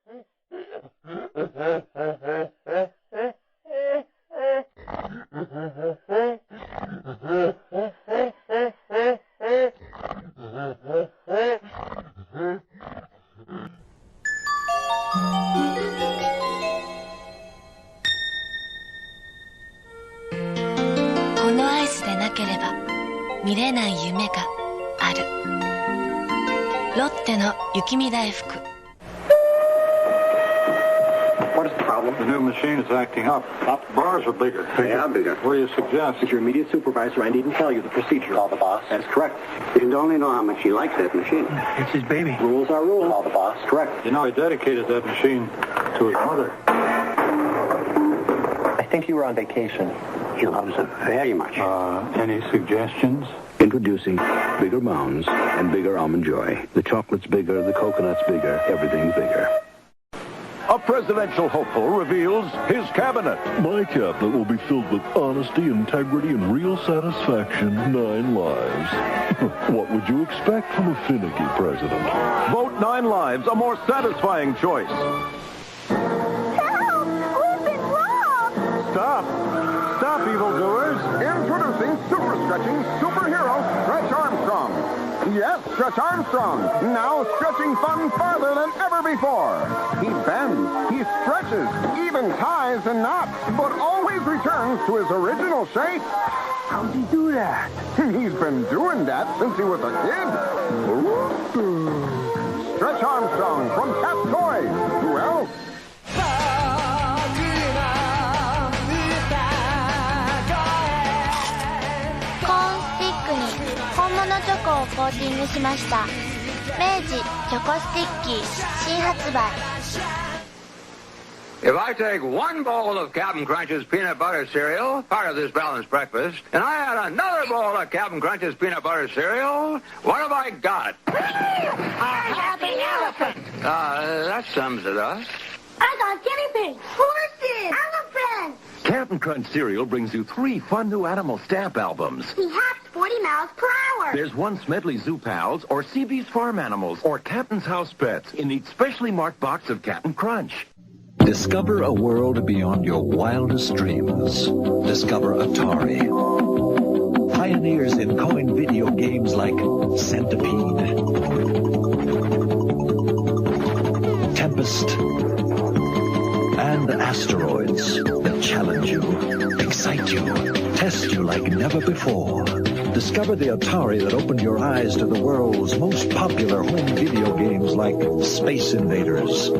このアイスでなければ見れない夢がある。ロッテの雪見大福。What is the problem? The new machine is acting up. Bars are bigger. Yeah, bigger. What do you suggest? Is your immediate supervisor, Randy, didn't tell you the procedure? Call the boss. That's correct. You can only know how much he likes that machine. It's his baby. Rules are rules. Call the boss. Correct. You know, he dedicated that machine to his mother. I think you were on vacation. He loves it very much. Any suggestions? Introducing bigger mounds and bigger almond joy. The chocolate's bigger, the coconut's bigger, everything's bigger. A presidential hopeful reveals his cabinet. My cabinet will be filled with honesty, integrity, and real satisfaction. 9 lives. What would you expect from a finicky president? Vote 9 lives, a more satisfying choice. Help! We've been robbed! Stop, evildoers. Introducing super stretching superhero Stretch Armstrong. Yes, Stretch Armstrong. Now stretching fun farther than ever before. He bends, he stretches, even ties and knots, but always returns to his original shape. How'd he do that? He's been doing that since he was a kid. Stretch Armstrong from Cat Toys. Who else?チョコをコーティングしました。明治チョコスティッキー新発売。 If I take one bowl of Captain Crunch's peanut butter cereal, part of this balanced breakfast, and I add another bowl of Captain Crunch's peanut butter cereal, what have I got? A happy elephant. That sums it up. I got guinea pigs, horses, elephants. Captain Crunch cereal brings you 3 fun new animal stamp albums. He hops 40 miles per hour. There's one Smedley Zoo Pals, or CB's Farm Animals, or Captain's House Pets in each specially marked box of Captain Crunch. Discover a world beyond your wildest dreams. Discover Atari. Pioneers in coin video games like Centipede, Tempest, and Asteroids that challenge you, excite you, test you like never before. Discover the Atari that opened your eyes to the world's most popular home video games like Space Invaders,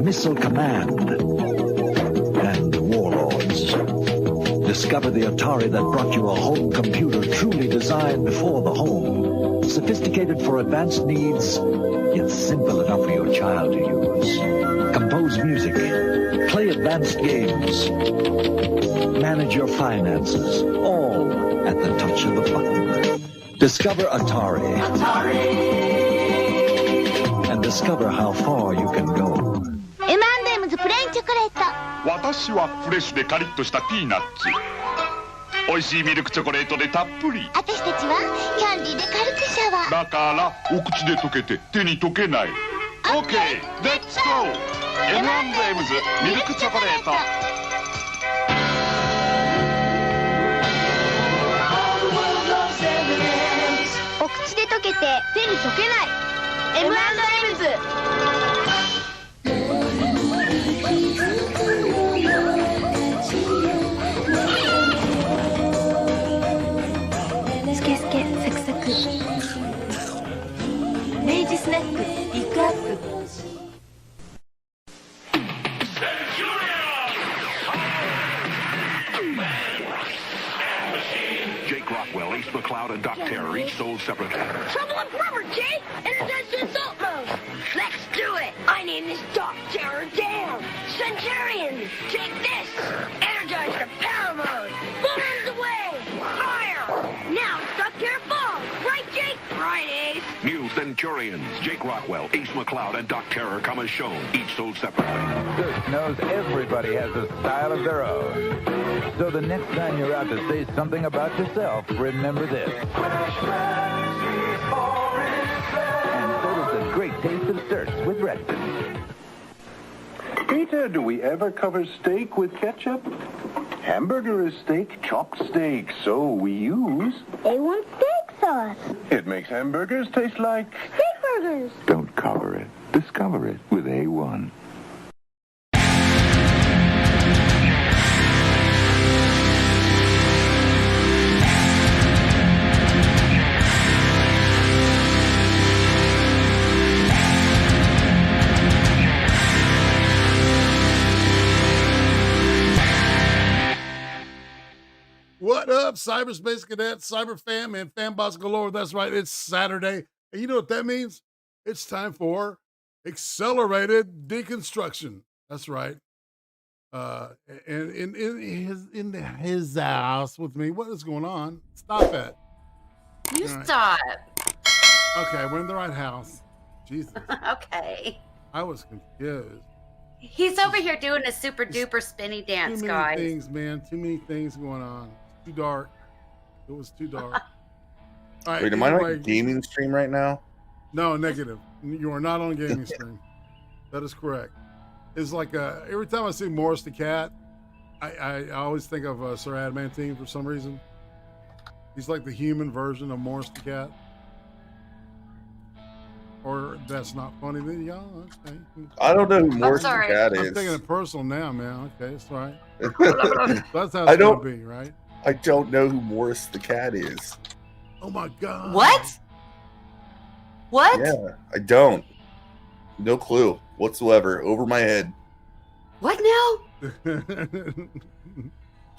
Missile Command, and Warlords. Discover the Atari that brought you a home computer truly designed for the home. Sophisticated for advanced needs, yet simple enough for your child to use. Compose music, play advanced games, manage your finances, all at the touch of the button. Discover Atari. And discover how far you can go. M&M's プレーンチョコレート。私はフレッシュでカリッとしたピーナッツ。美味しいミルクチョコレートでたっぷり。私たちはキャンディーで軽くシャワー。だからお口で溶けて手に溶けない。OK、レッツゴー。M&M's ミルクチョコレート。お口で溶けて手に溶けない。M&M's。スケスケサクサク。明治スナックピックアップ。Ace McCloud and Doc Terror, each sold separately. Trouble and rubber, Jake! Energize the assault mode! Let's do it! I name this Doc Terror down! Centurion! Take this! Energize the power mode! Bullets away! Fire! Now it's Doc Terror falls! Right, Jake? Right, Ace! New Centurions, Jake Rockwell, Ace McCloud, and Doc Terror come as shown, each sold separately. Goose knows everybody has a style of their own. So the next time you're out to say something about yourself, remember this. And so does the great taste of surf. starts with Reston. Peter, do we ever cover steak with ketchup? Hamburger is steak, chopped steak, so we use... A1 steak sauce. It makes hamburgers taste like... Steak burgers. Don't cover it. Discover it with A1. What up, cyberspace cadets, cyber fam, and fanbots galore? That's right, it's Saturday. And you know what that means? It's time for Exelereighted Deconstruction. That's right. And in his house with me. What is going on? Stop it. You All right. stop. Okay, we're in the right house. Jesus. Okay. I was confused. He's over here doing a super duper spinny dance, Too many guys. things, man. Too many things going on. Too dark. It was too dark. All right, Wait, am I on a gaming stream right now? No, negative. You are not on a gaming stream. That is correct. It's like every time I see Morris the cat, I always think of Sir Adamantine for some reason. He's like the human version of Morris the cat. Or that's not funny. Then y'all, okay. I don't know who Morris the cat is. I'm taking it personal now, man. Okay, it's all right. That's how I it's don't gonna be, right? I don't know who Morris the cat is. Oh my god. What? What? Yeah, I don't. No clue whatsoever. Over my head. What now?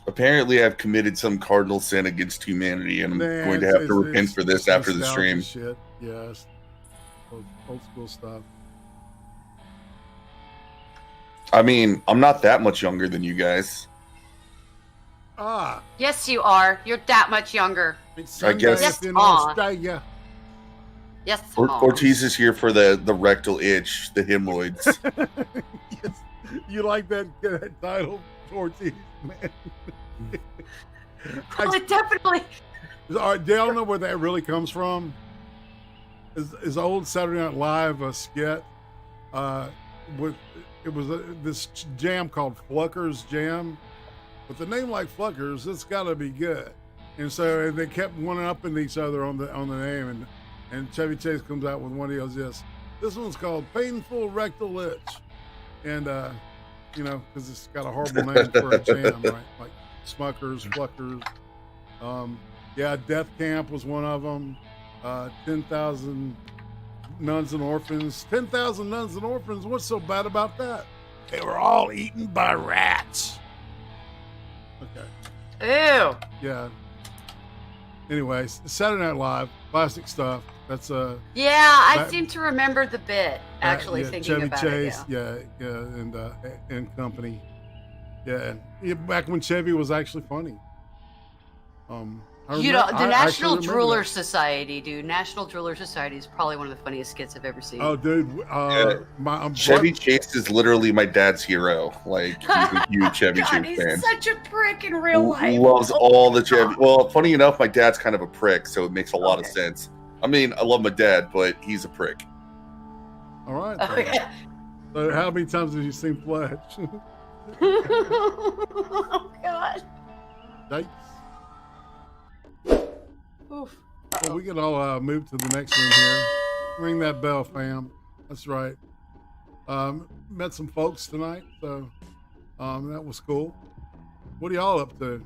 Apparently, I've committed some cardinal sin against humanity, and I'm going to have to repent for this after the stream. Shit. Yes. Old school stuff. I mean, I'm not that much younger than you guys. Ah. Yes, you are. You're that much younger. I guess. Yes, in aw. Australia. Yes, Ortiz is here for the rectal itch, the hemorrhoids. Yes. You like that title, Ortiz, man? Oh, definitely. All right, y'all know where that really comes from? Is old Saturday Night Live a skit? It was this jam called Flucker's Jam. With the name like Fluckers, it's got to be good. And so they kept one-upping each other on the name. And Chevy Chase comes out with one. He goes, yes, this one's called Painful Rectal Itch. And, you know, because it's got a horrible name for a jam, right? Like Smuckers, Fluckers. Yeah, Death Camp was one of them. 10,000 Nuns and Orphans. 10,000 Nuns and Orphans. What's so bad about that? They were all eaten by rats. Okay. Ew. Yeah. Anyways, Saturday Night Live, classic stuff. That's Yeah, I seem to remember the bit. Actually, yeah, thinking Chevy about Chase, it. yeah, and company. Yeah, back when Chevy was actually funny. You know, the National Drooler Society, dude. National Drooler Society is probably one of the funniest skits I've ever seen. Oh, dude. Chevy Chase is literally my dad's hero. Like, he's a huge Chevy God, Chase he's fan. such a prick in real life. Loves all the Chevy. Well, funny enough, my dad's kind of a prick, so it makes a lot of sense. I mean, I love my dad, but he's a prick. All right. Oh, yeah. So how many times have you seen Fletch? Oh, God. Yikes. Oof. Well, we can all move to the next room here. Ring that bell, fam. That's right. Met some folks tonight, so that was cool. What are y'all up to?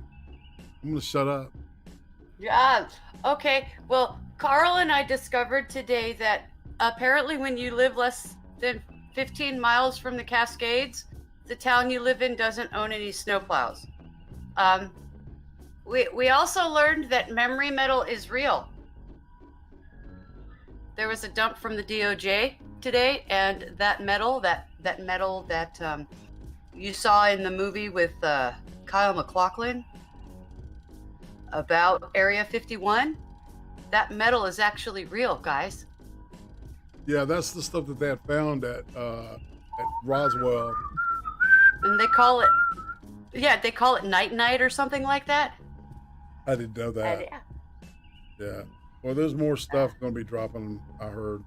I'm gonna shut up. Yeah. Okay. Well, Carl and I discovered today that apparently when you live less than 15 miles from the Cascades, the town you live in doesn't own any snowplows. We also learned that memory metal is real. There was a dump from the DOJ today, and that metal that you saw in the movie with Kyle MacLachlan about Area 51, that metal is actually real, guys. Yeah, that's the stuff that they had found at Roswell. And they call it night or something like that. I didn't know that. Yeah. Well, there's more stuff going to be dropping, I heard,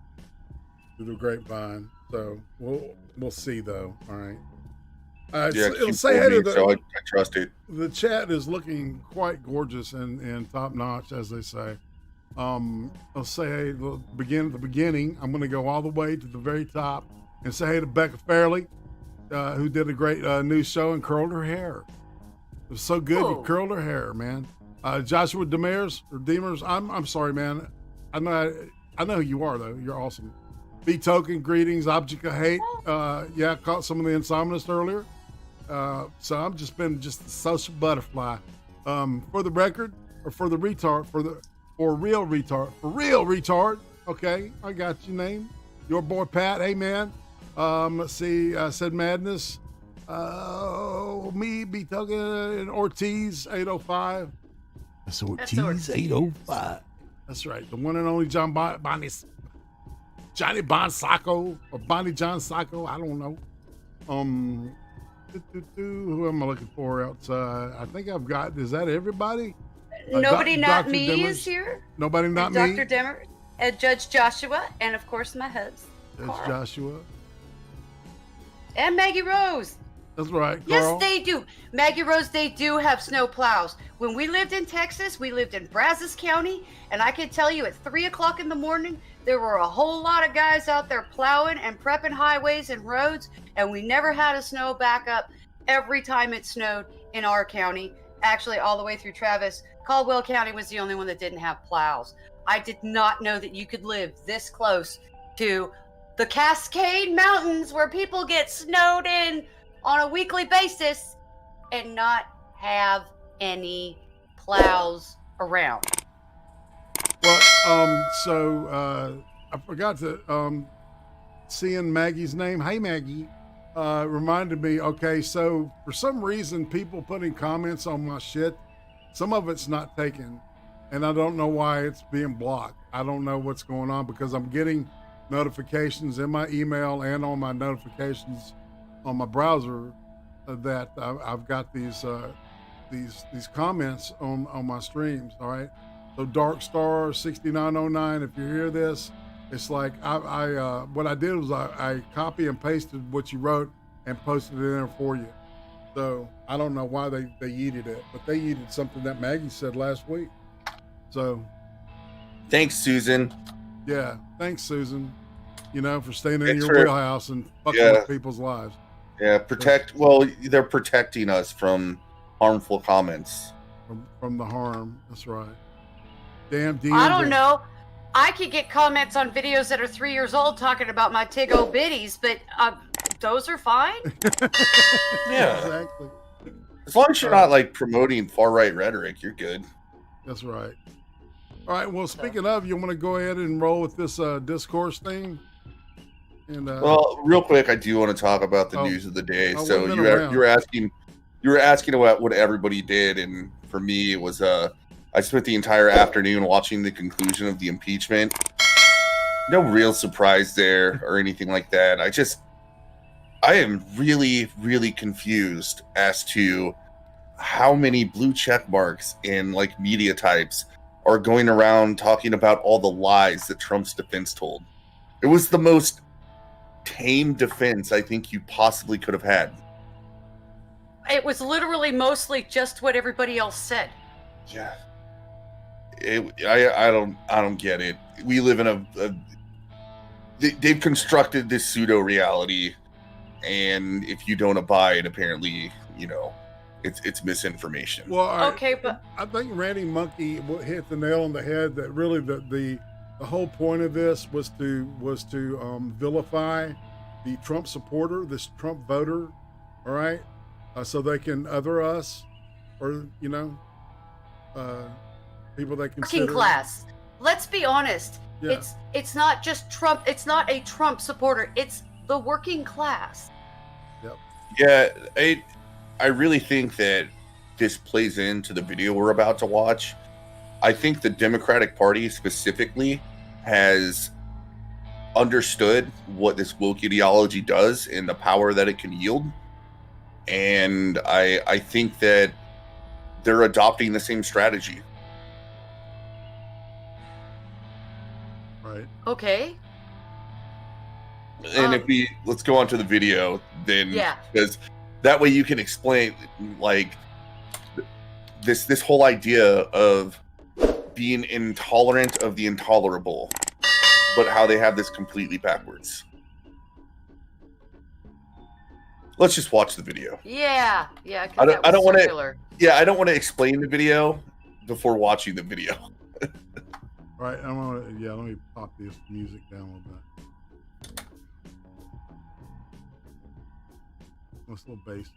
through the grapevine. So we'll see though. All right. Yeah, it'll Q say told hey me, to the. so I trust it. The chat is looking quite gorgeous and top notch, as they say. I'll say hey, begin at the beginning. I'm going to go all the way to the very top and say hey to Becca Fairley, who did a great news show and curled her hair. It was so good, you curled her hair, man. Joshua Demers, I'm sorry, man. I know who you are though. You're awesome. B Token, greetings. Object of hate. Yeah, I caught some of the insomnists earlier. So I've just been a social butterfly. For the record, or for the retard, for real retard. Okay, I got your name. Your boy Pat. Hey man. Let's see. Said Madness. Me, B Token, and Ortiz 805. That's Ortiz 805. That's right. The one and only Johnny Bonsacco or Bonnie John Sacco. I don't know. Who am I looking for outside? I think I've got. Is that everybody? Nobody not Dr. me Demers? is here. Nobody not me. Dr. Demers, Judge Joshua, and of course my husband. That's Joshua. And Maggie Rose. That's right, Carl. Yes, they do. Maggie Rose, they do have snow plows. When we lived in Texas, we lived in Brazos County, and I can tell you at 3 o'clock in the morning, there were a whole lot of guys out there plowing and prepping highways and roads, and we never had a snow backup every time it snowed in our county. Actually, all the way through Travis. Caldwell County was the only one that didn't have plows. I did not know that you could live this close to the Cascade Mountains where people get snowed in on a weekly basis and not have any plows around. Well, I forgot to seeing Maggie's name. Hey, Maggie, reminded me. Okay, so for some reason, people putting comments on my shit, some of it's not taken, and I don't know why it's being blocked. I don't know what's going on because I'm getting notifications in my email and on my notifications on my browser that I've got these comments on my streams. All right. So Darkstar 6909, if you hear this, it's like I what I did was I copy and pasted what you wrote and posted it in there for you. So I don't know why they yeeted it, but they yeeted something that Maggie said last week. So thanks, Susan. Yeah, thanks, Susan. You know, for staying in your wheelhouse and fucking with people's lives. Yeah, well, they're protecting us from harmful comments. From the harm. That's right. Damn DMs. I don't know. I could get comments on videos that are 3 years old talking about my Tig-O bitties, but those are fine. Yeah. Exactly. As long as you're not like promoting far-right rhetoric, you're good. That's right. All right. Well, speaking of, you want to go ahead and roll with this discourse thing? And well, real quick, I do want to talk about the news of the day. So you were asking about what everybody did, and for me, it was I spent the entire afternoon watching the conclusion of the impeachment. No real surprise there or anything like that. I am really, really confused as to how many blue check marks in like media types are going around talking about all the lies that Trump's defense told. It was the most tame defense I think you possibly could have had. It was literally mostly just what everybody else said. Yeah. I don't get it. We live in they've constructed this pseudo reality, and if you don't abide, apparently, you know, it's misinformation. Well, okay, but I think Randy Monkey hit the nail on the head that really the whole point of this was to vilify the Trump supporter, this Trump voter, all right, so they can other us, or you know, people they consider working class. Let's be honest. Yeah. It's not just Trump. It's not a Trump supporter. It's the working class. Yep. Yeah, I really think that this plays into the video we're about to watch. I think the Democratic Party specifically has understood what this woke ideology does and the power that it can yield. And I think that they're adopting the same strategy. Right. Okay. And let's go on to the video then, because that way you can explain like this whole idea of being intolerant of the intolerable, but how they have this completely backwards. Let's just watch the video. Yeah. I don't want to. Yeah, I don't want to explain the video before watching the video. Right. Let me pop this music down a little bit. What's a little bass?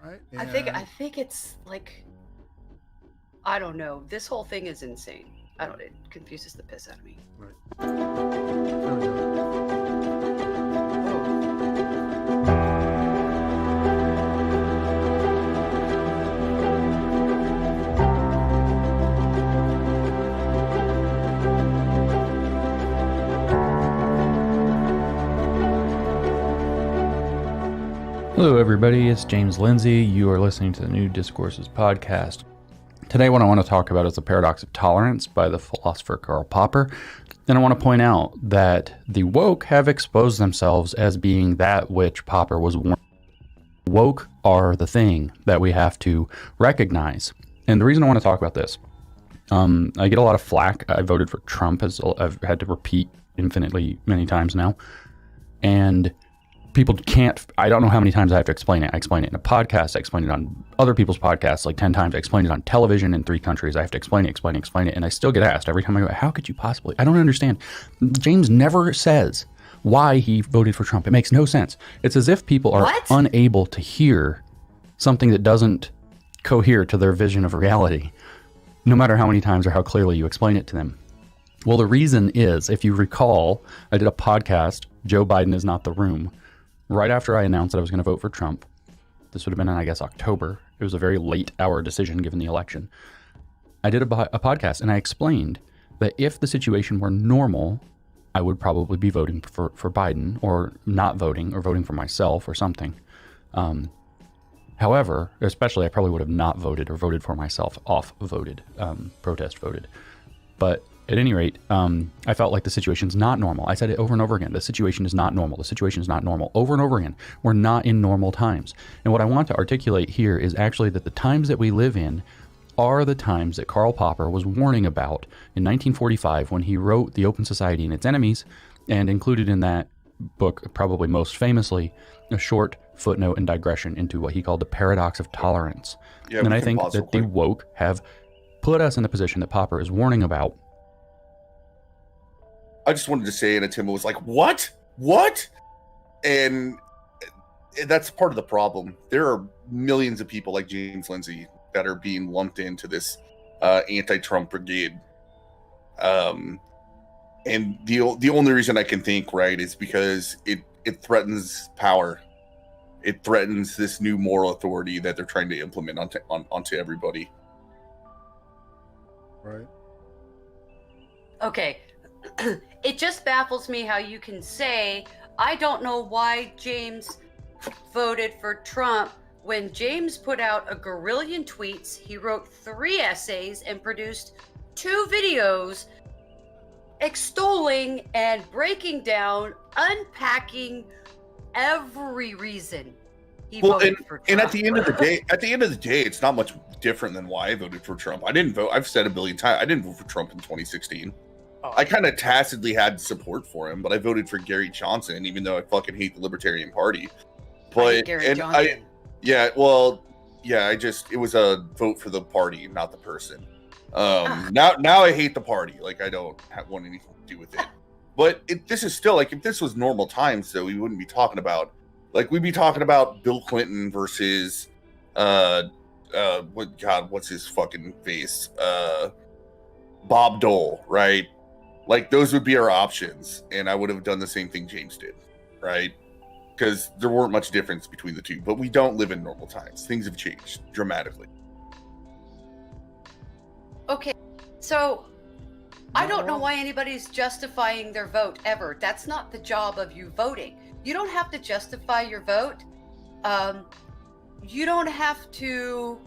Right. I think it's like, I don't know. This whole thing is insane. It confuses the piss out of me. Hello everybody, it's James Lindsay. You are listening to the New Discourses podcast. Today what I want to talk about is The Paradox of Tolerance by the philosopher Karl Popper. And I want to point out that the woke have exposed themselves as being that which Popper was warning. Woke are the thing that we have to recognize. And the reason I want to talk about this, I get a lot of flack. I voted for Trump, as I've had to repeat infinitely many times now. And people can't, I don't know how many times I have to explain it. I explain it in a podcast. I explain it on other people's podcasts like 10 times. I explain it on television in 3 countries. I have to explain it. And I still get asked every time I go, how could you possibly? I don't understand. James never says why he voted for Trump. It makes no sense. It's as if people are unable to hear something that doesn't cohere to their vision of reality, no matter how many times or how clearly you explain it to them. Well, the reason is, if you recall, I did a podcast, Joe Biden is Not the Room, right after I announced that I was going to vote for Trump. This would have been in, I guess, October. It was a very late hour decision given the election. I did a podcast and I explained that if the situation were normal, I would probably be voting for Biden, or not voting, or voting for myself or something. However, especially I probably would have not voted or voted for myself, protest voted. But at any rate, I felt like the situation's not normal. I said it over and over again. The situation is not normal. The situation is not normal. Over and over again. We're not in normal times. And what I want to articulate here is actually that the times that we live in are the times that Karl Popper was warning about in 1945 when he wrote The Open Society and Its Enemies, and included in that book, probably most famously, a short footnote and digression into what he called the paradox of tolerance. Yeah, and I think that the woke have put us in the position that Popper is warning about. I just wanted to say, and Tim was like, what? What? And that's part of the problem. There are millions of people like James Lindsay that are being lumped into this anti-Trump brigade. And the only reason I can think, right, is because it threatens power. It threatens this new moral authority that they're trying to implement onto everybody. Right. Okay. It just baffles me how you can say, I don't know why James voted for Trump, when James put out a gorillion tweets, he wrote 3 essays, and produced 2 videos extolling and breaking down, unpacking every reason he voted for Trump. And at the end of the day, it's not much different than why I voted for Trump. I didn't vote. I've said a billion times, I didn't vote for Trump in 2016. I kind of tacitly had support for him, but I voted for Gary Johnson, even though I fucking hate the Libertarian Party. But it was a vote for the party, not the person. Now I hate the party. Like, I don't want anything to do with it. But this is still, like, if this was normal times, though, we wouldn't be talking about, like, we'd be talking about Bill Clinton versus what's his fucking face? Bob Dole, right? Like, those would be our options, and I would have done the same thing James did, right? Because there weren't much difference between the two. But we don't live in normal times. Things have changed dramatically. Okay, so I don't know why anybody's justifying their vote ever. That's not the job of you voting. You don't have to justify your vote. You don't have to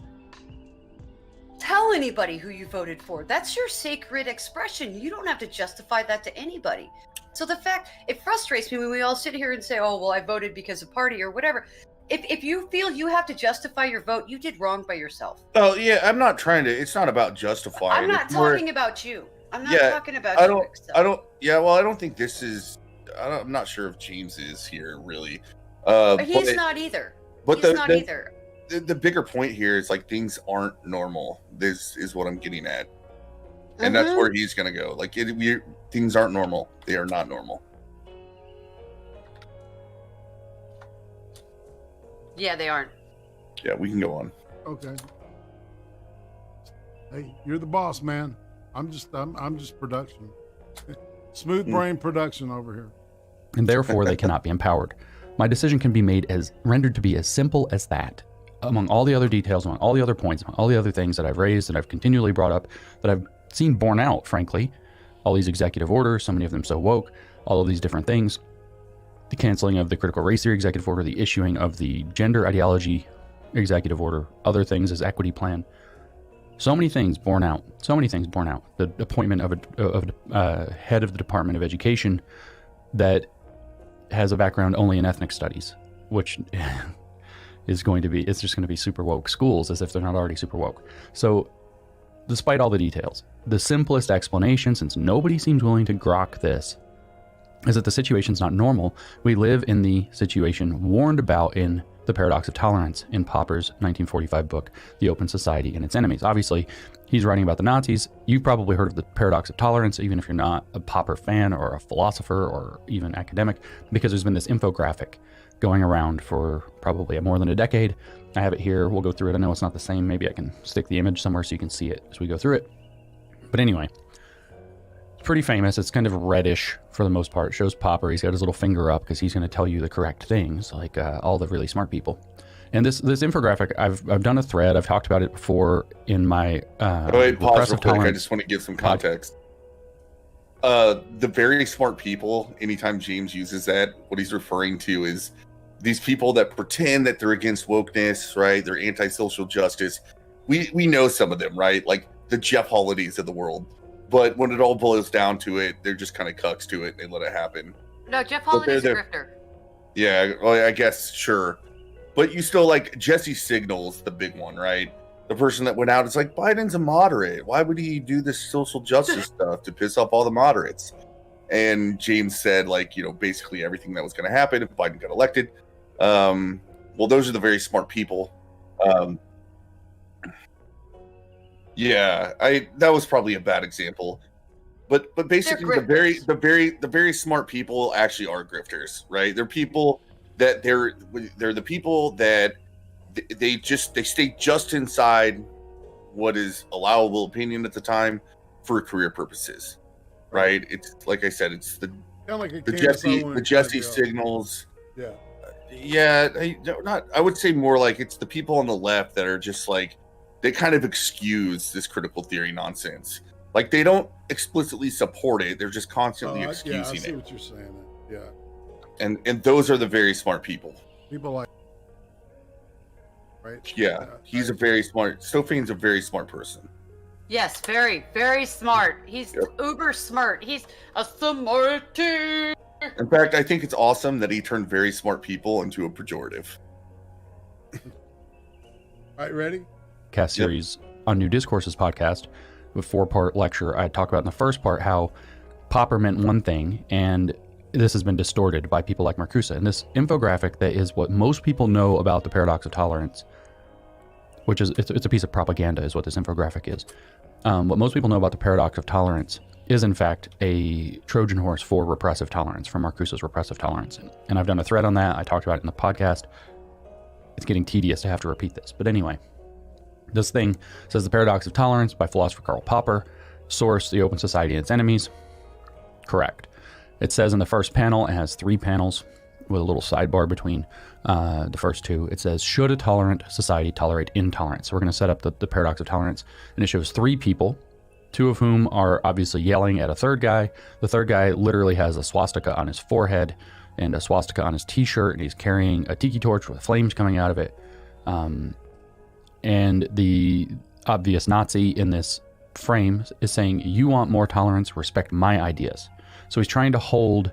tell anybody who you voted for. That's your sacred expression. You don't have to justify that to anybody. So the fact, it frustrates me when we all sit here and say, oh, well, I voted because of party or whatever. If you feel you have to justify your vote, you did wrong by yourself. Oh, yeah, I'm not trying to, it's not about justifying. I'm not talking about you. I'm not talking about you. I don't think this is, I'm not sure if James is here, really. But he's not either. But he's not either. The bigger point here is like things aren't normal. This is what I'm getting at, and that's where he's gonna go. Like things aren't normal. They are not normal. Yeah, they aren't. Yeah, we can go on. Okay. Hey, you're the boss, man. I'm just production. Smooth brain production over here. And therefore they cannot be empowered. My decision can be made as rendered to be as simple as that. Among all the other details, among all the other points, among all the other things that I've raised, that I've continually brought up, that I've seen borne out, frankly, all these executive orders, so many of them so woke, all of these different things, the canceling of the critical race theory executive order, the issuing of the gender ideology executive order, other things as equity plan, so many things borne out, the appointment of a head of the Department of Education that has a background only in ethnic studies, which is going to be, it's just going to be super woke schools, as if they're not already super woke. So despite all the details, the simplest explanation, since nobody seems willing to grok this, is that the situation's not normal. We live in the situation warned about in The Paradox of Tolerance, in Popper's 1945 book, The Open Society and Its Enemies. Obviously, he's writing about the Nazis. You've probably heard of the Paradox of Tolerance, even if you're not a Popper fan or a philosopher or even academic, because there's been this infographic going around for probably more than a decade. I have it here. We'll go through it. I know it's not the same. Maybe I can stick the image somewhere so you can see it as we go through it. But anyway, it's pretty famous. It's kind of reddish for the most part. It shows Popper. He's got his little finger up because he's going to tell you the correct things, like all the really smart people. And this infographic, I've done a thread. I've talked about it before in my wait, pause real quick. I just want to give some context. The very smart people, anytime James uses that, what he's referring to is these people that pretend that they're against wokeness, right? They're anti-social justice. We know some of them, right? Like the Jeff Holidays of the world. But when it all boils down to it, they're just kind of cucks to it and they let it happen. No, Jeff Holiday's a grifter. Yeah, well, I guess, sure. But you still, like, Jesse Signal's the big one, right? The person that went out is like, Biden's a moderate. Why would he do this social justice stuff to piss off all the moderates? And James said, like, you know, basically everything that was going to happen if Biden got elected. Well, those are the very smart people. Yeah, that was probably a bad example. But basically the very smart people actually are grifters, right? They're people that they're the people that they stay just inside what is allowable opinion at the time for career purposes, right? It's like I said, it's the Jesse Signals. Yeah. I would say more like it's the people on the left that are just like, they kind of excuse this critical theory nonsense. Like they don't explicitly support it; they're just constantly excusing it. I see what you're saying. Yeah. And those are the very smart people. People like, right? Yeah, he's a very smart. Stofane's a very smart person. Yes, very, very smart. He's uber smart. He's a smarty. In fact, I think it's awesome that he turned very smart people into a pejorative. All right, ready? Cast series on New Discourses podcast with 4-part lecture. I talk about in the first part how Popper meant one thing, and this has been distorted by people like Marcuse. And this infographic that is what most people know about the paradox of tolerance, which is it's a piece of propaganda, is what this infographic is. What most people know about the paradox of tolerance is in fact a Trojan horse for repressive tolerance, from Marcuse's repressive tolerance. And I've done a thread on that. I talked about it in the podcast. It's getting tedious to have to repeat this, but anyway. This thing says The Paradox of Tolerance by philosopher Karl Popper. Source, The Open Society and Its Enemies. Correct. It says in the first panel, it has 3 panels with a little sidebar between the first 2. It says, should a tolerant society tolerate intolerance? So we're going to set up the paradox of tolerance. And it shows 3 people, 2 of whom are obviously yelling at a third guy. The third guy literally has a swastika on his forehead and a swastika on his t-shirt, and he's carrying a tiki torch with flames coming out of it. And the obvious Nazi in this frame is saying, you want more tolerance, respect my ideas. So he's trying to hold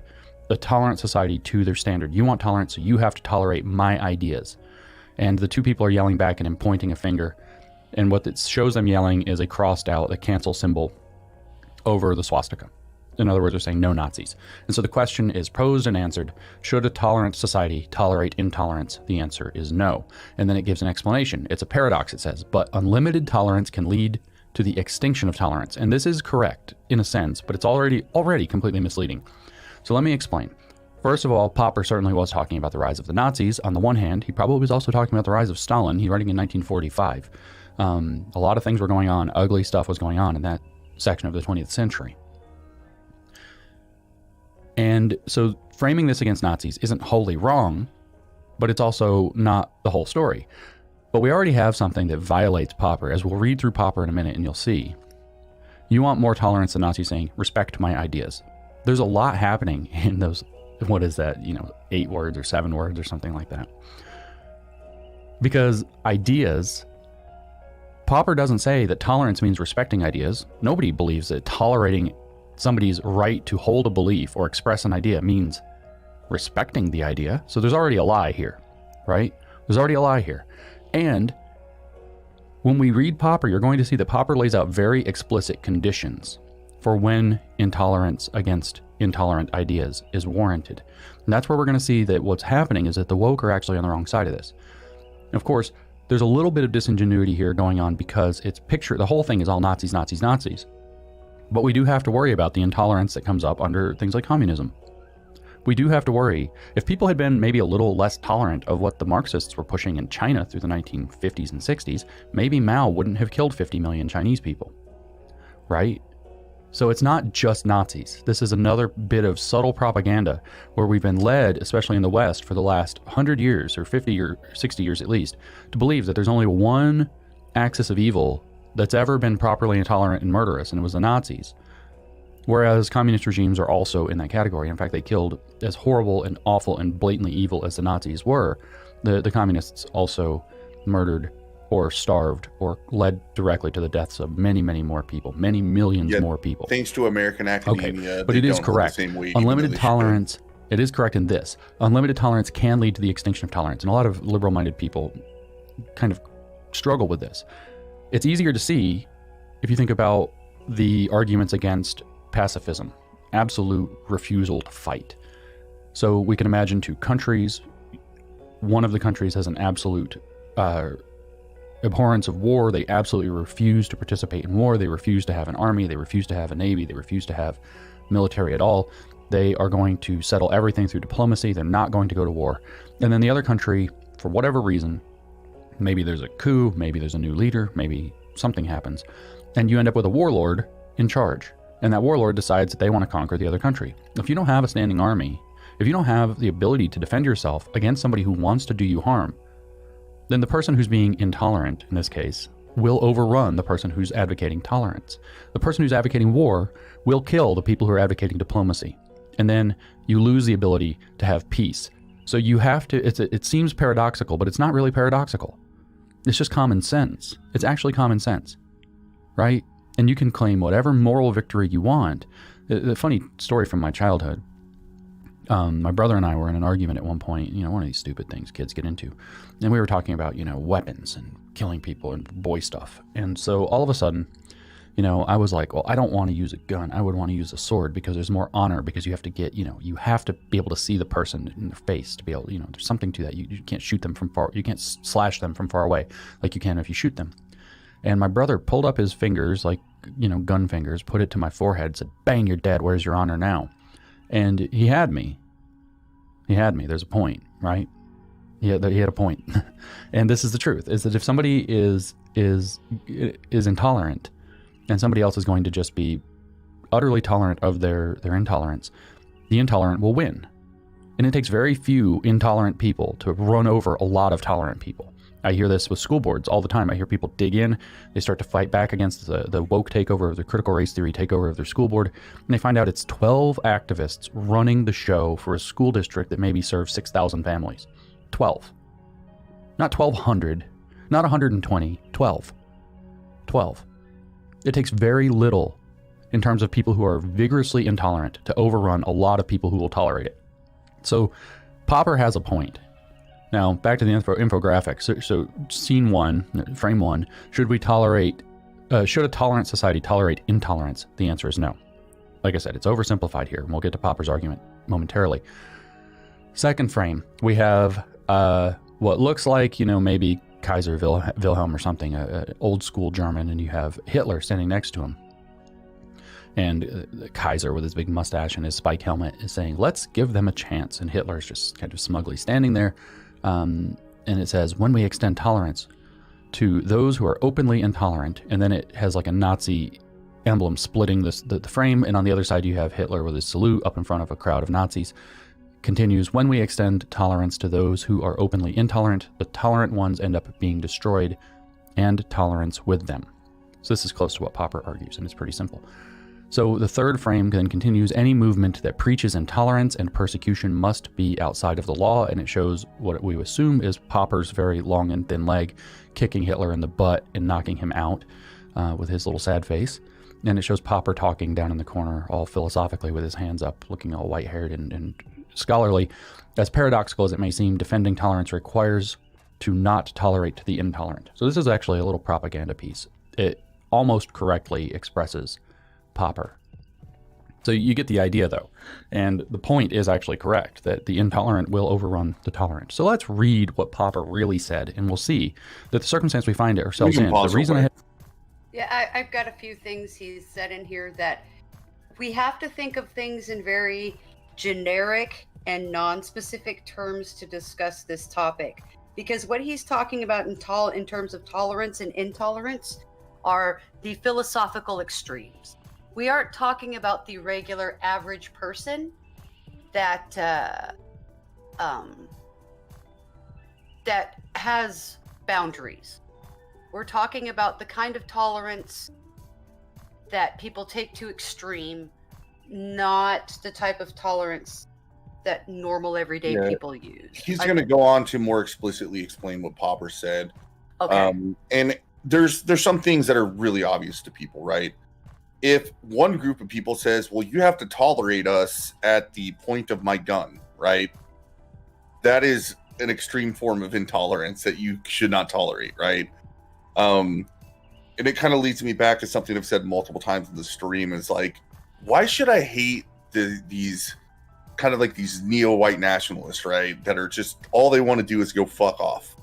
the tolerant society to their standard. You want tolerance, so you have to tolerate my ideas. And the two people are yelling back at him, pointing a finger. And what it shows them yelling is a crossed out, a cancel symbol over the swastika. In other words, they're saying no Nazis. And so the question is posed and answered. Should a tolerant society tolerate intolerance? The answer is no. And then it gives an explanation. It's a paradox, it says, but unlimited tolerance can lead to the extinction of tolerance. And this is correct in a sense, but it's already completely misleading. So let me explain. First of all, Popper certainly was talking about the rise of the Nazis. On the one hand, he probably was also talking about the rise of Stalin. He's writing in 1945. A lot of things were going on. Ugly stuff was going on in that section of the 20th century. And so framing this against Nazis isn't wholly wrong, but it's also not the whole story. But we already have something that violates Popper, as we'll read through Popper in a minute and you'll see. You want more tolerance than Nazis saying, respect my ideas. There's a lot happening in those, what is that, 8 words or 7 words or something like that. Because ideas, Popper doesn't say that tolerance means respecting ideas. Nobody believes that tolerating somebody's right to hold a belief or express an idea means respecting the idea. So there's already a lie here, right? There's already a lie here. And when we read Popper, you're going to see that Popper lays out very explicit conditions for when intolerance against intolerant ideas is warranted. And that's where we're going to see that what's happening is that the woke are actually on the wrong side of this. And of course, there's a little bit of disingenuity here going on because the whole thing is all Nazis, Nazis, Nazis. But we do have to worry about the intolerance that comes up under things like communism. We do have to worry. If people had been maybe a little less tolerant of what the Marxists were pushing in China through the 1950s and 60s, maybe Mao wouldn't have killed 50 million Chinese people, right? So it's not just Nazis. This is another bit of subtle propaganda where we've been led, especially in the West, for the last 100 years or 50 or 60 years at least, to believe that there's only one axis of evil that's ever been properly intolerant and murderous, and it was the Nazis. Whereas communist regimes are also in that category. In fact, they killed, as horrible and awful and blatantly evil as the Nazis were, the communists also murdered or starved or led directly to the deaths of many, many more people, many millions more people. Thanks to American academia. Okay, but it is correct. Unlimited tolerance, it is correct in this. Unlimited tolerance can lead to the extinction of tolerance. And a lot of liberal-minded people kind of struggle with this. It's easier to see if you think about the arguments against pacifism, absolute refusal to fight. So we can imagine 2 countries. One of the countries has an absolute abhorrence of war. They absolutely refuse to participate in war. They refuse to have an army. They refuse to have a navy. They refuse to have military at all. They are going to settle everything through diplomacy. They're not going to go to war. And then the other country, for whatever reason, maybe there's a coup, maybe there's a new leader, maybe something happens, and you end up with a warlord in charge. And that warlord decides that they want to conquer the other country. If you don't have a standing army, if you don't have the ability to defend yourself against somebody who wants to do you harm, then the person who's being intolerant, in this case, will overrun the person who's advocating tolerance. The person who's advocating war will kill the people who are advocating diplomacy. And then you lose the ability to have peace. So you have to, it seems paradoxical, but it's not really paradoxical. It's just common sense. It's actually common sense, right? And you can claim whatever moral victory you want. The funny story from my childhood, my brother and I were in an argument at one point, one of these stupid things kids get into. And we were talking about, weapons and killing people and boy stuff. And so all of a sudden, I was like, well, I don't want to use a gun. I would want to use a sword because there's more honor, because you have to get, you have to be able to see the person in their face to be able, there's something to that. You can't shoot them from far, you can't slash them from far away like you can if you shoot them. And my brother pulled up his fingers, like, gun fingers, put it to my forehead, said, bang, you're dead. Where's your honor now? And he had me. There's a point, right? He had a point. And this is the truth, is that if somebody is intolerant, and somebody else is going to just be utterly tolerant of their intolerance, the intolerant will win. And it takes very few intolerant people to run over a lot of tolerant people. I hear this with school boards all the time. I hear people dig in, they start to fight back against the woke takeover of the critical race theory takeover of their school board, and they find out it's 12 activists running the show for a school district that maybe serves 6,000 families. 12. Not 1,200, not 120, 12. 12. It takes very little in terms of people who are vigorously intolerant to overrun a lot of people who will tolerate it. So Popper has a point. Now, back to the infographic. So scene 1, frame 1, should a tolerant society tolerate intolerance? The answer is no. Like I said, it's oversimplified here, and we'll get to Popper's argument momentarily. Second frame, we have what looks like, maybe Kaiser Wilhelm or something, an old school German, and you have Hitler standing next to him. And Kaiser with his big mustache and his spike helmet is saying, let's give them a chance. And Hitler's just kind of smugly standing there. And it says, when we extend tolerance to those who are openly intolerant, and then it has like a Nazi emblem splitting the frame. And on the other side, you have Hitler with his salute up in front of a crowd of Nazis. Continues, when we extend tolerance to those who are openly intolerant, the tolerant ones end up being destroyed and tolerance with them. So this is close to what Popper argues, and it's pretty simple. So the third frame then continues, any movement that preaches intolerance and persecution must be outside of the law, and it shows what we assume is Popper's very long and thin leg kicking Hitler in the butt and knocking him out with his little sad face. And it shows Popper talking down in the corner all philosophically with his hands up, looking all white-haired and scholarly. As paradoxical as it may seem, defending tolerance requires to not tolerate the intolerant. So this is actually a little propaganda piece. It almost correctly expresses Popper. So you get the idea, though. And the point is actually correct, that the intolerant will overrun the tolerant. So let's read what Popper really said, and we'll see that the circumstance we find ourselves in, the reason Yeah, I've got a few things he said in here that we have to think of things in very generic and non-specific terms to discuss this topic. Because what he's talking about in terms of tolerance and intolerance are the philosophical extremes. We aren't talking about the regular average person that that has boundaries. We're talking about the kind of tolerance that people take to extreme, not the type of tolerance that normal everyday people use. He's going to go on to more explicitly explain what Popper said. Okay. And there's some things that are really obvious to people, right? If one group of people says, well, you have to tolerate us at the point of my gun, right? That is an extreme form of intolerance that you should not tolerate, right? And it kind of leads me back to something I've said multiple times in the stream, is like, why should I hate these kind of like these neo-white nationalists, right? That are just, all they want to do is go fuck off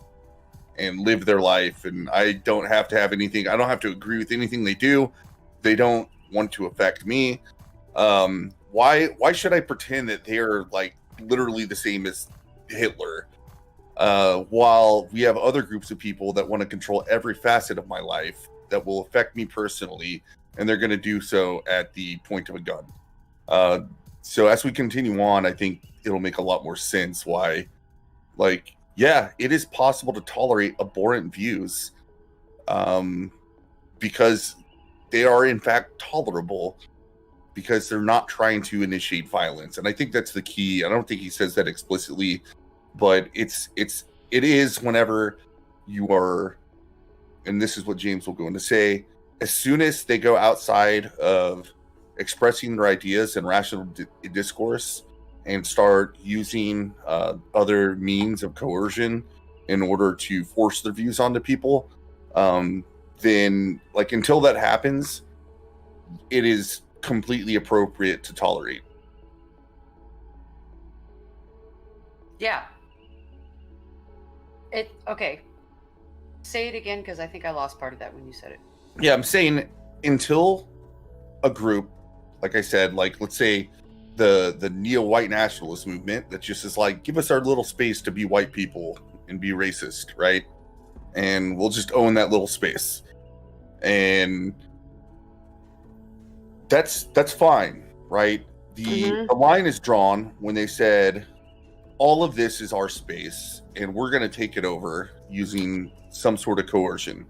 and live their life. And I don't have to have anything. I don't have to agree with anything they do. They don't want to affect me. Why should I pretend that they're like literally the same as Hitler? While we have other groups of people that want to control every facet of my life that will affect me personally, and they're going to do so at the point of a gun. So as we continue on, I think it'll make a lot more sense why, like, yeah, it is possible to tolerate abhorrent views, because they are in fact tolerable, because they're not trying to initiate violence. And I think that's the key. I don't think he says that explicitly, but it is whenever you are, and this is what James will go on to say, as soon as they go outside of expressing their ideas in rational discourse and start using other means of coercion in order to force their views onto people, then, like, until that happens, it is completely appropriate to tolerate. Yeah. Okay. Say it again, because I think I lost part of that when you said it. Yeah, I'm saying until a group, like I said, like, let's say the neo-white nationalist movement that just is like, give us our little space to be white people and be racist, right? And we'll just own that little space. And that's fine, right? The line is drawn when they said, all of this is our space and we're going to take it over using some sort of coercion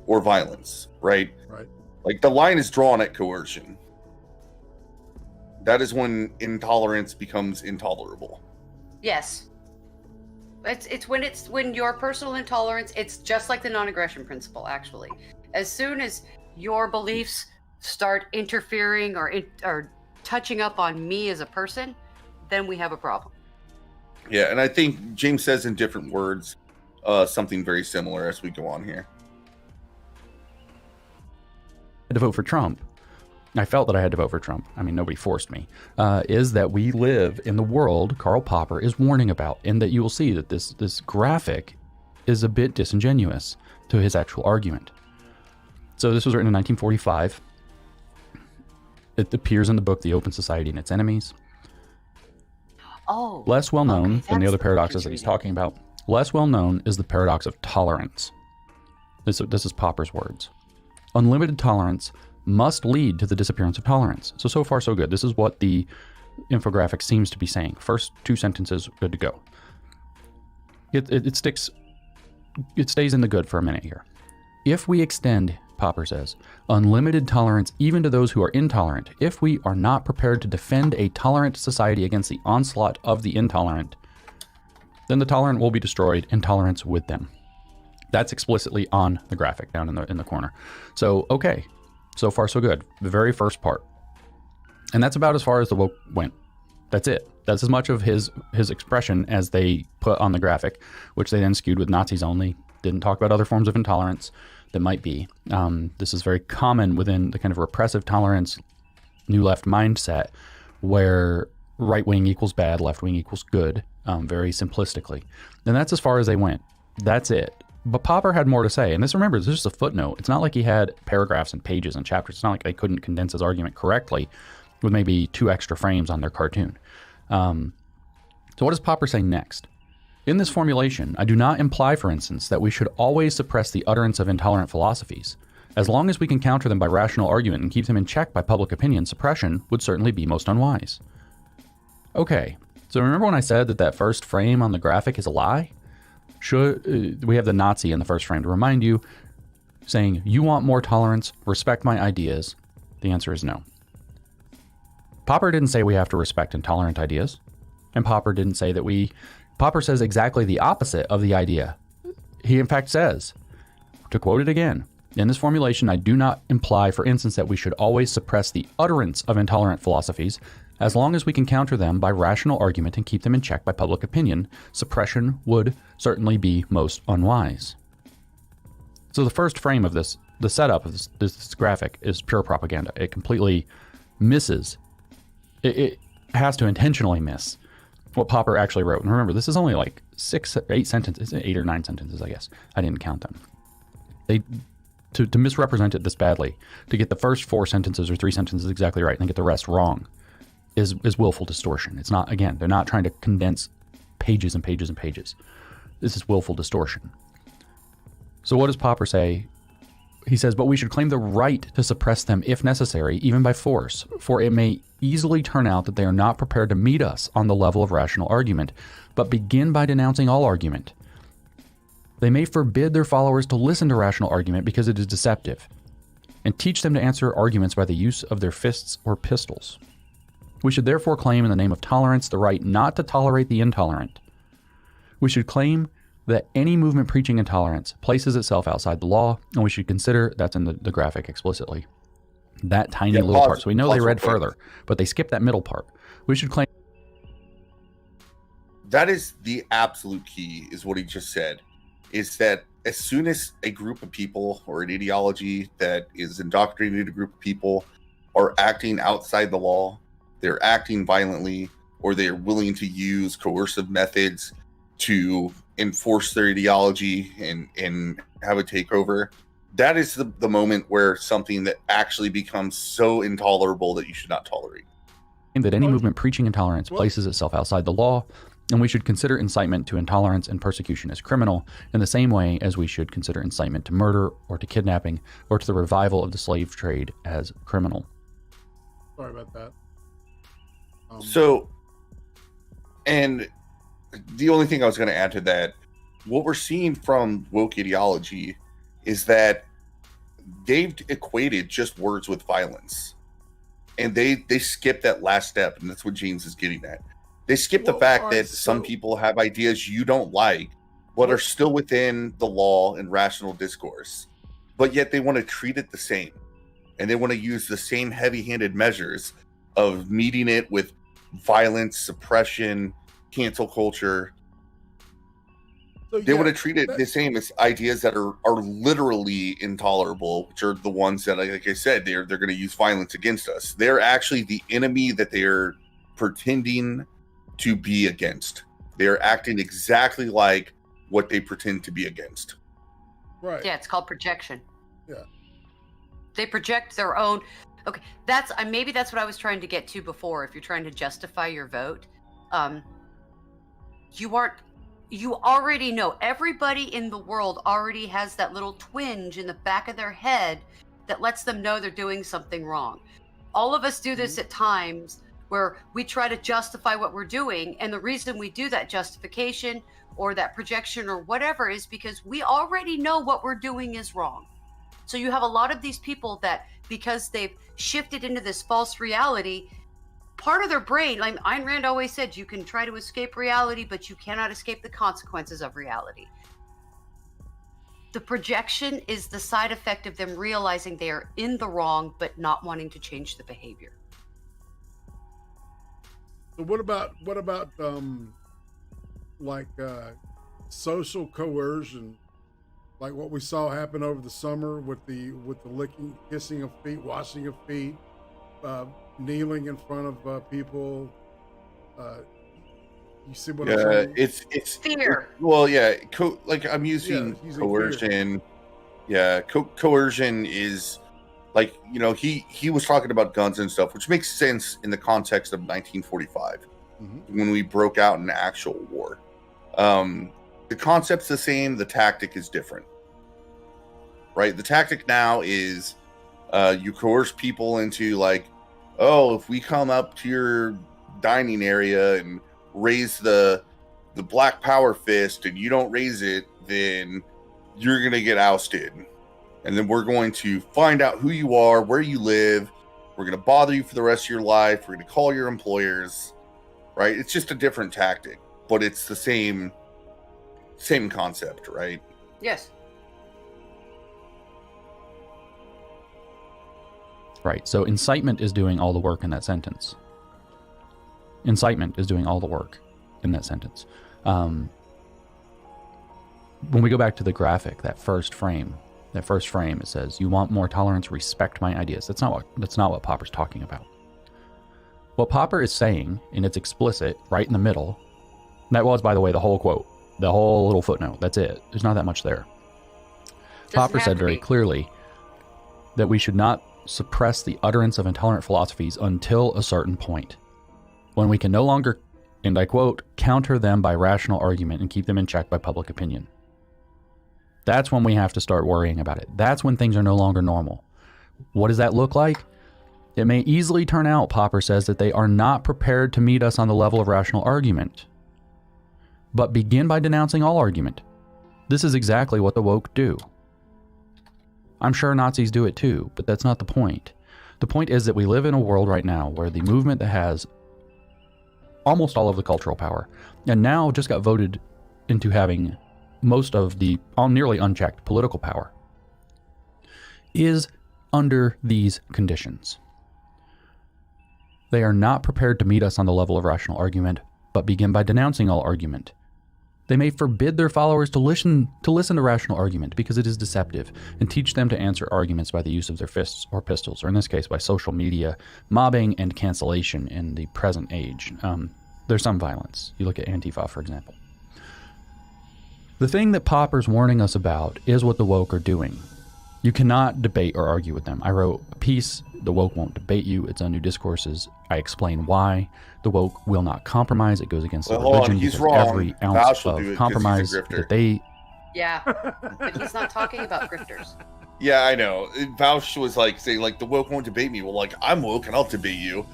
or violence, right? Right. Like, the line is drawn at coercion. That is when intolerance becomes intolerable. Yes. It's when your personal intolerance, it's just like the non-aggression principle, actually. As soon as your beliefs start interfering or touching up on me as a person, then we have a problem. Yeah, and I think James says in different words something very similar as we go on here. I had to vote for Trump. I felt that I had to vote for Trump. I mean, nobody forced me. Is that we live in the world Karl Popper is warning about, and that you will see that this graphic is a bit disingenuous to his actual argument. So this was written in 1945. It appears in the book The Open Society and Its Enemies. Oh. Less well known than the other paradoxes that he's talking about. Less well known is the paradox of tolerance. This is Popper's words. Unlimited tolerance must lead to the disappearance of tolerance. So far, so good. This is what the infographic seems to be saying. First two sentences, good to go. It stays in the good for a minute here. If we extend, Popper says, unlimited tolerance even to those who are intolerant, if we are not prepared to defend a tolerant society against the onslaught of the intolerant, then the tolerant will be destroyed and tolerance with them. That's explicitly on the graphic down in the corner. So, okay. So far, so good. The very first part. And that's about as far as the woke went. That's it. That's as much of his expression as they put on the graphic, which they then skewed with Nazis only. Didn't talk about other forms of intolerance that might be. This is very common within the kind of repressive tolerance, new left mindset, where right wing equals bad, left wing equals good, very simplistically. And that's as far as they went. That's it. But Popper had more to say. And this is just a footnote. It's not like he had paragraphs and pages and chapters. It's not like they couldn't condense his argument correctly with maybe 2 extra frames on their cartoon. So what does Popper say next? In this formulation, I do not imply, for instance, that we should always suppress the utterance of intolerant philosophies. As long as we can counter them by rational argument and keep them in check by public opinion, suppression would certainly be most unwise. Okay, so remember when I said that first frame on the graphic is a lie? We have the Nazi in the first frame to remind you, saying, you want more tolerance, respect my ideas. The answer is no. Popper didn't say we have to respect intolerant ideas. And Popper didn't say that Popper says exactly the opposite of the idea. He in fact says, to quote it again, in this formulation, I do not imply, for instance, that we should always suppress the utterance of intolerant philosophies. As long as we can counter them by rational argument and keep them in check by public opinion, suppression would certainly be most unwise. So the first frame of this, the setup of this graphic is pure propaganda. It completely misses. It has to intentionally miss what Popper actually wrote. And remember, this is only like 6 or 8 sentences, 8 or 9 sentences, I guess. I didn't count them. To misrepresent it this badly, to get the first 4 sentences or 3 sentences exactly right and then get the rest wrong, is willful distortion. It's not, again, they're not trying to condense pages and pages and pages. This is willful distortion. So what does Popper say? He says, but we should claim the right to suppress them if necessary, even by force, for it may easily turn out that they are not prepared to meet us on the level of rational argument, but begin by denouncing all argument. They may forbid their followers to listen to rational argument because it is deceptive, and teach them to answer arguments by the use of their fists or pistols. We should therefore claim in the name of tolerance the right not to tolerate the intolerant. We should claim that any movement preaching intolerance places itself outside the law, and we should consider, that's in the graphic explicitly, that tiny little part. So we know they read further, but they skipped that middle part. We should claim... That is the absolute key, is what he just said, is that as soon as a group of people or an ideology that is indoctrinated a group of people are acting outside the law, they're acting violently, or they're willing to use coercive methods to enforce their ideology and have a takeover, that is the moment where something that actually becomes so intolerable that you should not tolerate. That any movement preaching intolerance places itself outside the law, and we should consider incitement to intolerance and persecution as criminal in the same way as we should consider incitement to murder or to kidnapping or to the revival of the slave trade as criminal. Sorry about that. So, and the only thing I was going to add to that, what we're seeing from woke ideology is that they've equated just words with violence. And they skip that last step, and that's what James is getting at. They skip the fact that some people have ideas you don't like, but are still within the law and rational discourse. But yet they want to treat it the same. And they want to use the same heavy-handed measures of meeting it with violence, suppression, cancel culture. They want to treat it the same as ideas that are literally intolerable, which are the ones that, like I said, they're going to use violence against us. They're actually the enemy that they're pretending to be against. They're acting exactly like what they pretend to be against. Right. Yeah, it's called projection. Yeah. They project their own. Okay, that's maybe that's what I was trying to get to before. If you're trying to justify your vote, you already know. Everybody in the world already has that little twinge in the back of their head that lets them know they're doing something wrong. All of us do this at times where we try to justify what we're doing, and the reason we do that justification or that projection or whatever is because we already know what we're doing is wrong. So you have a lot of these people that, because they've shifted into this false reality, part of their brain, like Ayn Rand always said, you can try to escape reality, but you cannot escape the consequences of reality. The projection is the side effect of them realizing they are in the wrong, but not wanting to change the behavior. So what about social coercion, like what we saw happen over the summer with the licking, kissing of feet, washing of feet, kneeling in front of people. You see what I'm saying? It's fear. I'm using coercion. Yeah, coercion is like, he was talking about guns and stuff, which makes sense in the context of 1945 when we broke out in actual war. The concept's the same, the tactic is different, right? The tactic now is you coerce people into like, oh, if we come up to your dining area and raise the black power fist and you don't raise it, then you're going to get ousted. And then we're going to find out who you are, where you live. We're going to bother you for the rest of your life. We're going to call your employers, right? It's just a different tactic, but it's the same concept, right? Yes. Right. So incitement is doing all the work in that sentence. Incitement is doing all the work in that sentence. When we go back to the graphic, that first frame, it says, "You want more tolerance? Respect my ideas." That's not what Popper's talking about. What Popper is saying, and it's explicit right in the middle. That was, by the way, the whole quote, the whole little footnote. That's it. There's not that much there. Popper said very clearly that we should not suppress the utterance of intolerant philosophies until a certain point, when we can no longer, and I quote, "counter them by rational argument and keep them in check by public opinion." That's when we have to start worrying about it. That's when things are no longer normal. What does that look like? It may easily turn out, Popper says, that they are not prepared to meet us on the level of rational argument. But begin by denouncing all argument. This is exactly what the woke do. I'm sure Nazis do it too, but that's not the point. The point is that we live in a world right now where the movement that has almost all of the cultural power, and now just got voted into having most of the nearly unchecked political power, is under these conditions. They are not prepared to meet us on the level of rational argument, but begin by denouncing all argument. They may forbid their followers to listen to rational argument because it is deceptive, and teach them to answer arguments by the use of their fists or pistols, or in this case by social media, mobbing, and cancellation in the present age. There's some violence. You look at Antifa, for example. The thing that Popper's warning us about is what the woke are doing. You cannot debate or argue with them. I wrote a piece, "The Woke Won't Debate You." It's on New Discourses. I explain why the woke will not compromise. It goes against the religion. He's wrong. Every ounce of compromise that they... Yeah, but he's not talking about grifters. Yeah, I know. Vaush was like saying, like, the woke won't debate me. Well, like, I'm woke and I'll debate you.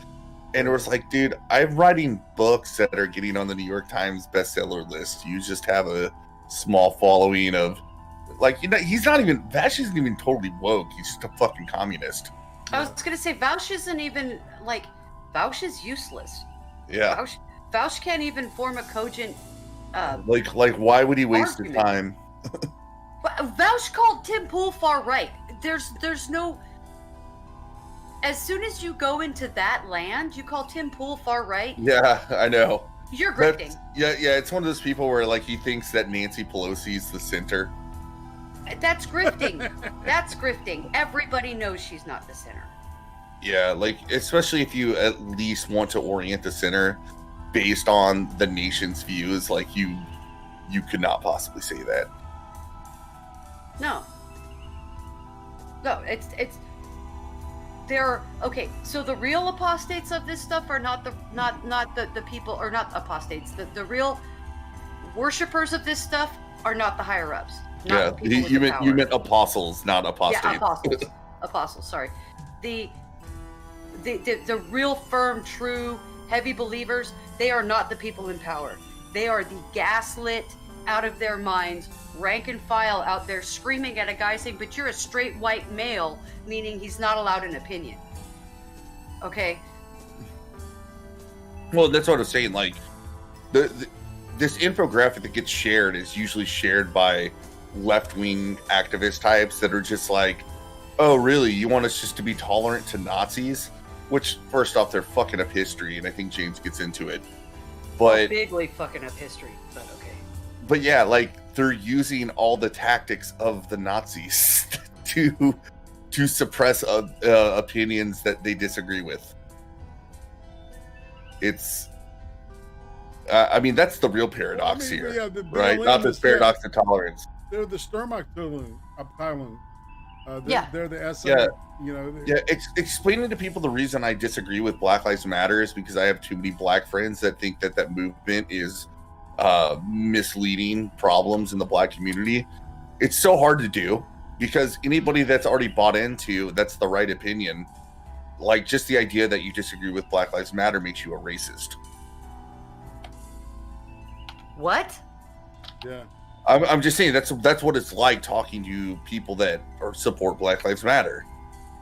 And it was like, dude, I'm writing books that are getting on the New York Times bestseller list. You just have a small following of, like, he's not even, Vaush isn't even totally woke. He's just a fucking communist. I was going to say, Vaush isn't even, like, Vaush is useless. Yeah. Vaush can't even form a cogent. Like why would he waste his time? Vaush called Tim Pool far right. There's no. As soon as you go into that land, you call Tim Pool far right. Yeah, I know. You're grifting. Yeah. It's one of those people where like he thinks that Nancy Pelosi's the center. That's grifting. That's grifting. Everybody knows she's not the center. Yeah, like especially if you at least want to orient the center based on the nation's views, like you could not possibly say that. No, it's okay. So the real apostates of this stuff are not the people, or not apostates. The real worshippers of this stuff are not the higher ups. Yeah, you meant apostles, not apostates. Yeah, apostles. Sorry, the real firm, true, heavy believers. They are not the people in power. They are the gaslit, out of their minds, rank and file out there screaming at a guy saying, "But you're a straight white male," meaning he's not allowed an opinion. Okay. Well, that's what I was saying. Like, this infographic that gets shared is usually shared by left-wing activist types that are just like, "Oh, really? You want us just to be tolerant to Nazis?" Which, first off, they're fucking up history, and I think James gets into it. But bigly fucking up history, but okay. But yeah, like they're using all the tactics of the Nazis to suppress opinions that they disagree with. It's, I mean, that's the real paradox here, right? Not this paradox of tolerance. They're the Sturmabteilung. They're the SM. Yeah. You know. Explaining to people the reason I disagree with Black Lives Matter is because I have too many black friends that think that movement is misleading problems in the black community. It's so hard to do because anybody that's already bought into that's the right opinion, like just the idea that you disagree with Black Lives Matter makes you a racist. What? Yeah. I'm just saying that's what it's like talking to people that support Black Lives Matter,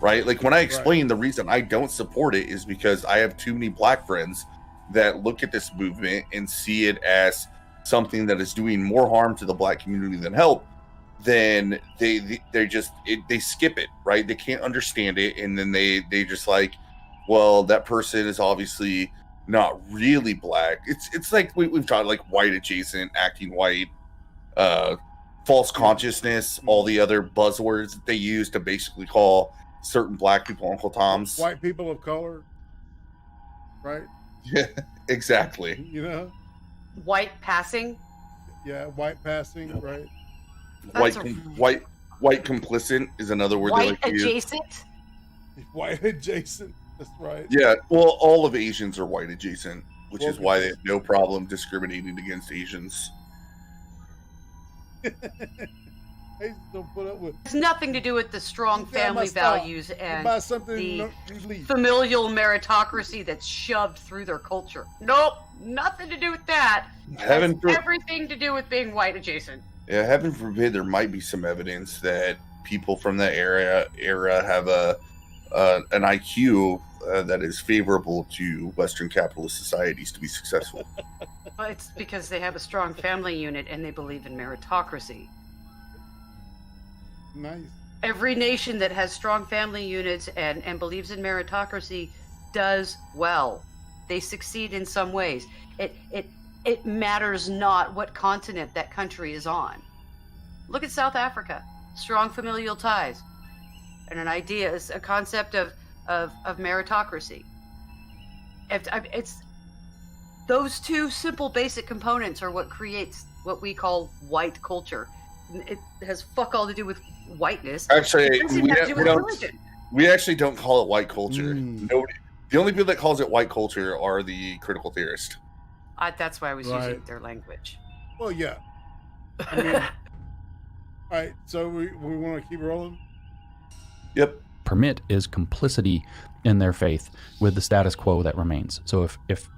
right? Like when I explain the reason I don't support it is because I have too many black friends that look at this movement and see it as something that is doing more harm to the black community than help. Then they skip it, right? They can't understand it, and then they just like, well, that person is obviously not really black. It's like we've talked like white adjacent, acting white. False consciousness, all the other buzzwords that they use to basically call certain black people Uncle Toms. White people of color, right? Yeah, exactly. You know? White passing? Yeah, white passing, right? White complicit is another word they like to use. White adjacent? White adjacent, that's right. Yeah, well, all of Asians are white adjacent, which is why they have no problem discriminating against Asians. Don't put up with. It's nothing to do with the strong family values and the familial meritocracy that's shoved through their culture. Nope, nothing to do with that. Everything to do with being white adjacent. Yeah, heaven forbid there might be some evidence that people from that era have an IQ that is favorable to Western capitalist societies to be successful. Well, it's because they have a strong family unit and they believe in meritocracy. Nice. Every nation that has strong family units and believes in meritocracy does well. They succeed in some ways. It matters not what continent that country is on. Look at South Africa. Strong familial ties. And an idea is a concept of meritocracy. It's those two simple basic components are what creates what we call white culture. It has fuck all to do with whiteness. Actually, we actually don't call it white culture. Nobody. The only people that calls it white culture are the critical theorists. That's why I was using their language. Well, yeah. I mean, all right, so we want to keep rolling? Yep. Permit is complicity in their faith with the status quo that remains. So if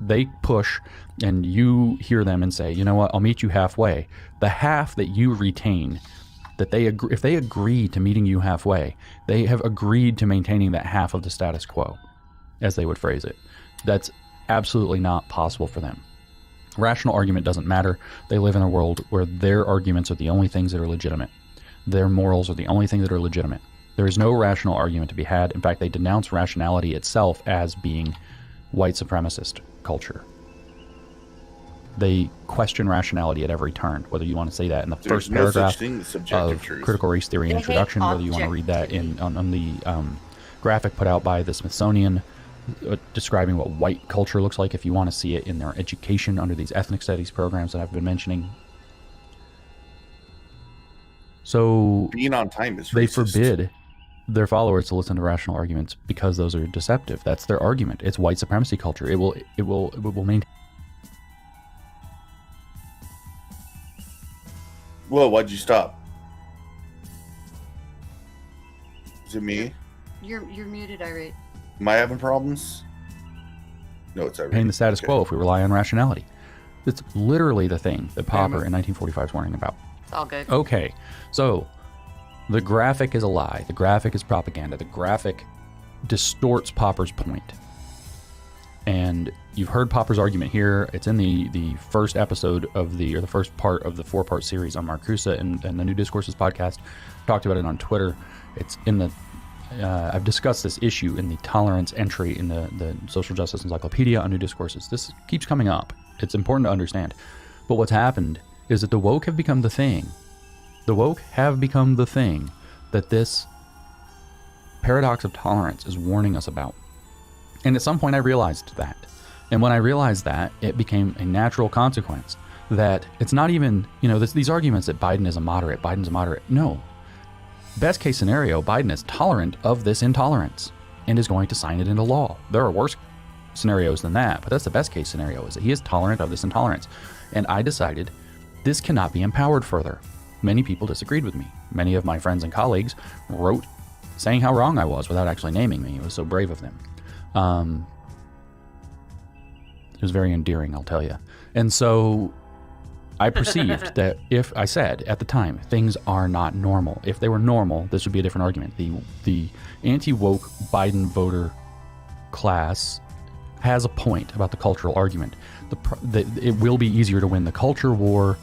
they push and you hear them and say, you know what, I'll meet you halfway, the half that you retain, that they agree, if they agree to meeting you halfway, they have agreed to maintaining that half of the status quo, as they would phrase it. That's absolutely not possible for them. Rational argument doesn't matter. They live in a world where their arguments are the only things that are legitimate. Their morals are the only thing that are legitimate. There is no rational argument to be had. In fact, they denounce rationality itself as being white supremacist culture. They question rationality at every turn, whether you want to say that in the first paragraph of Critical Race Theory Introduction, whether you want to read that on the graphic put out by the Smithsonian describing what white culture looks like, if you want to see it in their education under these ethnic studies programs that I've been mentioning. So being on time is racist. They forbid their followers to listen to rational arguments because those are deceptive. That's their argument. It's white supremacy culture. It will maintain. Whoa, why'd you stop? Is it me? You're muted, Irate. Am I having problems? No, it's Irate. Maintain the status quo if we rely on rationality. It's literally the thing that Popper in 1945 is warning about. It's all good. Okay, so the graphic is a lie. The graphic is propaganda. The graphic distorts Popper's point. And you've heard Popper's argument here. It's in the first episode of the first part of the 4-part series on Marcusa and the New Discourses podcast. Talked about it on Twitter. It's in the I've discussed this issue in the tolerance entry in the Social Justice Encyclopedia on New Discourses. This keeps coming up. It's important to understand. But what's happened is that the woke have become the thing. The woke have become the thing that this paradox of tolerance is warning us about. And at some point I realized that. And when I realized that, it became a natural consequence that it's not even, these arguments that Biden's a moderate. No. Best case scenario, Biden is tolerant of this intolerance and is going to sign it into law. There are worse scenarios than that, but that's the best case scenario, is that he is tolerant of this intolerance. And I decided this cannot be empowered further. Many people disagreed with me. Many of my friends and colleagues wrote saying how wrong I was without actually naming me. It was so brave of them. It was very endearing, I'll tell you. And so I perceived that if I said at the time, things are not normal. If they were normal, this would be a different argument. The anti-woke Biden voter class has a point about the cultural argument. It will be easier to win the culture war.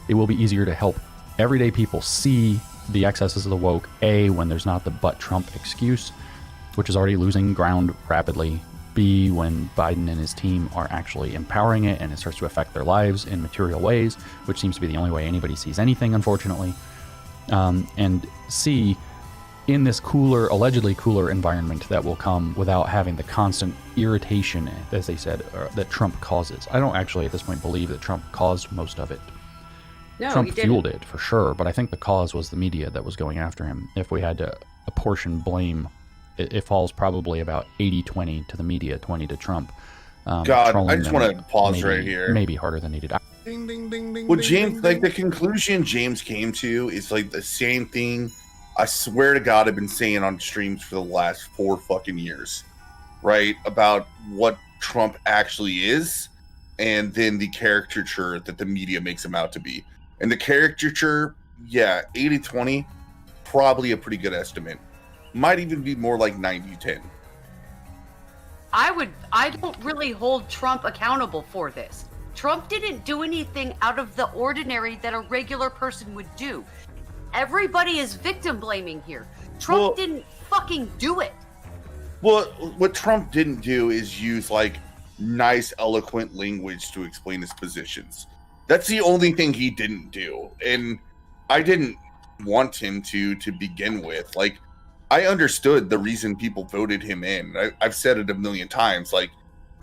It will be easier to help everyday people see the excesses of the woke, A, when there's not the but Trump excuse, which is already losing ground rapidly. B, when Biden and his team are actually empowering it and it starts to affect their lives in material ways, which seems to be the only way anybody sees anything, unfortunately. And C, in this allegedly cooler environment that will come without having the constant irritation, as they said, that Trump causes. I don't actually at this point believe that Trump caused most of it. No, Trump fueled it for sure, but I think the cause was the media that was going after him. If we had to apportion blame, it falls probably about 80-20 to the media, 20 to Trump. God, I just want to pause right here. Maybe harder than needed. Ding, ding, ding, ding. Well, James, ding, like the conclusion James came to is like the same thing. I swear to God, I've been saying on streams for the last 4 fucking years, right? About what Trump actually is, and then the caricature that the media makes him out to be. And the caricature, yeah, 80-20, probably a pretty good estimate. Might even be more like 90-10. I don't really hold Trump accountable for this. Trump didn't do anything out of the ordinary that a regular person would do. Everybody is victim blaming here. Trump didn't fucking do it. Well, what Trump didn't do is use like nice, eloquent language to explain his positions. That's the only thing he didn't do. And I didn't want him to begin with. Like, I understood the reason people voted him in. I've said it a million times. Like,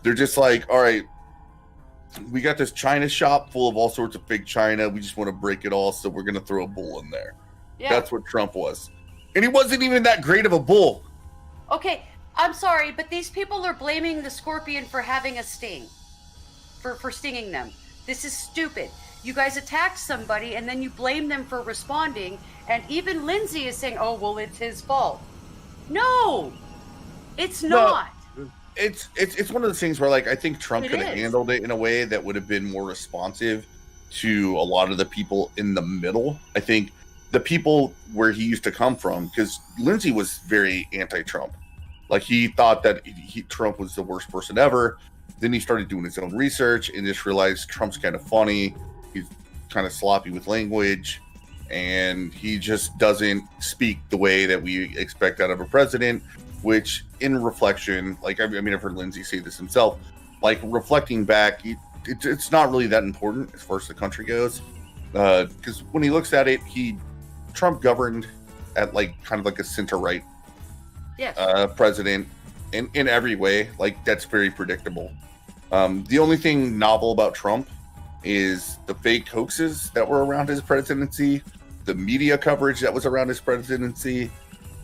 they're just like, all right, we got this China shop full of all sorts of fake China. We just want to break it all, so we're going to throw a bull in there. Yeah. That's what Trump was. And he wasn't even that great of a bull. Okay, I'm sorry, but these people are blaming the scorpion for having a sting. For stinging them. This is stupid. You guys attacked somebody and then you blame them for responding, and even Lindsay is saying, oh, well, it's his fault. No, it's not. It's one of those things where, like, I think Trump could have handled it in a way that would have been more responsive to a lot of the people in the middle. I think the people where he used to come from, because Lindsay was very anti-Trump. Like, he thought that Trump was the worst person ever. Then he started doing his own research and just realized Trump's kind of funny. He's kind of sloppy with language, and he just doesn't speak the way that we expect out of a president, which in reflection, like, I mean, I've heard Lindsay say this himself, like reflecting back, it's not really that important as far as the country goes. Because when he looks at it, Trump governed at like kind of like a center-right president in every way. Like, that's very predictable. The only thing novel about Trump is the fake hoaxes that were around his presidency, the media coverage that was around his presidency,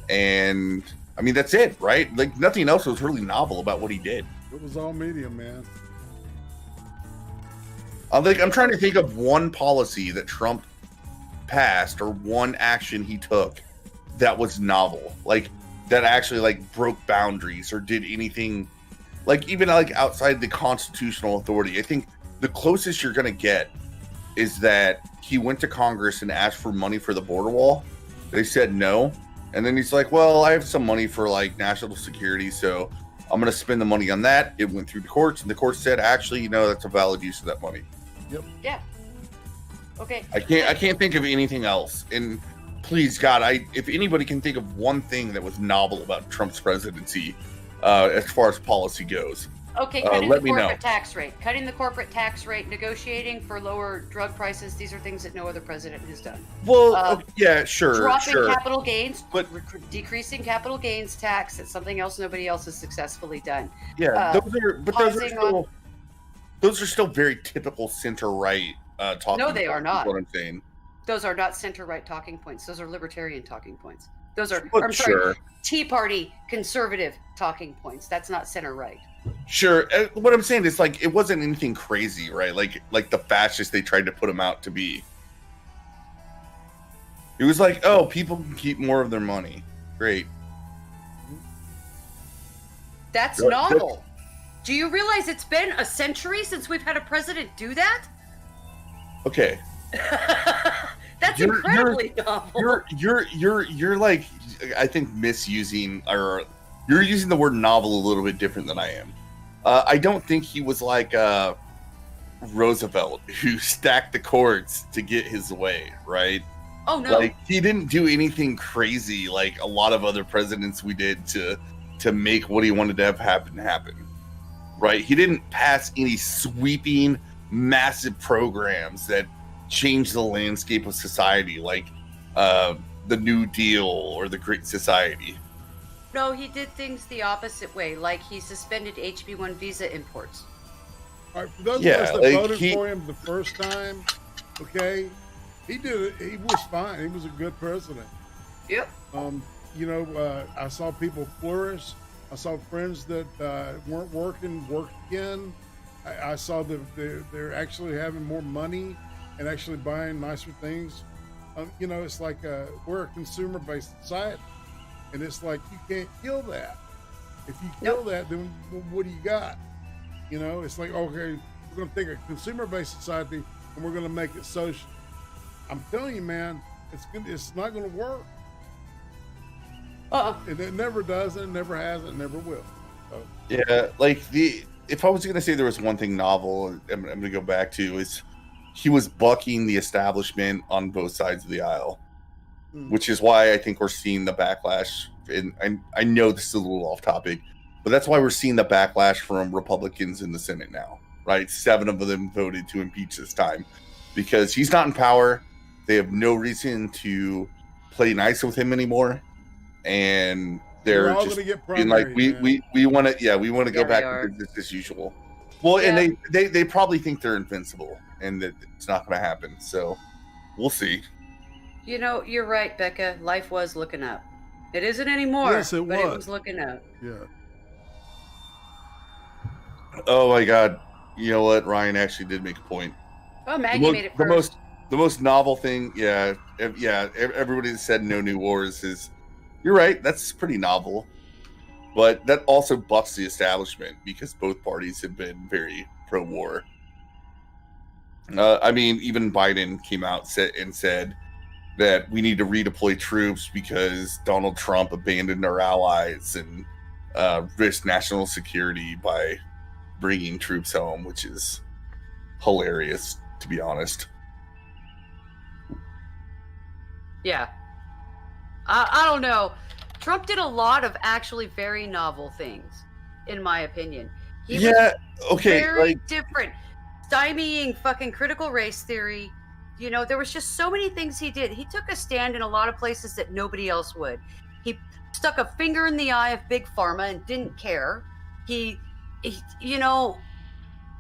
and I mean, that's it, right? Like, nothing else was really novel about what he did. It was all media, man. I'm trying to think of one policy that Trump passed or one action he took that was novel, like that actually like broke boundaries or did anything, like even like outside the constitutional authority. I think the closest you're gonna get is that he went to Congress and asked for money for the border wall. They said no, and then he's like, well, I have some money for like national security, so I'm gonna spend the money on that. It went through the courts, and the court said, actually, that's a valid use of that money. Yep. Yeah. Okay. I can't think of anything else. And please, God, if anybody can think of one thing that was novel about Trump's presidency, as far as policy goes, okay, cutting the let me know. corporate tax rate, cutting the corporate tax rate, negotiating for lower drug prices. These are things that no other president has done. Well, yeah, sure, dropping sure. capital gains, but decreasing capital gains tax. That's something else nobody else has successfully done. Yeah, those are still very typical center-right talking. No, they are not. What I'm saying. Those are not center-right talking points. Those are libertarian talking points. Those are, Well, I'm sorry, sure. Tea Party conservative talking points. That's not center-right. Sure. What I'm saying is, like, it wasn't anything crazy, right? Like the fascists they tried to put him out to be. It was like, oh, people can keep more of their money. Great. That's novel. Do you realize it's been a century since we've had a president do that? Okay. That's incredibly novel. You're like, I think misusing, or you're using the word novel a little bit different than I am. I don't think he was like Roosevelt, who stacked the courts to get his way, right? Oh no. Like, he didn't do anything crazy like a lot of other presidents we did to make what he wanted to have happen. Right? He didn't pass any sweeping, massive programs that changed the landscape of society, like the New Deal or the Great Society. No, he did things the opposite way, like he suspended HB1 visa imports. All right, for those of us that voted for him the first time, okay, he did it. He was fine. He was a good president. Yep. I saw people flourish. I saw friends that weren't working work again. I saw that they're actually having more money and actually buying nicer things. It's like we're a consumer-based society, and it's like you can't kill that. If you kill that, then what do you got? It's like, okay, we're going to take a consumer-based society and we're going to make it social. I'm telling you, man, it's not going to work. And it never does, and it never has, and it never will. So. Yeah, like if I was going to say there was one thing novel, I'm going to go back to, is he was bucking the establishment on both sides of the aisle, which is why I think we're seeing the backlash. And I know this is a little off topic, but that's why we're seeing the backlash from Republicans in the Senate now, right? 7 of them voted to impeach this time because he's not in power. They have no reason to play nice with him anymore. And they're just being like, we want to go back to business as usual. Well, yeah. And they probably think they're invincible and that it's not going to happen. So we'll see. You're right, Becca. Life was looking up. It isn't anymore. Yes, it was. It was looking up. Yeah. Oh my God. You know what? Ryan actually did make a point. Oh, Maggie made it first. The most novel thing, everybody that said no new wars is, you're right, that's pretty novel. But that also bucks the establishment because both parties have been very pro-war. Even Biden came out and said that we need to redeploy troops because Donald Trump abandoned our allies and risked national security by bringing troops home, which is hilarious, to be honest. Yeah. I don't know. Trump did a lot of actually very novel things, in my opinion. He was very different. Stymieing fucking critical race theory. You know, there was just so many things he did. He took a stand in a lot of places that nobody else would. He stuck a finger in the eye of Big Pharma and didn't care. He you know,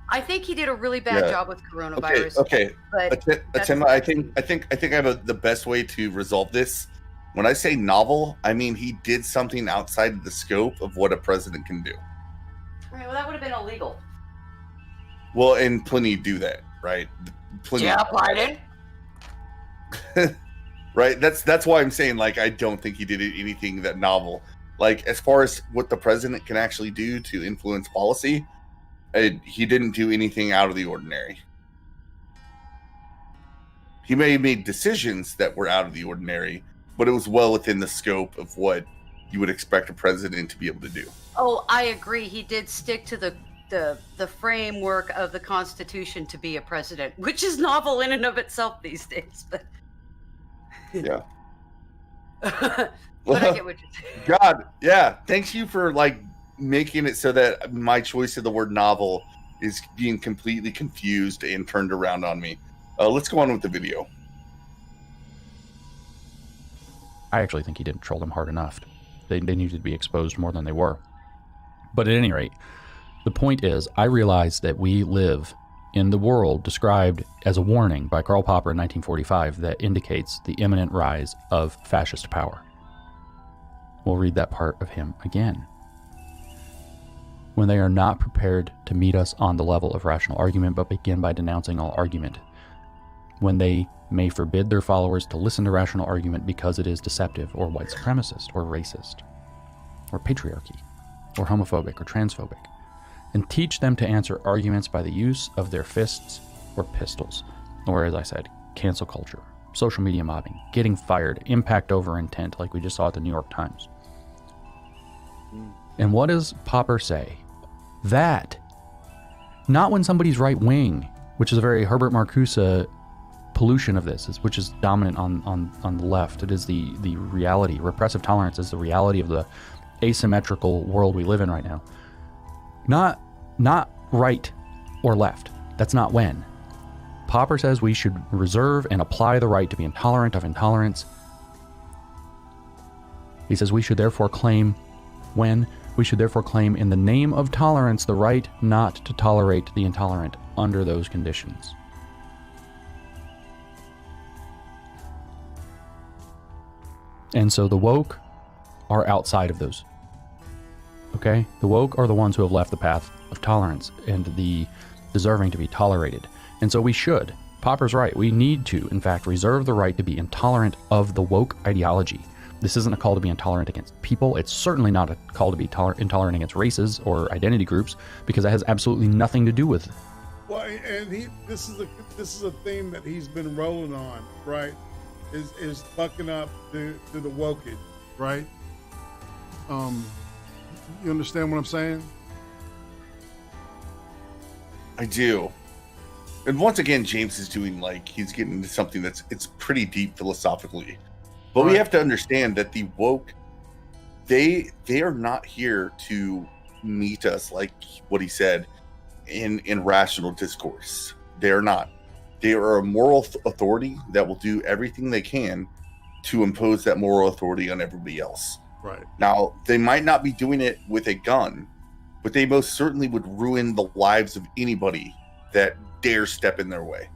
I think he did a really bad job with coronavirus. Okay. But Tim, I think I have the best way to resolve this. When I say novel, I mean he did something outside of the scope of what a president can do. Right, well, that would have been illegal. Well, and plenty do that, right? Plenty. Yeah, Biden. Right. That's why I'm saying, like, I don't think he did anything that novel. Like, as far as what the president can actually do to influence policy, he didn't do anything out of the ordinary. He may have made decisions that were out of the ordinary, but it was well within the scope of what you would expect a president to be able to do. Oh, I agree. He did stick to the framework of the Constitution to be a president, which is novel in and of itself these days. But yeah. But I get what you're saying. God, yeah. Thanks you for like making it so that my choice of the word novel is being completely confused and turned around on me. Let's go on with the video. I actually think he didn't troll them hard enough. They needed to be exposed more than they were. But at any rate, the point is, I realize that we live in the world described as a warning by Karl Popper in 1945 that indicates the imminent rise of fascist power. We'll read that part of him again. When they are not prepared to meet us on the level of rational argument, but begin by denouncing all argument. When they may forbid their followers to listen to rational argument because it is deceptive, or white supremacist, or racist, or patriarchy, or homophobic, or transphobic, and teach them to answer arguments by the use of their fists or pistols, or, as I said, cancel culture, social media mobbing, getting fired, impact over intent, like we just saw at the New York Times. And what does Popper say? That, not when somebody's right wing, which is a very Herbert Marcuse pollution of this, which is dominant on the left. It is the reality. Repressive tolerance is the reality of the asymmetrical world we live in right now. Not right or left. That's not when. Popper says we should reserve and apply the right to be intolerant of intolerance. He says we should therefore claim in the name of tolerance the right not to tolerate the intolerant under those conditions. And so the woke are outside of those. Okay? The woke are the ones who have left the path of tolerance and the deserving to be tolerated. And so we should. Popper's right. We need to, in fact, reserve the right to be intolerant of the woke ideology. This isn't a call to be intolerant against people. It's certainly not a call to be intolerant against races or identity groups, because that has absolutely nothing to do with it. Well, and this is a theme that he's been rolling on, right? Is fucking up to the wokage, right? You understand what I'm saying? I do. And once again, James is doing he's getting into something it's pretty deep philosophically. But we have to understand that the woke, they are not here to meet us, like what he said, in rational discourse. They are not. They are a moral authority that will do everything they can to impose that moral authority on everybody else. Right. Now, they might not be doing it with a gun, but they most certainly would ruin the lives of anybody that dare step in their way.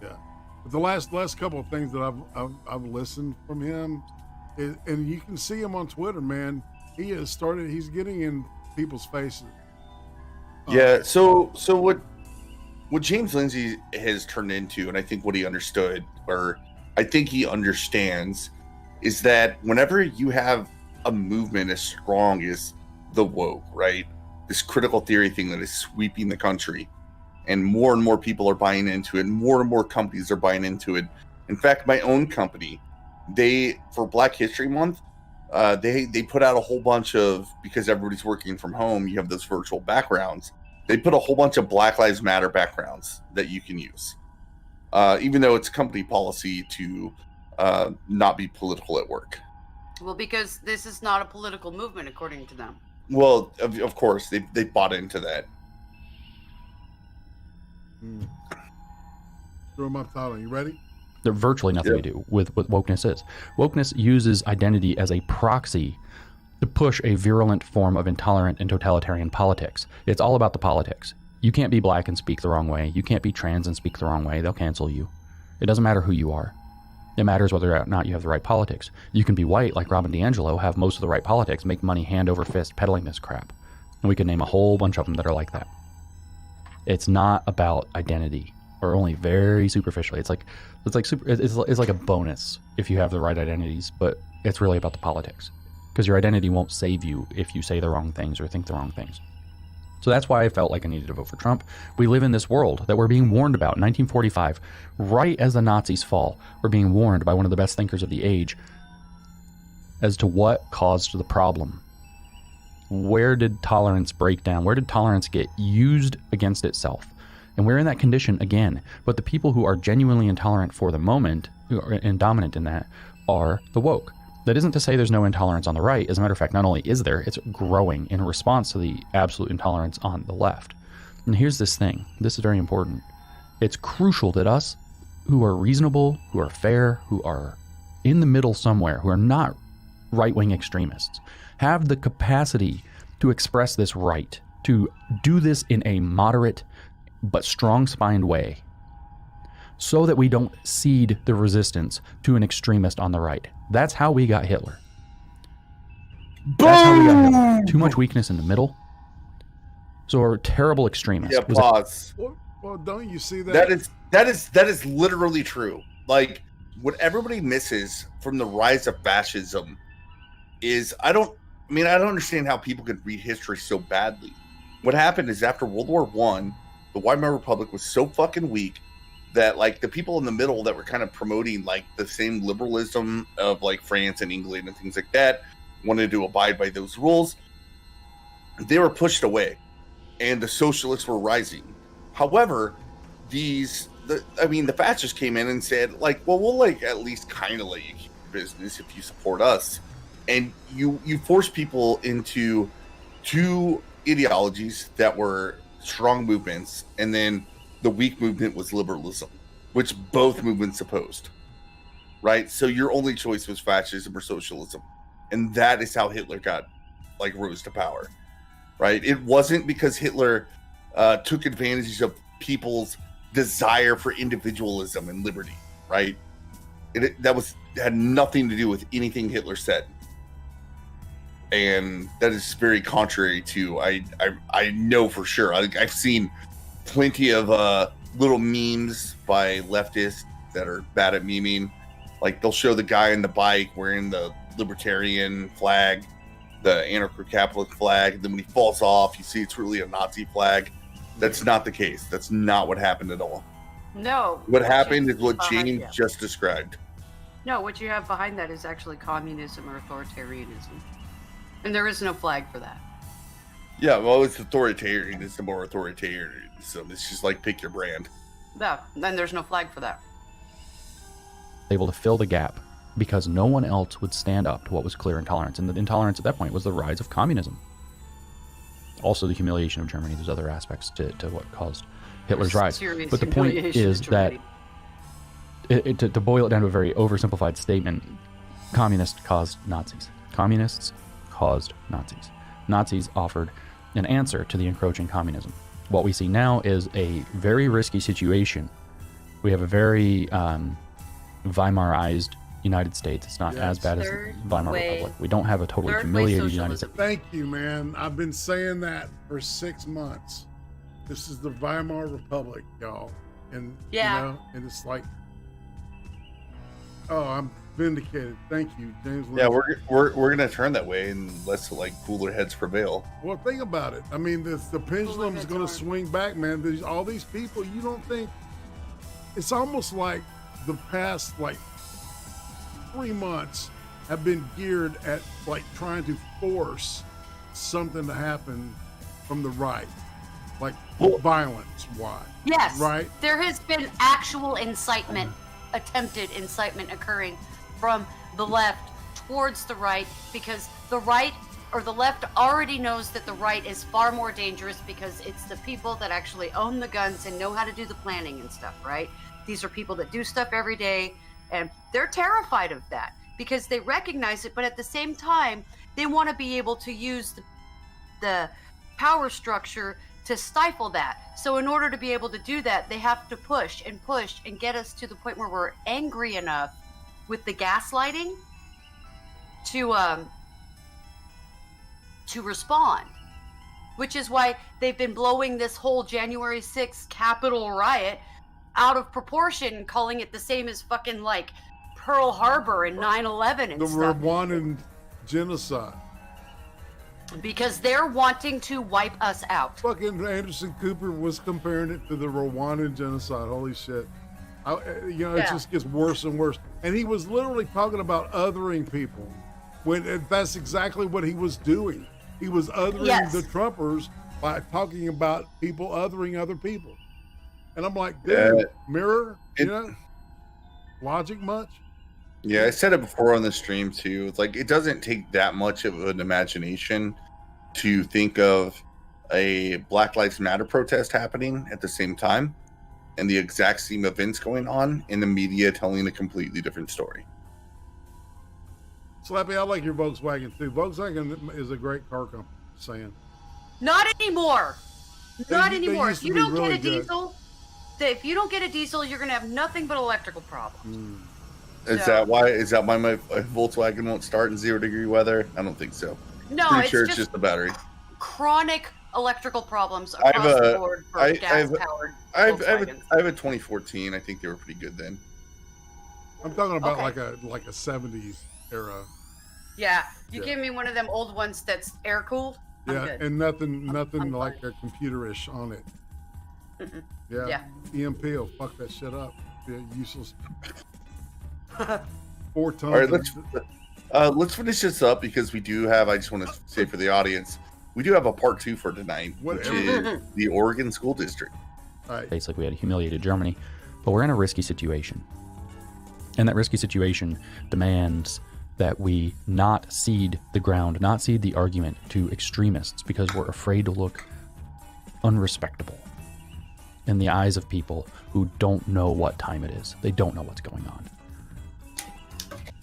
Yeah. But the last couple of things that I've listened from him, and you can see him on Twitter, man. He's getting in people's faces. Yeah. So what James Lindsay has turned into, and I think what he understood, or I think he understands, is that whenever you have a movement as strong as the woke, right? This critical theory thing that is sweeping the country, and more people are buying into it, more and more companies are buying into it. In fact, my own company, for Black History Month, they put out a whole bunch of, because everybody's working from home, you have those virtual backgrounds. They put a whole bunch of Black Lives Matter backgrounds that you can use, even though it's company policy to not be political at work. Well, because this is not a political movement, according to them. Well, of course, they bought into that. Throw them up, Tyler. You ready? There's virtually nothing to do with what wokeness is. Wokeness uses identity as a proxy to push a virulent form of intolerant and totalitarian politics. It's all about the politics. You can't be black and speak the wrong way. You can't be trans and speak the wrong way. They'll cancel you. It doesn't matter who you are. It matters whether or not you have the right politics. You can be white like Robin DiAngelo, have most of the right politics, make money hand over fist peddling this crap. And we could name a whole bunch of them that are like that. It's not about identity, or only very superficially. It's like a bonus if you have the right identities, but it's really about the politics. Because your identity won't save you if you say the wrong things or think the wrong things. So that's why I felt like I needed to vote for Trump. We live in this world that we're being warned about. 1945, right as the Nazis fall, we're being warned by one of the best thinkers of the age as to what caused the problem. Where did tolerance break down? Where did tolerance get used against itself? And we're in that condition again. But the people who are genuinely intolerant for the moment, and dominant in that, are the woke. That isn't to say there's no intolerance on the right. As a matter of fact, not only is there, it's growing in response to the absolute intolerance on the left. And here's this thing. This is very important. It's crucial that us who are reasonable, who are fair, who are in the middle somewhere, who are not right-wing extremists, have the capacity to express this right, to do this in a moderate but strong-spined way, so that we don't cede the resistance to an extremist on the right. That's how we got Hitler. That's how we got Hitler. Too much weakness in the middle. So we're terrible extremists. Yeah, pause. Well, don't you see that? That is literally true. Like, what everybody misses from the rise of fascism is I don't understand how people could read history so badly. What happened is after World War I, the Weimar Republic was so fucking weak that like the people in the middle that were kind of promoting like the same liberalism of like France and England and things like that, wanted to abide by those rules, they were pushed away and the socialists were rising. However, the fascists came in and said like, well, we'll like at least kind of let you keep your business if you support us. And you force people into two ideologies that were strong movements, and then the weak movement was liberalism, which both movements opposed, right? So your only choice was fascism or socialism. And that is how Hitler got, like, rose to power, right? It wasn't because Hitler took advantage of people's desire for individualism and liberty, right? That had nothing to do with anything Hitler said. And that is very contrary to, I know for sure. I've seen plenty of little memes by leftists that are bad at memeing. Like they'll show the guy on the bike wearing the libertarian flag, the anarcho-capitalist flag, and then when he falls off, you see it's really a Nazi flag. That's not the case. That's not what happened at all. No. What happened is what James just described. No, what you have behind that is actually communism or authoritarianism. And there is no flag for that. Yeah, well, it's authoritarian. It's the more authoritarianism. It's just like pick your brand. Yeah, then there's no flag for that. Able to fill the gap because no one else would stand up to what was clear intolerance. And the intolerance at that point was the rise of communism. Also the humiliation of Germany. There's other aspects to what caused Hitler's rise. But the point is that, to boil it down to a very oversimplified statement, communists caused Nazis. Communists caused Nazis. Nazis offered an answer to the encroaching communism. What we see now is a very risky situation. We have a very Weimarized United States. It's not as bad as the Weimar Republic. We don't have a totally humiliated United States. Thank you, man. I've been saying that for 6 months. This is the Weimar Republic, y'all. And yeah, you know, and it's like, oh, I'm vindicated. Thank you, James. Yeah, we're gonna turn that way unless like cooler heads prevail. Well, think about it. I mean, the pendulum is gonna swing back, man. All these people, you don't think it's almost like the past like 3 months have been geared at like trying to force something to happen from the right. like violence-wise. Yes. Right? There has been actual incitement, attempted incitement occurring from the left towards the right, because the right or the left already knows that the right is far more dangerous because it's the people that actually own the guns and know how to do the planning and stuff, right? These are people that do stuff every day, and they're terrified of that because they recognize it, but at the same time, they want to be able to use the power structure to stifle that. So in order to be able to do that, they have to push and get us to the point where we're angry enough with the gaslighting to respond, which is why they've been blowing this whole January 6th Capitol riot out of proportion, calling it the same as fucking like Pearl Harbor and 9/11 and the stuff. Rwandan genocide. Because they're wanting to wipe us out. Fucking Anderson Cooper was comparing it to the Rwandan genocide. Holy shit. It just gets worse and worse. And he was literally talking about othering people, when that's exactly what he was doing. He was othering the Trumpers by talking about people othering other people. And I'm like, dude, mirror, logic much? Yeah, I said it before on the stream too. It's like, it doesn't take that much of an imagination to think of a Black Lives Matter protest happening at the same time and the exact same events going on, in the media telling a completely different story. Slappy, I like your Volkswagen too. Volkswagen is a great car company. Saying. Not anymore. Not anymore. If you don't get a diesel, if you don't get a diesel, you're gonna have nothing but electrical problems. Is that why my Volkswagen won't start in 0-degree weather? I don't think so. No, Pretty sure it's just the battery. Chronic electrical problems across the board for gas-powered Volkswagens. I have a 2014. I think they were pretty good then. I'm talking about like a 70s era. Yeah, you give me one of them old ones that's air cooled. Yeah, and nothing like a computerish on it. Yeah. EMP will fuck that shit up. Yeah, useless. 4 tons. All right, let's finish this up because we do have. I just want to say for the audience, we do have a part 2 for tonight, which is the Oregon School District. It's like we had humiliated Germany, but we're in a risky situation, and that risky situation demands that we not cede the ground, not cede the argument to extremists because we're afraid to look unrespectable in the eyes of people who don't know what time it is. They don't know what's going on.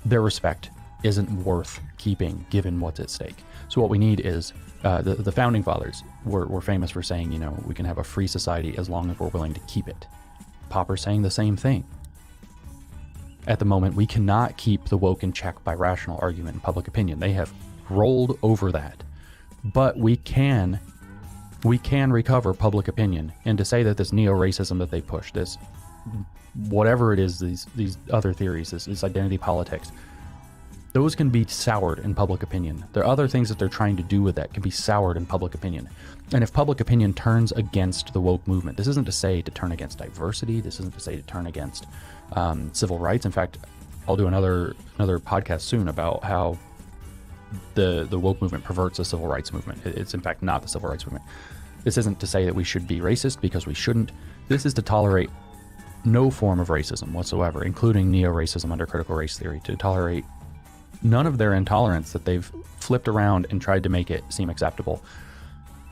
Their respect isn't worth keeping given what's at stake. So what we need is, the founding fathers were famous for saying, we can have a free society as long as we're willing to keep it. Popper's saying the same thing. At the moment, we cannot keep the woke in check by rational argument and public opinion. They have rolled over that. But we can recover public opinion. And to say that this neo-racism that they push, this whatever it is, these other theories, this identity politics, those can be soured in public opinion. There are other things that they're trying to do with that can be soured in public opinion. And if public opinion turns against the woke movement, this isn't to say to turn against diversity. This isn't to say to turn against civil rights. In fact, I'll do another podcast soon about how the woke movement perverts the civil rights movement. It's in fact not the civil rights movement. This isn't to say that we should be racist, because we shouldn't. This is to tolerate no form of racism whatsoever, including neo-racism under critical race theory, to tolerate none of their intolerance that they've flipped around and tried to make it seem acceptable.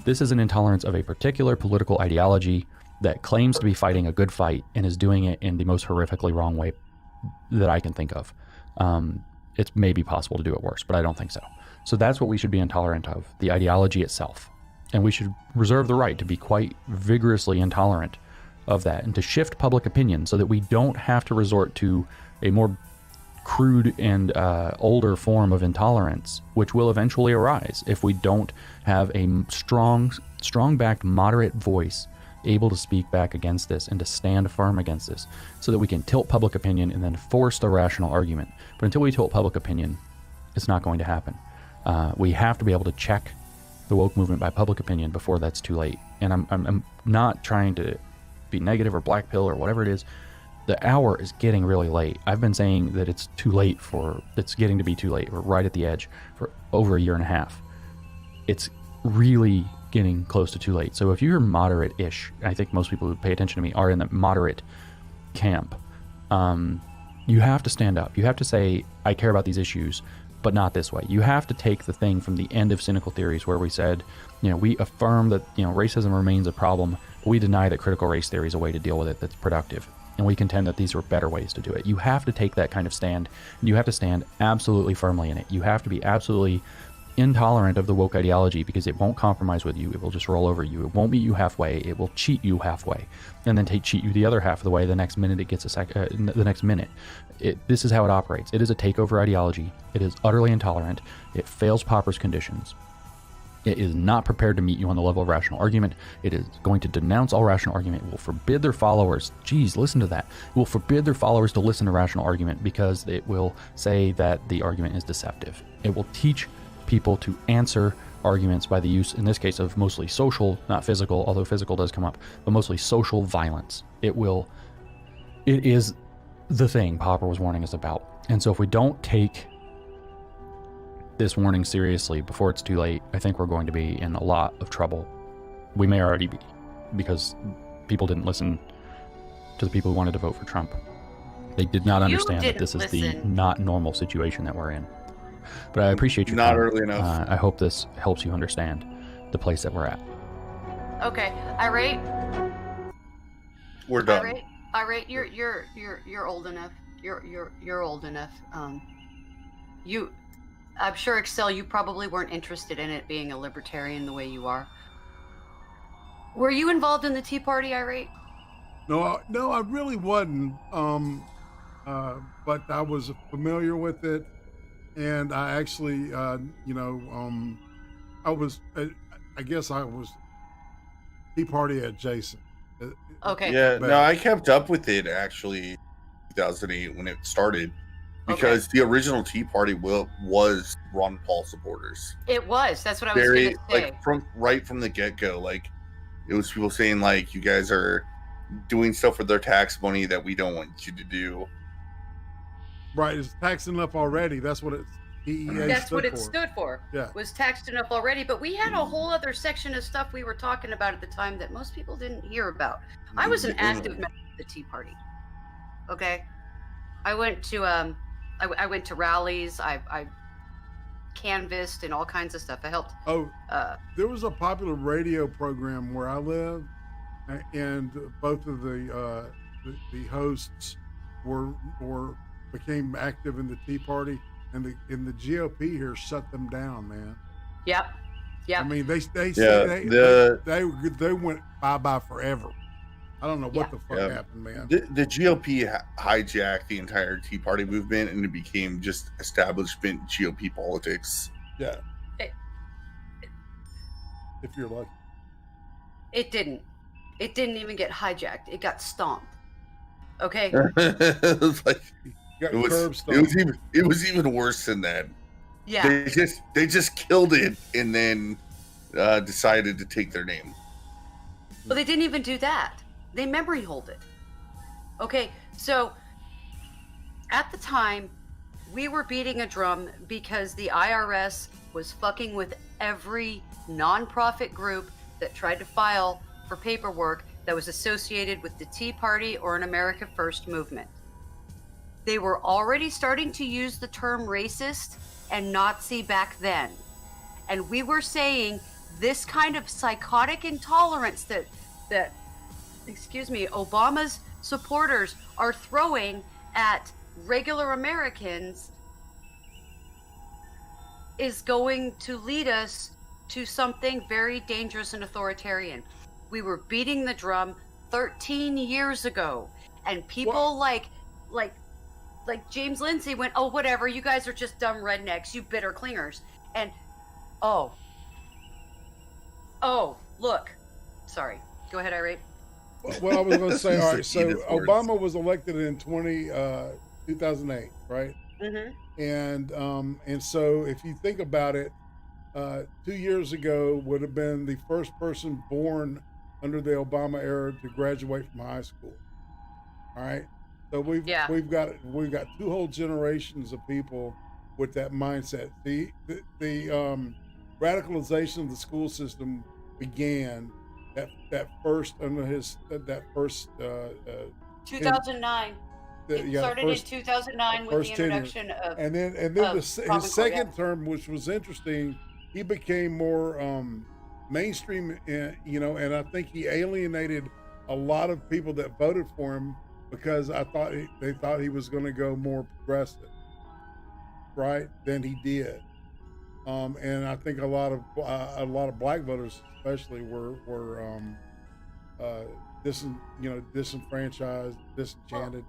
This is an intolerance of a particular political ideology that claims to be fighting a good fight and is doing it in the most horrifically wrong way that I can think of. It's maybe possible to do it worse, but I don't think so. So that's what we should be intolerant of, the ideology itself. And we should reserve the right to be quite vigorously intolerant of that and to shift public opinion so that we don't have to resort to a more crude and older form of intolerance, which will eventually arise if we don't have a strong-backed, moderate voice able to speak back against this and to stand firm against this, so that we can tilt public opinion and then force the rational argument. But until we tilt public opinion, it's not going to happen. We have to be able to check the woke movement by public opinion before that's too late. And I'm not trying to be negative or black pill or whatever it is. The hour is getting really late. I've been saying that it's getting to be too late. We're right at the edge for over a year and a half. It's really getting close to too late. So if you're moderate-ish, I think most people who pay attention to me are in the moderate camp. You have to stand up. You have to say, I care about these issues, but not this way. You have to take the thing from the end of cynical theories where we said, we affirm that, racism remains a problem, but we deny that critical race theory is a way to deal with it that's productive. And we contend that these are better ways to do it. You have to take that kind of stand, and you have to stand absolutely firmly in it. You have to be absolutely intolerant of the woke ideology because it won't compromise with you. It will just roll over you. It won't meet you halfway. It will cheat you halfway, and then cheat you the other half of the way. The next minute it gets the next minute. This is how it operates. It is a takeover ideology. It is utterly intolerant. It fails Popper's conditions. It is not prepared to meet you on the level of rational argument. It is going to denounce all rational argument. It will forbid their followers. Geez, listen to that. It will forbid their followers to listen to rational argument because it will say that the argument is deceptive. It will teach people to answer arguments by the use, in this case, of mostly social, not physical, although physical does come up, but mostly social violence. It is the thing Popper was warning us about. And so if we don't take this warning seriously before it's too late, I think we're going to be in a lot of trouble. We may already be, because people didn't listen to the people who wanted to vote for Trump. They did not understand that this is the not normal situation that we're in. But I appreciate your not comment. Early enough. I hope this helps you understand the place that we're at. Okay, Irate. We're done. Irate, you're old enough. You're old enough. I'm sure Excel, you probably weren't interested in it being a libertarian the way you are. Were you involved in the Tea Party, Irate? No, I really wasn't. But I was familiar with it, and I actually, I guess I was Tea Party adjacent. Okay. Yeah, no, I kept up with it actually 2008 when it started. Because the original Tea Party was Ron Paul supporters. It was. That's what I was going to say. Like from the get-go, like it was people saying like you guys are doing stuff with their tax money that we don't want you to do. Right, it's taxed enough already. That's what it stood for. Yeah, was taxed enough already. But we had a whole other section of stuff we were talking about at the time that most people didn't hear about. I was an active member of the Tea Party. Okay, I went to I went to rallies. I canvassed and all kinds of stuff. I helped. There was a popular radio program where I live, and both of the hosts became active in the Tea Party, and the GOP here shut them down, man. Yep. I mean, they went bye forever. I don't know what the fuck happened, man. The GOP hijacked the entire Tea Party movement, and it became just establishment GOP politics. Yeah. If you're lucky. It didn't even get hijacked. It got stomped. Okay. It was even worse than that. Yeah. They just killed it and then decided to take their name. Well, they didn't even do that. They memory hold it. Okay, so at the time, we were beating a drum because the IRS was fucking with every nonprofit group that tried to file for paperwork that was associated with the Tea Party or an America First movement. They were already starting to use the term racist and Nazi back then. And we were saying this kind of psychotic intolerance that Obama's supporters are throwing at regular Americans is going to lead us to something very dangerous and authoritarian. We were beating the drum 13 years ago, and people like James Lindsay went, oh, whatever, you guys are just dumb rednecks, you bitter clingers. And oh, look, sorry, go ahead, Irate. Well, I was going to say, all right, so Obama was elected in 2008, right? Mm-hmm. And so if you think about it, 2 years ago would have been the first person born under the Obama era to graduate from high school. All right, so we've got two whole generations of people with that mindset. The radicalization of the school system began. That first under that first 2009. It started in 2009 with the introduction of. And then his second term, which was interesting, he became more mainstream, and I think he alienated a lot of people that voted for him because they thought he was going to go more progressive, right, than he did. And I think a lot of black voters, especially, were disenfranchised, disenchanted,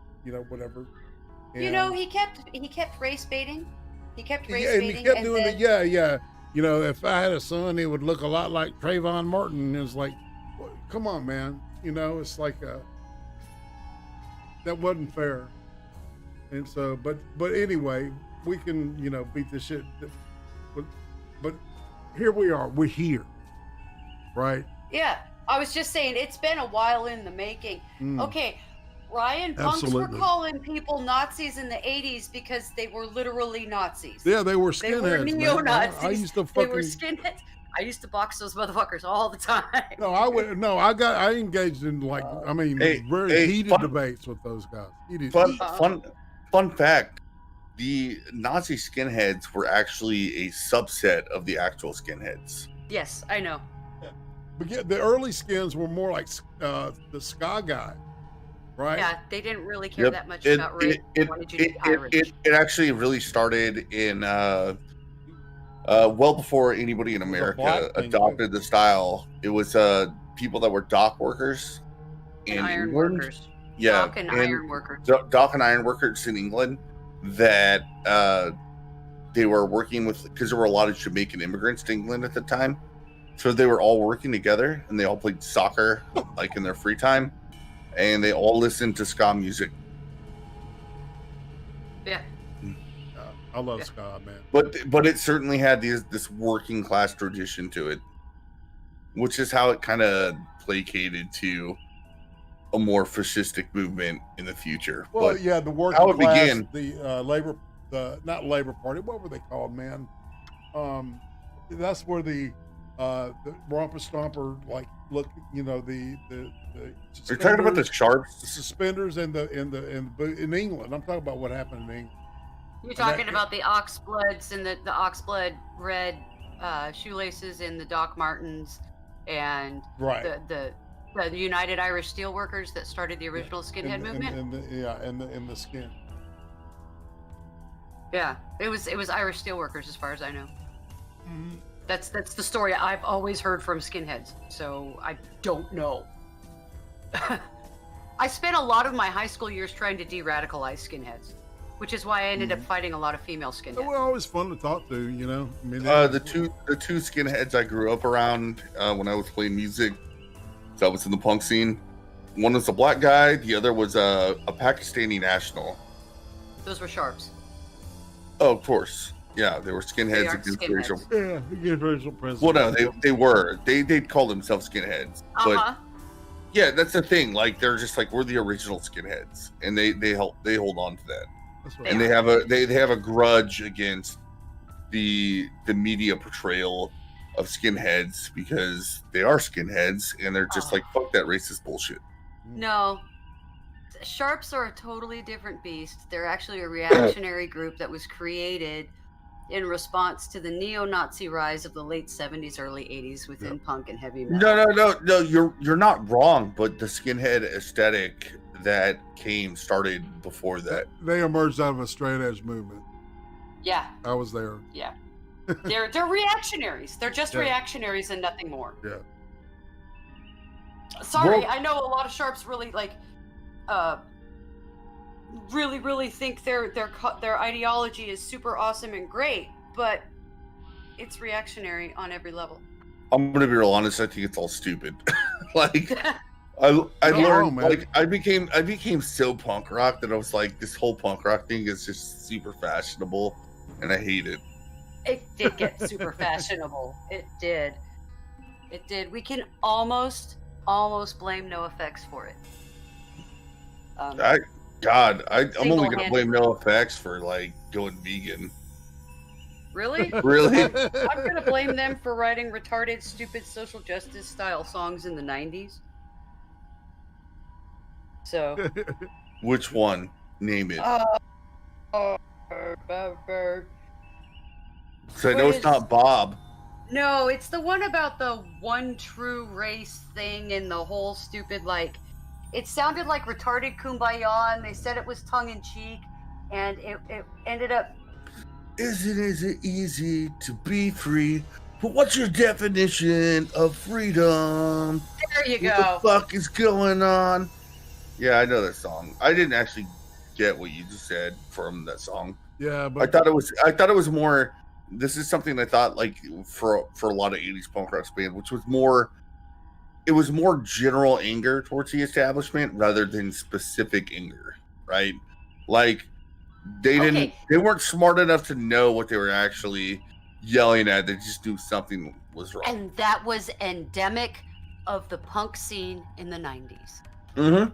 whatever. And, he kept race baiting. He kept race baiting. And he kept doing it. Yeah. If I had a son, he would look a lot like Trayvon Martin. It's like, well, come on, man. It's like that wasn't fair. And so, but anyway, we can beat this shit. But here we are. We're here, right? Yeah, I was just saying it's been a while in the making. Okay, Ryan, punks were calling people Nazis in the 80s because they were literally Nazis. Yeah, they were skinheads. They were neo-Nazis. I used to They were skinheads. I used to box those motherfuckers all the time. I engaged in very heated debates with those guys. Fun fact. The Nazi skinheads were actually a subset of the actual skinheads. Yes, I know. But the early skins were more like the ska guy, right? Yeah, they didn't really care that much about race. They wanted you to be Irish. It actually really started in well before anybody in America adopted the style. It was people that were dock workers and iron workers. Yeah, dock and iron workers. Dock and iron workers in England. That they were working with, because there were a lot of Jamaican immigrants to England at the time, so they were all working together and they all played soccer like in their free time, and they all listened to ska music. Yeah, I love ska, man. But it certainly had this working class tradition to it, which is how it kind of placated to a more fascistic movement in the future. Well, but yeah, the working how it class, began, not Labor Party, what were they called, man? That's where the Romper Stomper, you're talking about the Sharps, the suspenders, in England. I'm talking about what happened in England. You're talking about the oxbloods and the oxblood red shoelaces and the Doc Martens and the United Irish Steelworkers that started the original skinhead movement. And the skin. Yeah, it was Irish Steelworkers, as far as I know. Mm-hmm. That's the story I've always heard from skinheads. So I don't know. I spent a lot of my high school years trying to de-radicalize skinheads, which is why I ended up fighting a lot of female skinheads. They were always fun to talk to, the two skinheads I grew up around when I was playing music. So I was in the punk scene. One was a black guy. The other was a Pakistani national. Those were Sharps. Oh, of course. Yeah, they were skinheads against racial. Yeah, against racial prejudice. Well, no, they were. They'd call themselves skinheads. But yeah, that's the thing. Like, they're just like, we're the original skinheads, and they hold on to that. That's right. And they have a grudge against the media portrayal of skinheads because they are skinheads and they're just like, fuck that racist bullshit. No, Sharps are a totally different beast. They're actually a reactionary group that was created in response to the neo-Nazi rise of the late 70s, early 80s within punk and heavy metal. No, you're not wrong, but the skinhead aesthetic that started before that. They emerged out of a straight edge movement. Yeah. I was there. Yeah. They're reactionaries. They're just reactionaries and nothing more. Yeah. Sorry, I know a lot of Sharps really really think their ideology is super awesome and great, but it's reactionary on every level. I'm gonna be real honest. I think it's all stupid. I learned, like, I became so punk rock that I was like, this whole punk rock thing is just super fashionable, and I hate it. It did get super fashionable. It did. We can almost blame NoFX for it. I'm only gonna blame NoFX for like going vegan. Really? Really? I'm gonna blame them for writing retarded, stupid social justice style songs in the 90s. So. Which one? Name it. So I know it's not Bob. No, it's the one about the one true race thing and the whole stupid, like, it sounded like retarded Kumbaya, and they said it was tongue-in-cheek, and it ended up... Isn't it easy to be free? But what's your definition of freedom? There you go. What the fuck is going on? Yeah, I know that song. I didn't actually get what you just said from that song. Yeah, but I thought it was more. This is something I thought like for a lot of 80s punk rock band, which was more. It was more general anger towards the establishment rather than specific anger, right? Like they weren't smart enough to know what they were actually yelling at. They just knew something was wrong. And that was endemic of the punk scene in the 90s. Mm-hmm.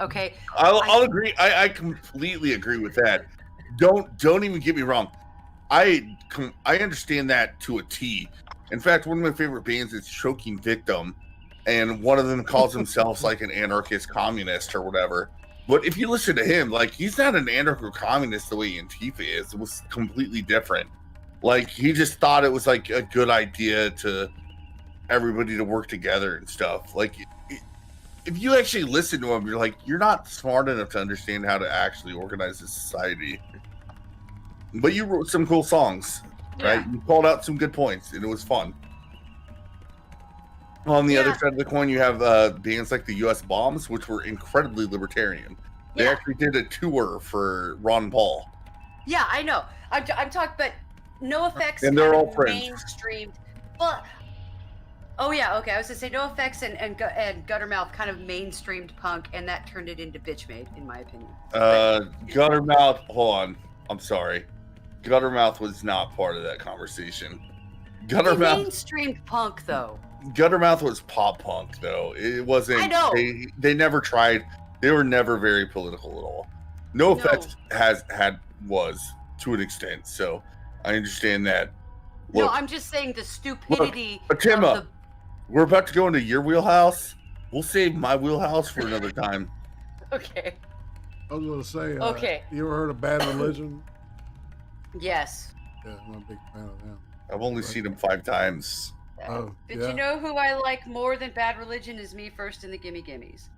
Okay. I'll agree. I completely agree with that. Don't even get me wrong. I understand that to a T. In fact, one of my favorite bands is Choking Victim, and one of them calls themselves like an anarchist communist or whatever. But if you listen to him, like he's not an anarcho-communist the way Antifa is. It was completely different. Like he just thought it was like a good idea to everybody to work together and stuff. Like if you actually listen to him, you're like, you're not smart enough to understand how to actually organize a society. But you wrote some cool songs, right? You called out some good points, and it was fun. On the other side of the coin, you have bands like the U.S. Bombs, which were incredibly libertarian. They actually did a tour for Ron Paul. Yeah, I know. I'm talking, but NoFX and they're all friends. Mainstreamed. Well, oh yeah, okay. I was gonna say NoFX and Guttermouth kind of mainstreamed punk, and that turned it into bitch made, in my opinion. Guttermouth. Hold on, I'm sorry. Guttermouth was not part of that conversation. Guttermouth mainstreamed punk though. Guttermouth was pop punk though. It wasn't. I know. They never tried. They were never very political at all. NoFX was to an extent. So I understand that. Look, no, I'm just saying the stupidity. Look, Fatima, we're about to go into your wheelhouse. We'll save my wheelhouse for another time. Okay. I was going to say, okay. You ever heard of Bad Religion? Yes. Yeah, I'm a big fan of them. I've only seen them 5 times. Oh, but you know who I like more than Bad Religion is Me First and the Gimme Gimmes.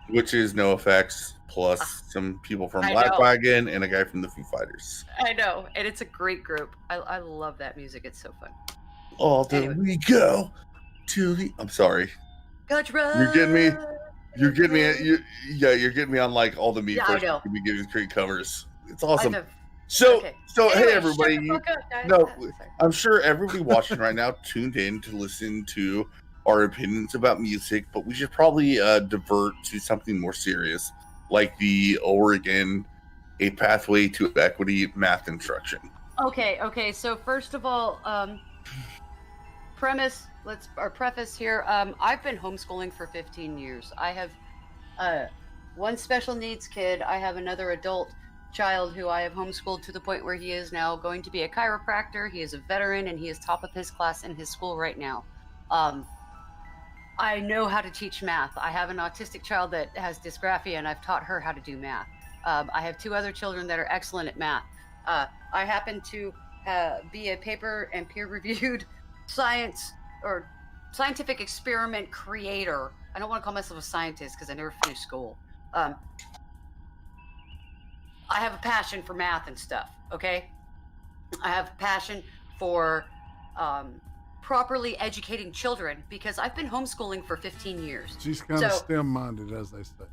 Which is NoFX plus some people from Black Wagon and a guy from the Foo Fighters. I know, and it's a great group. I love that music. It's so fun. All the we go to the. I'm sorry. Gotcha. You're getting me. You're getting me. You're getting me on like all the Me First and Gimme Gimmes great covers. It's awesome. So anyway, hey everybody, I'm sure everybody watching right now tuned in to listen to our opinions about music, but we should probably divert to something more serious, like the Oregon A Pathway to Equity math instruction. Okay. So first of all, preface here. I've been homeschooling for 15 years. I have one special needs kid. I have another adult child who I have homeschooled to the point where he is now going to be a chiropractor. He is a veteran and he is top of his class in his school right now. I know how to teach math. I have an autistic child that has dysgraphia and I've taught her how to do math. I have 2 other children that are excellent at math. I happen to be a paper and peer-reviewed science or scientific experiment creator. I don't want to call myself a scientist because I never finished school. I have a passion for math and stuff, okay? I have a passion for properly educating children because I've been homeschooling for 15 years. She's kind of STEM-minded, as they say.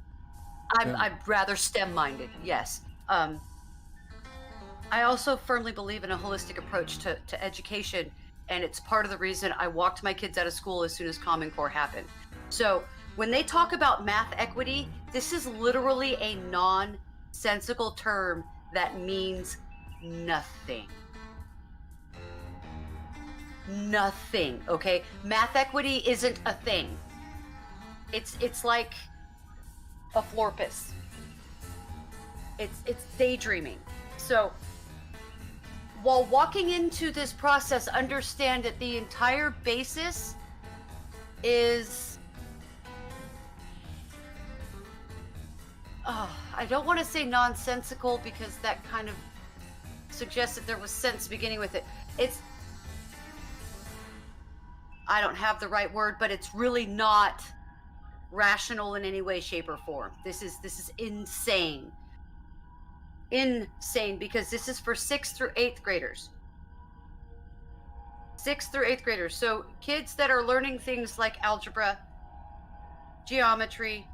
I'm rather STEM-minded, yes. I also firmly believe in a holistic approach to education, and it's part of the reason I walked my kids out of school as soon as Common Core happened. So when they talk about math equity, this is literally a nonsensical term that means nothing. Nothing, okay? Math equity isn't a thing. It's like a florpus. It's daydreaming. So while walking into this process, understand that the entire basis is, I don't want to say nonsensical because that kind of suggests that there was sense beginning with it. I don't have the right word, but it's really not rational in any way, shape, or form. This is insane. Insane, because this is for 6th through 8th graders. 6th through 8th graders. So kids that are learning things like algebra, geometry,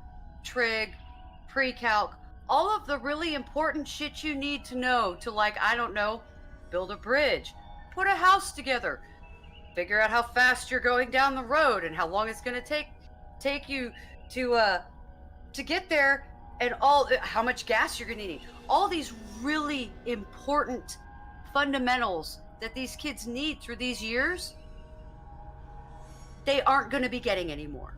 trig, pre-calc, all of the really important shit you need to know to, like, I don't know, build a bridge, put a house together, figure out how fast you're going down the road and how long it's going to take you to get there, and how much gas you're going to need. All these really important fundamentals that these kids need through these years, they aren't going to be getting anymore.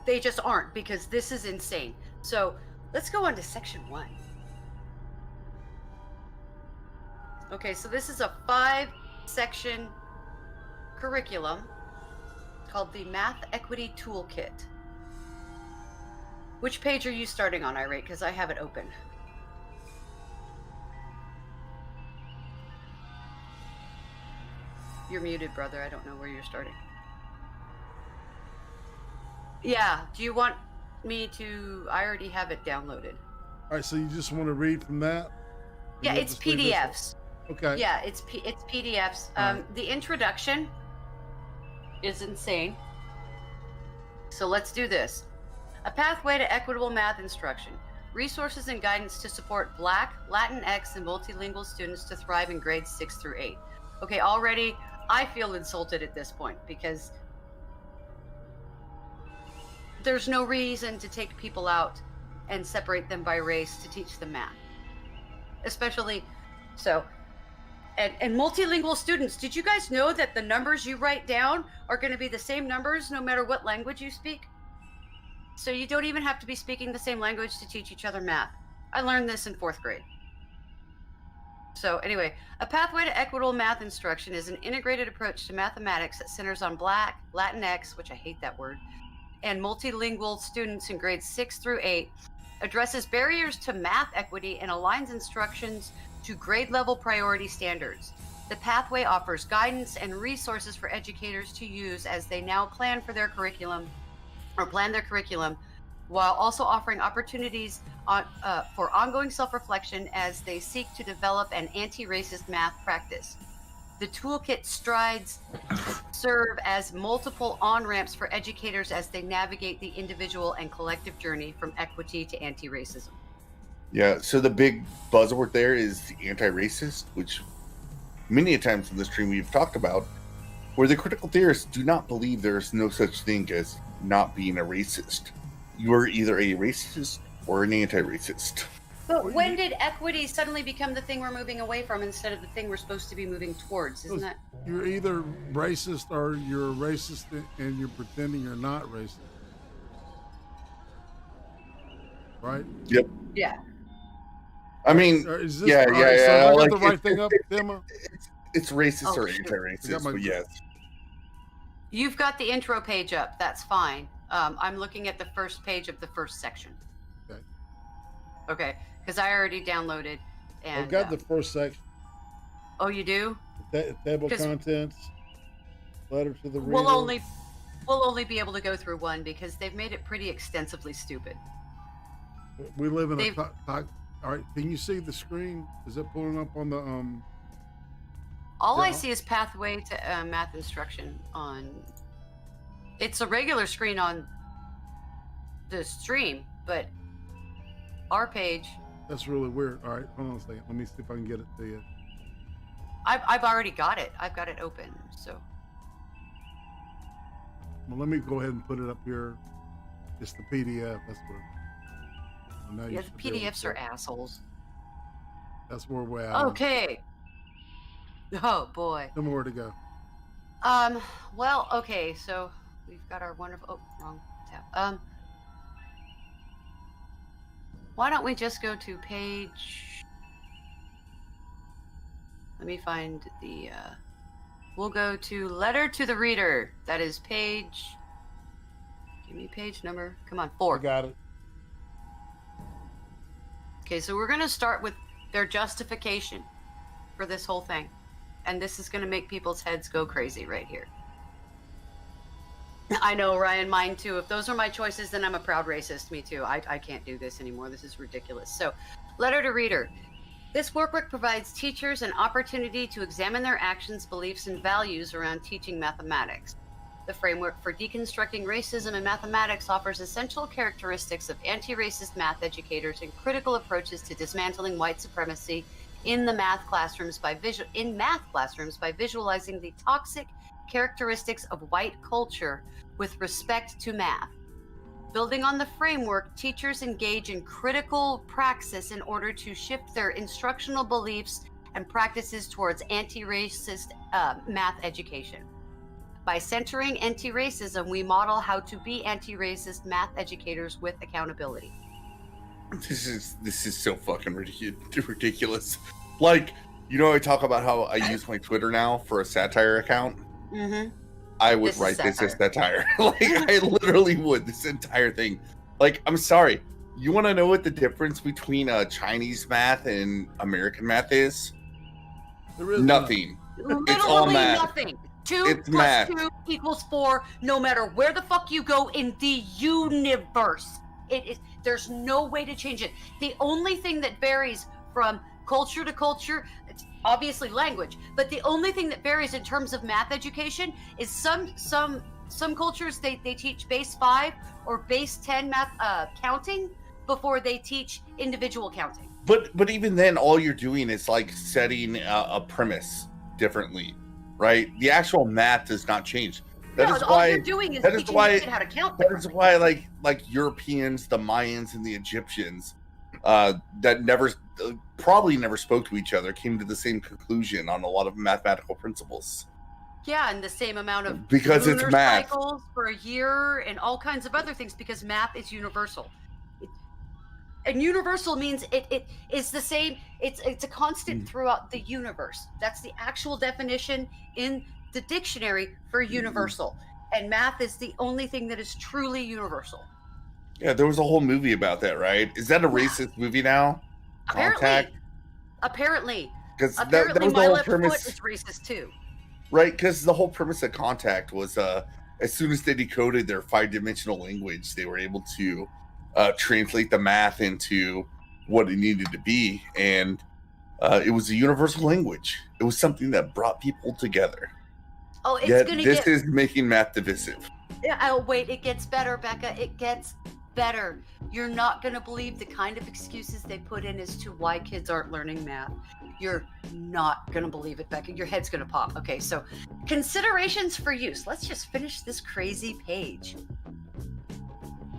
They just aren't, because this is insane. So let's go on to section 1. Okay, so this is a 5-section curriculum called the Math Equity Toolkit. Which page are you starting on, Irate? Because I have it open. You're muted, brother. I don't know where you're starting. Yeah, do you want me to... I already have it downloaded. All right, so you just want to read from that? Yeah, it's PDFs. Okay. Yeah, it's PDFs. The introduction is insane. So let's do this. A pathway to equitable math instruction. Resources and guidance to support Black, Latinx, and multilingual students to thrive in grades 6 through 8. Okay, already I feel insulted at this point because there's no reason to take people out and separate them by race to teach them math. Especially so. And multilingual students, did you guys know that the numbers you write down are going to be the same numbers no matter what language you speak? So you don't even have to be speaking the same language to teach each other math. I learned this in 4th grade. So anyway, a pathway to equitable math instruction is an integrated approach to mathematics that centers on Black, Latinx, which I hate that word, and multilingual students in grades 6 through 8, addresses barriers to math equity and aligns instructions to grade level priority standards. The pathway offers guidance and resources for educators to use as they now plan their curriculum, while also offering opportunities for ongoing self-reflection as they seek to develop an anti-racist math practice. The toolkit strides serve as multiple on-ramps for educators as they navigate the individual and collective journey from equity to anti-racism. Yeah, so the big buzzword there is the anti-racist, which many times in the stream we've talked about, where the critical theorists do not believe there is no such thing as not being a racist. You are either a racist or an anti-racist. But when did equity suddenly become the thing we're moving away from instead of the thing we're supposed to be moving towards? Isn't that? You're either racist or you're a racist and you're pretending you're not racist. Right? Yep. Yeah. I mean, is this, yeah. So I got like, the right thing up, Emma? It's racist or shoot. anti-racist, but yes. You've got the intro page up. That's fine. I'm looking at the first page of the first section. Okay. Okay, because I already downloaded. And I've got the first section. Oh, you do? Table contents, letter to the reader. We'll only be able to go through one because they've made it pretty extensively stupid. We live in all right, can you see the screen? Is it pulling up on the All I see is pathway to math instruction on. It's a regular screen on the stream, but our page. That's really weird. All right, hold on a second. Let me see if I can get it to you. I've already got it. I've got it open. So. Well, let me go ahead and put it up here. It's the PDF. That's what. Yeah, the PDFs are assholes. That's where we're at. Okay. Oh boy. No more to go. Well, okay, so we've got our wonderful. Oh, wrong tab. Why don't we just go to page let me find the, we'll go to Letter to the Reader. That is page, give me page number, come on, 4. I got it. Okay, so we're gonna start with their justification for this whole thing. And this is gonna make people's heads go crazy right here. I know, Ryan, mine too. If those are my choices, then I'm a proud racist. Me too. I can't do this anymore. This is ridiculous. So, Letter to Reader. This workbook provides teachers an opportunity to examine their actions, beliefs, and values around teaching mathematics. The framework for deconstructing racism in mathematics offers essential characteristics of anti-racist math educators and critical approaches to dismantling white supremacy in math classrooms by visualizing the toxic characteristics of white culture with respect to math. Building on the framework, teachers engage in critical praxis in order to shift their instructional beliefs and practices towards anti-racist math education. By centering anti-racism, we model how to be anti-racist math educators with accountability. This is so fucking ridiculous. Like, you know, I talk about how I use my Twitter now for a satire account. Mm-hmm. I would write this as satire. Like, I literally would. This entire thing. Like, I'm sorry. You want to know what the difference between Chinese math and American math is? There is nothing. Literally It's all math. nothing. 2 It's plus math. 2 equals 4, no matter where the fuck you go in the universe. It is. There's no way to change it. The only thing that varies from culture to culture, it's obviously language, but the only thing that varies in terms of math education is some cultures they teach base 5 or base 10 math counting before they teach individual counting. But even then, all you're doing is like setting a premise differently, right? The actual math does not change. That is all why you're doing is teaching the kid how to count. That is why, like Europeans, the Mayans, and the Egyptians, that probably never spoke to each other, came to the same conclusion on a lot of mathematical principles. Yeah, and the same amount of because it's lunar math cycles for a year and all kinds of other things, because math is universal. And universal means it is the same. It's a constant throughout the universe. That's the actual definition in the dictionary for universal. And math is the only thing that is truly universal. Yeah, there was a whole movie about that, right? Is that a racist movie now? Contact? Apparently. Because that Apparently was the my whole left foot premise, is racist too. right? Because the whole premise of Contact was as soon as they decoded their 5-dimensional language, they were able to translate the math into what it needed to be. And it was a universal language. It was something that brought people together. Oh, it's Yet gonna this get... is making math divisive. Yeah, oh, wait, it gets better, Becca. It gets better. You're not going to believe the kind of excuses they put in as to why kids aren't learning math. You're not going to believe it, Becca. Your head's going to pop. Okay, so considerations for use. Let's just finish this crazy page.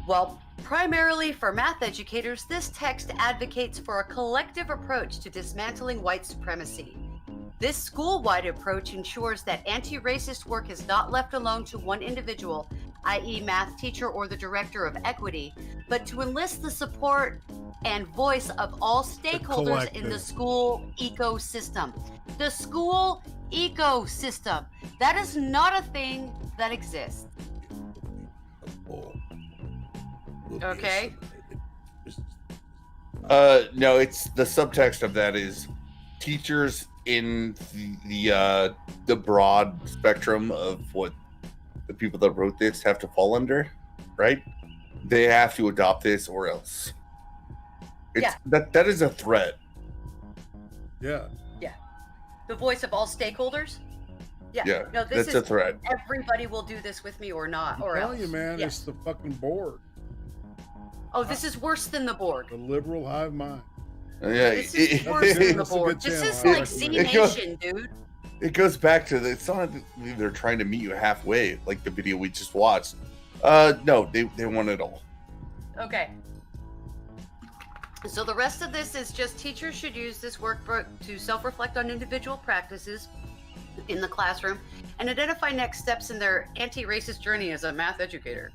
Well, primarily for math educators, this text advocates for a collective approach to dismantling white supremacy. This school-wide approach ensures that anti-racist work is not left alone to one individual, i.e. math teacher or the director of equity, but to enlist the support and voice of all stakeholders in the school ecosystem. The school ecosystem. That is not a thing that exists. Okay? No, it's the subtext of that is teachers in the broad spectrum of what the people that wrote this have to fall under, right? They have to adopt this or else. That is a threat. Yeah. Yeah. The voice of all stakeholders? Yeah, no, this that's is a threat. Everybody will do this with me or not, or I'm else. telling you, man, Yeah. it's the fucking board. Oh, this is worse than the board. The liberal hive mind. Yeah, This is worse than the board. This is like Z Nation, dude. It goes back to it's not that they're trying to meet you halfway, like the video we just watched. No, they want it all. Okay. So the rest of this is just teachers should use this workbook to self-reflect on individual practices in the classroom and identify next steps in their anti-racist journey as a math educator.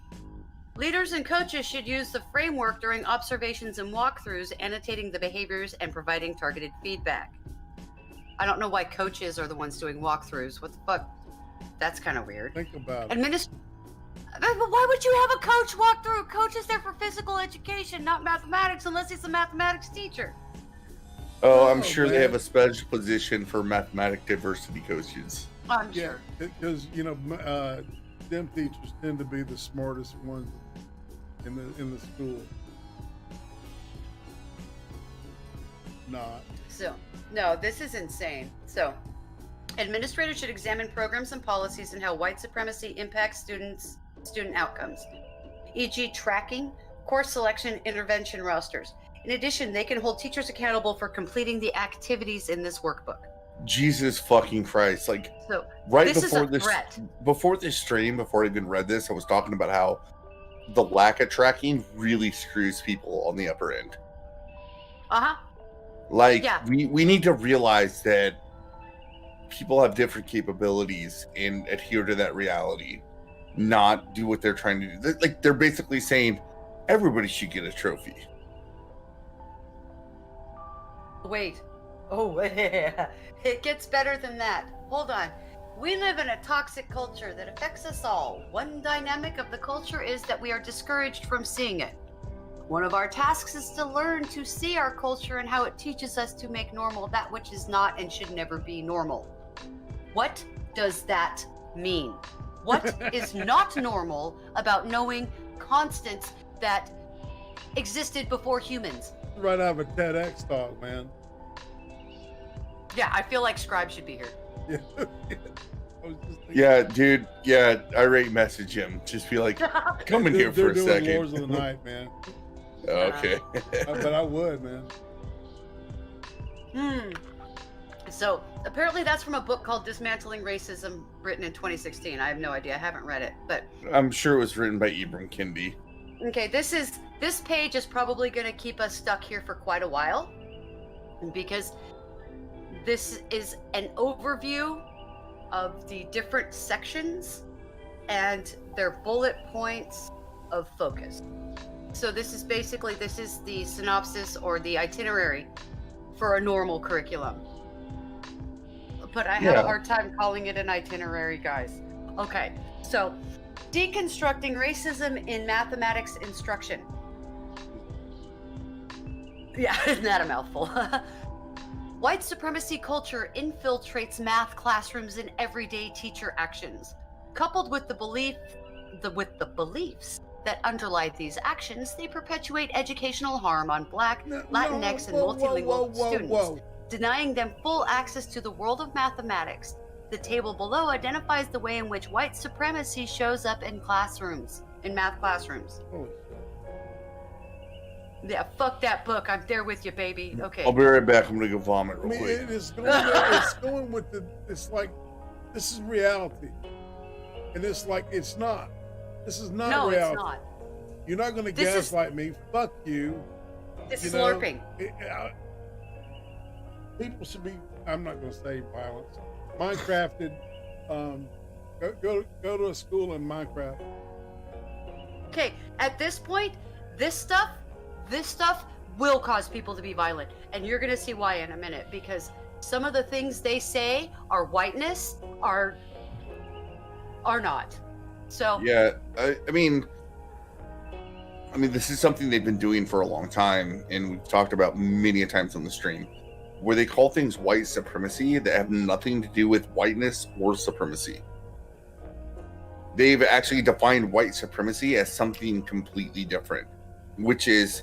Leaders and coaches should use the framework during observations and walkthroughs, annotating the behaviors and providing targeted feedback. I don't know why coaches are the ones doing walkthroughs. What the fuck? That's kind of weird. Think about it. But why would you have a coach walk through? A coach is there for physical education, not mathematics, unless he's a mathematics teacher. Oh, I'm sure they have a special position for mathematic diversity coaches. I'm sure. Because, STEM teachers tend to be the smartest ones in the school. Not. So, no, this is insane. So, administrators should examine programs and policies and how white supremacy impacts student outcomes, e.g. tracking, course selection, intervention rosters. In addition, they can hold teachers accountable for completing the activities in this workbook. Jesus fucking Christ. Like, so, right before this stream, before I even read this, I was talking about how the lack of tracking really screws people on the upper end. Uh-huh. Like, we need to realize that people have different capabilities and adhere to that reality, not do what they're trying to do. Like, they're basically saying everybody should get a trophy. Wait. Oh, it gets better than that. Hold on. We live in a toxic culture that affects us all. One dynamic of the culture is that we are discouraged from seeing it. One of our tasks is to learn to see our culture and how it teaches us to make normal that which is not and should never be normal. What does that mean? What is not normal about knowing constants that existed before humans? Right out of a TEDx talk, man. Yeah, I feel like Scribe should be here. Yeah, dude. Yeah, irate message him. Just be like, come in here for a second. They're doing Wars of the Night, man. Okay. But I would, man. So apparently that's from a book called Dismantling Racism, written in 2016. I have no idea. I haven't read it, but I'm sure it was written by Ibram Kendi. Okay, this page is probably going to keep us stuck here for quite a while, because this is an overview of the different sections and their bullet points of focus. So this is the synopsis or the itinerary for a normal curriculum. But I have a hard time calling it an itinerary, guys. Okay, so deconstructing racism in mathematics instruction. Yeah, isn't that a mouthful? White supremacy culture infiltrates math classrooms and everyday teacher actions. Coupled with the beliefs that underlie these actions, they perpetuate educational harm on Black, Latinx, and multilingual students, denying them full access to the world of mathematics. The table below identifies the way in which white supremacy shows up in math classrooms. Yeah, fuck that book. I'm there with you, baby. Okay. I'll be right back. I'm gonna go vomit real quick. It's going with it's like, this is reality. And it's like, it's not. This is not reality. No, it's not. You're not gonna gaslight me. Fuck you. This is slurping. People should be, I'm not gonna say violence. Minecrafted. Go to a school in Minecraft. Okay, at this point, this stuff will cause people to be violent, and you're gonna see why in a minute, because some of the things they say are whiteness are not. So yeah, I mean, this is something they've been doing for a long time, and we've talked about many times on the stream, where they call things white supremacy that have nothing to do with whiteness or supremacy. They've actually defined white supremacy as something completely different, which is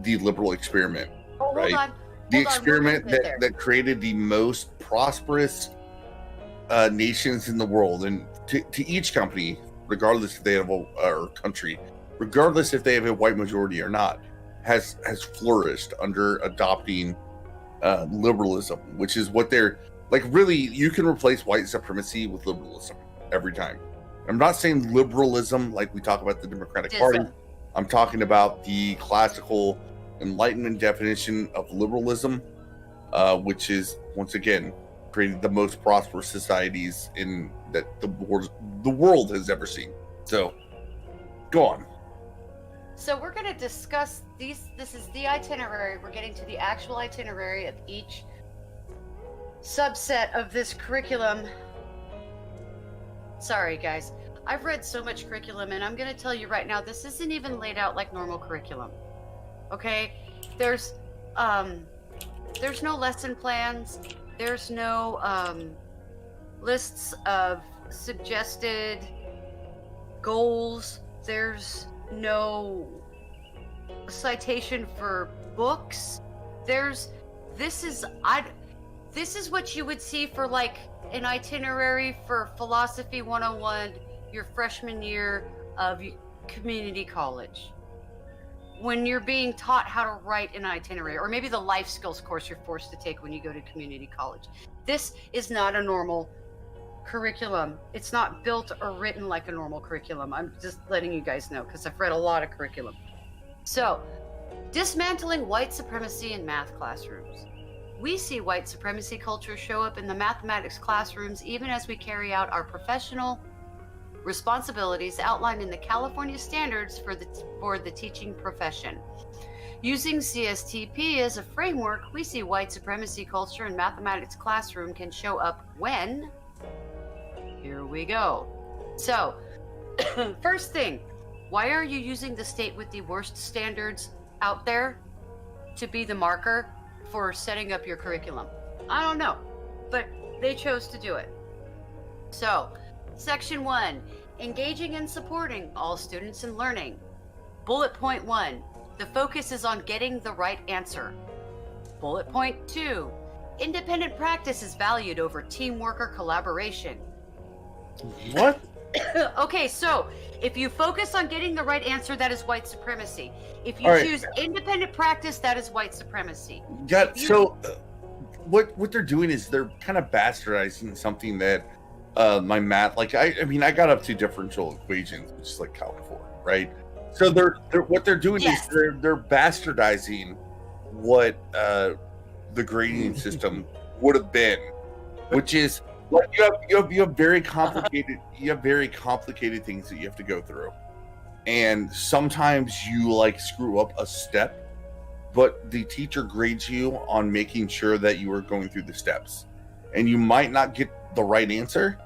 the liberal experiment, right? The experiment that created the most prosperous nations in the world, and to each company, regardless if they have or country, regardless if they have a white majority or not, has flourished under adopting liberalism, which is what they're like. Really, you can replace white supremacy with liberalism every time. I'm not saying liberalism like we talk about the Democratic Party. I'm talking about the classical Enlightenment definition of liberalism, which is, once again, created the most prosperous societies in that the world has ever seen. So, go on. So we're going to discuss these. This is the itinerary. We're getting to the actual itinerary of each subset of this curriculum. Sorry, guys. I've read so much curriculum, and I'm going to tell you right now, this isn't even laid out like normal curriculum. Okay? There's no lesson plans. There's no lists of suggested goals. There's no citation for books. This is what you would see for like an itinerary for Philosophy 101 your freshman year of community college. When you're being taught how to write an itinerary, or maybe the life skills course you're forced to take when you go to community college. This is not a normal curriculum. It's not built or written like a normal curriculum. I'm just letting you guys know because I've read a lot of curriculum. So, dismantling white supremacy in math classrooms. We see white supremacy culture show up in the mathematics classrooms even as we carry out our professional responsibilities outlined in the California standards for the teaching profession. Using CSTP as a framework, we see white supremacy culture in mathematics classroom can show up when... Here we go. So, first thing, why are you using the state with the worst standards out there to be the marker for setting up your curriculum? I don't know, but they chose to do it. So, Section 1, engaging and supporting all students in learning. Bullet point 1, the focus is on getting the right answer. Bullet point 2, independent practice is valued over teamwork or collaboration. What? Okay, so if you focus on getting the right answer, that is white supremacy. If you choose independent practice, that is white supremacy. What they're doing is they're kind of bastardizing something that my math, like I got up to differential equations, which is like Calc 4, right? So what they're doing is they're bastardizing what the grading system would have been, which is like you have very complicated things that you have to go through, and sometimes you like screw up a step, but the teacher grades you on making sure that you are going through the steps, and you might not get the right answer,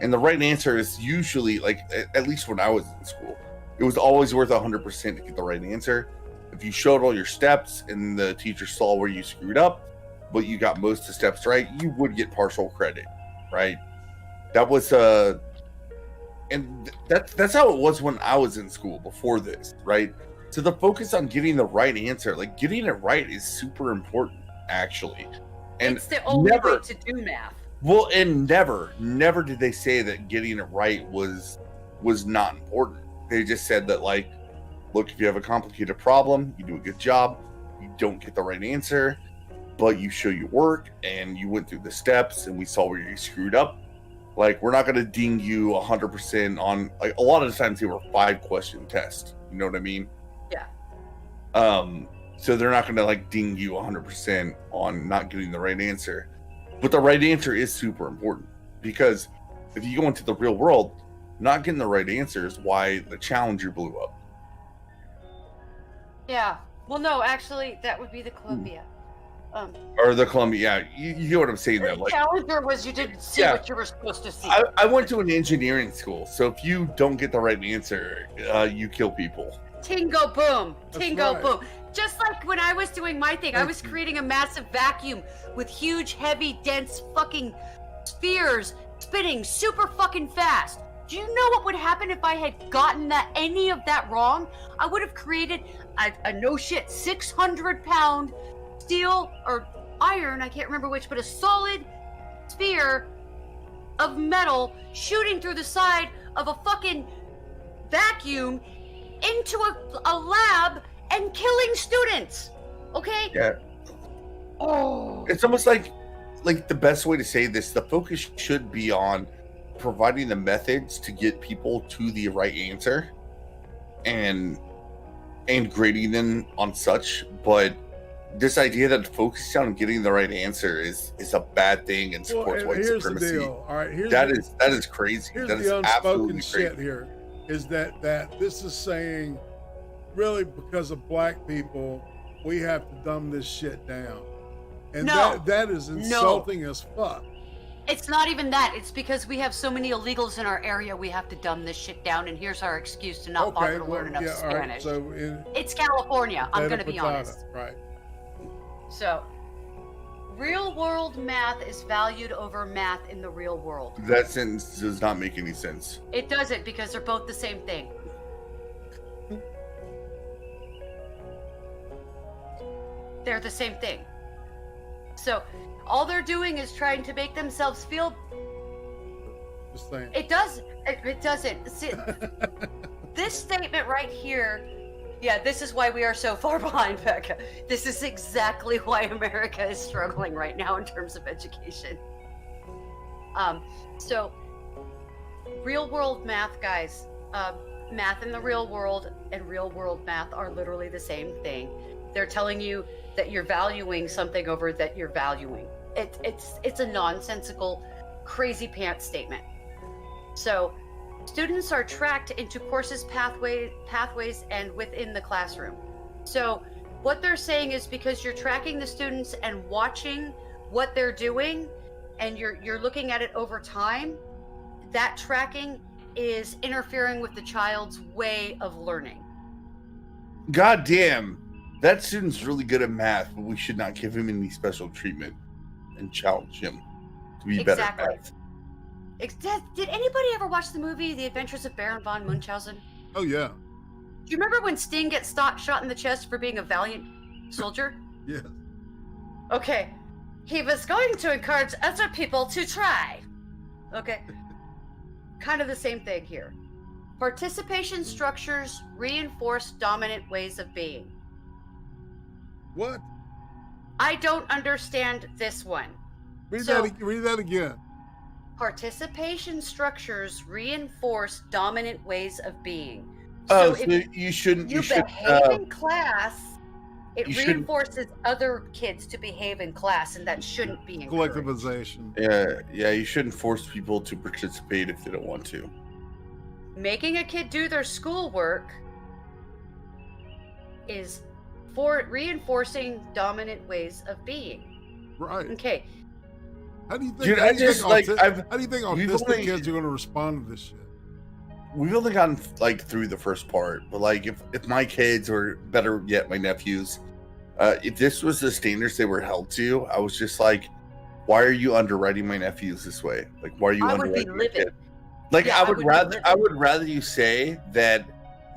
and the right answer is usually, like, at least when I was in school, it was always worth 100% to get the right answer. If you showed all your steps and the teacher saw where you screwed up, but you got most of the steps right, you would get partial credit, right? That was and that's how it was when I was in school before this, right? So the focus on getting the right answer, like getting it right, is super important, actually. And it's the only way to do math. Well, and never did they say that getting it right was not important. They just said that, like, look, if you have a complicated problem, you do a good job, you don't get the right answer, but you show your work and you went through the steps and we saw where you screwed up. Like, we're not going to ding you 100% on, like, a lot of the times they were 5-question tests. You know what I mean? Yeah. So they're not going to, like, ding you 100% on not getting the right answer. But the right answer is super important, because if you go into the real world, not getting the right answer is why the Challenger blew up. Yeah. Well, no, actually, that would be the Columbia. Or the Columbia, yeah. You get what I'm saying, though. The Like, Challenger was you didn't see what you were supposed to see. I went to an engineering school, so if you don't get the right answer, you kill people. Tingo boom. That's Tingo right. boom. Just like when I was doing my thing, I was creating a massive vacuum with huge, heavy, dense fucking spheres spinning super fucking fast. Do you know what would happen if I had gotten any of that wrong? I would have created a no shit 600-pound steel or iron, I can't remember which, but a solid sphere of metal shooting through the side of a fucking vacuum into a lab and killing students. Okay? Yeah. Oh. It's almost like the best way to say this, the focus should be on providing the methods to get people to the right answer and grading them on such, but this idea that focusing on getting the right answer is a bad thing and supports white supremacy. The deal. All right, that is crazy. Here's That is the absolutely unspoken crazy. shit here, is that this is saying, really, because of black people, we have to dumb this shit down. And No. that is insulting as fuck. It's not even that. It's because we have so many illegals in our area, we have to dumb this shit down, and here's our excuse to not bother to learn enough all right, Spanish. so It's California, I'm going to be Potato, honest. Right. So, real world math is valued over math in the real world. That sentence does not make any sense. It doesn't, because they're both the same thing. They're the same thing. So, all they're doing is trying to make themselves feel. Just saying. It does. It doesn't. See, this statement right here. Yeah, this is why we are so far behind, Becca. This is exactly why America is struggling right now in terms of education. So, real world math, guys. Math in the real world and real world math are literally the same thing. They're telling you that you're valuing something over that you're valuing. It's a nonsensical, crazy pants statement. So, students are tracked into courses, pathways, and within the classroom. So, what they're saying is because you're tracking the students and watching what they're doing, and you're looking at it over time, that tracking is interfering with the child's way of learning. God damn. That student's really good at math, but we should not give him any special treatment and challenge him to be better at math. Did anybody ever watch the movie The Adventures of Baron von Munchausen? Oh, yeah. Do you remember when Sting gets shot in the chest for being a valiant soldier? Yeah. Okay. He was going to encourage other people to try. Okay. Kind of the same thing here. Participation structures reinforce dominant ways of being. What? I don't understand this one. Read that again. Participation structures reinforce dominant ways of being. Oh, so if you shouldn't. You behave in class. It reinforces other kids to behave in class, and that shouldn't be encouraged. Collectivization. Yeah. You shouldn't force people to participate if they don't want to. Making a kid do their schoolwork is for reinforcing dominant ways of being. Right. Okay. How do you think? Dude, how do you think autistic only, kids are going to respond to this shit? We've only gotten through the first part, but if my kids, or better yet, my nephews, if this was the standards they were held to, I was just like, why are you underwriting my nephews this way? Like, why are you underwriting my kid? Like, yeah, I would rather you say that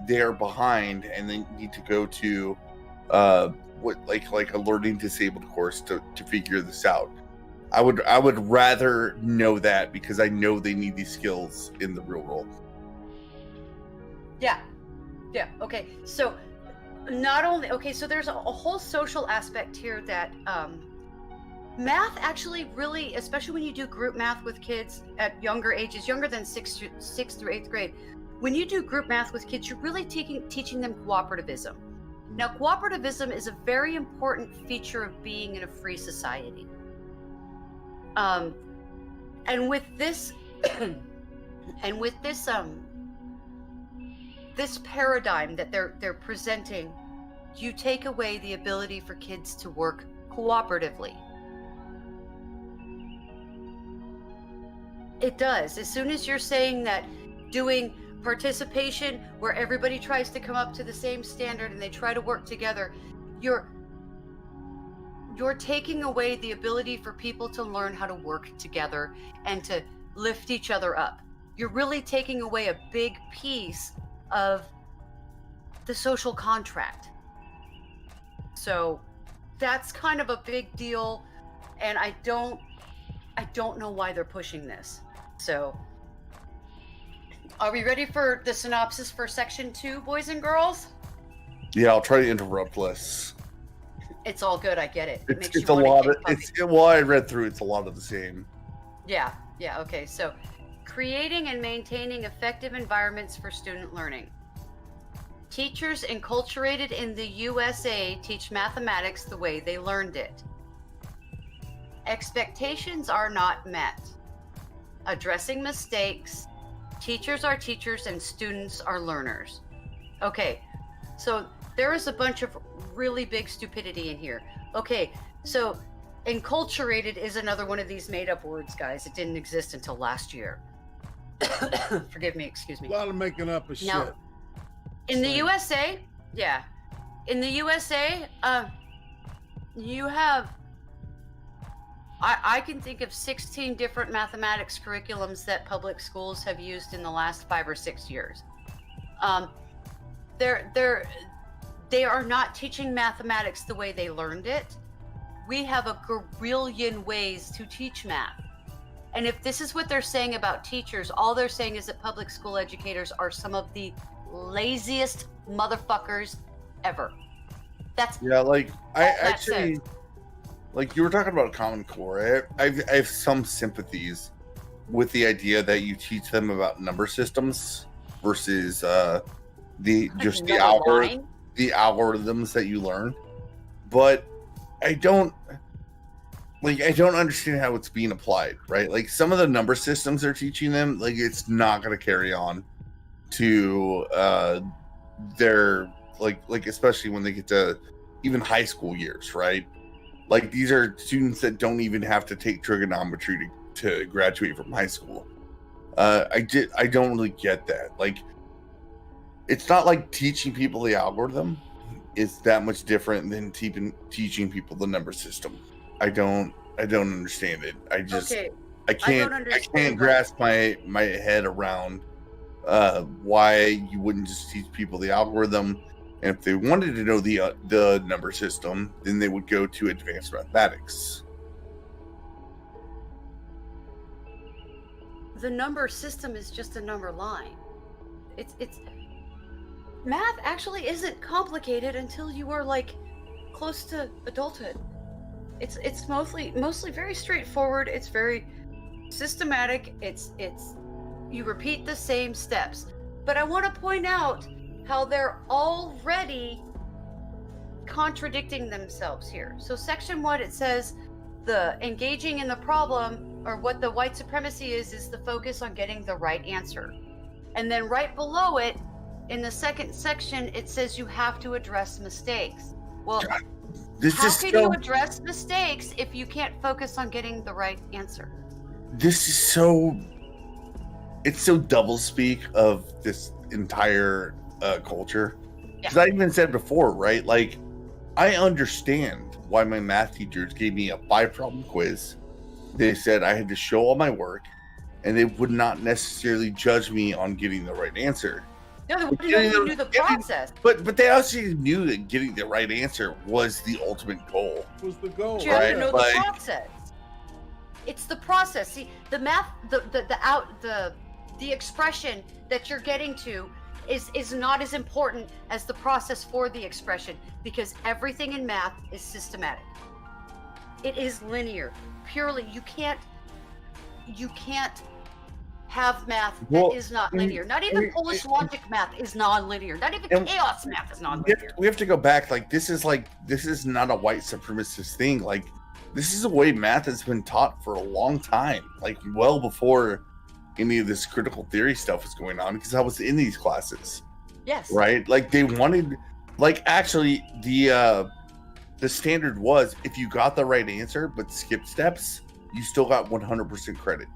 they are behind and they need to go to like a learning disabled course to figure this out. I would rather know that, because I know they need these skills in the real world. Yeah. Okay. So so there's a whole social aspect here that math actually really, especially when you do group math with kids at younger ages, younger than 6th through 8th grade, when you do group math with kids, you're really teaching them cooperativism. Now, cooperativism is a very important feature of being in a free society. And with this, this paradigm that they're presenting, you take away the ability for kids to work cooperatively. It does. As soon as you're saying that doing participation where everybody tries to come up to the same standard and they try to work together, you're taking away the ability for people to learn how to work together and to lift each other up. You're really taking away a big piece of the social contract. So that's kind of a big deal, and I don't know why they're pushing this. So are we ready for the synopsis for section 2, boys and girls? Yeah, I'll try to interrupt less. It's all good. I get it. It's a lot of. Well, I read through. It's a lot of the same. Yeah. Okay. So, creating and maintaining effective environments for student learning. Teachers enculturated in the USA teach mathematics the way they learned it. Expectations are not met. Addressing mistakes. Teachers are teachers and students are learners. Okay. So there is a bunch of really big stupidity in here. Okay, so enculturated is another one of these made-up words, guys. It didn't exist until last year. Forgive me, excuse me. A lot of making up of Now, shit. in the USA, yeah. In the USA, you have... I can think of 16 different mathematics curriculums that public schools have used in the last 5 or 6 years. They are not teaching mathematics the way they learned it. We have a gazillion ways to teach math. And if this is what they're saying about teachers, all they're saying is that public school educators are some of the laziest motherfuckers ever. That's like I actually, like you were talking about Common Core. I have some sympathies with the idea that you teach them about number systems versus the algorithms that you learn, but I don't understand how it's being applied, right? Like some of the number systems they're teaching them, like it's not going to carry on to their like especially when they get to even high school years, right? Like these are students that don't even have to take trigonometry to graduate from high school. I don't really get that. Like it's not like teaching people the algorithm is that much different than teaching people the number system. I don't understand it. I can't grasp my head around why you wouldn't just teach people the algorithm. And if they wanted to know the number system, then they would go to advanced mathematics. The number system is just a number line. It's math actually isn't complicated until you are like close to adulthood. It's mostly very straightforward. It's very systematic. It's you repeat the same steps. But I want to point out how they're already contradicting themselves here. So section 1, it says the engaging in the problem, or what the white supremacy is the focus on getting the right answer. And then right below it, in the second section, it says you have to address mistakes. Well, how can you address mistakes if you can't focus on getting the right answer? This is it's so doublespeak of this entire culture. Because I even said before, right? Like, I understand why my math teachers gave me a 5-problem quiz. They said I had to show all my work, and they would not necessarily judge me on getting the right answer. No, they wouldn't know you knew the process. But they also knew that getting the right answer was the ultimate goal. Was the goal, you have to know the process. It's the process. See, the math, the expression that you're getting to is not as important as the process for the expression, because everything in math is systematic. It is linear. Purely, you can't have math that is not linear. Not even Polish logic math is non-linear. Not even chaos math is non-linear. We have to go back. This is not a white supremacist thing. Like, this is the way math has been taught for a long time. Like, well before any of this critical theory stuff was going on, because I was in these classes. Yes. Right? Like, they wanted, actually, the standard was if you got the right answer but skipped steps, you still got 100% credit.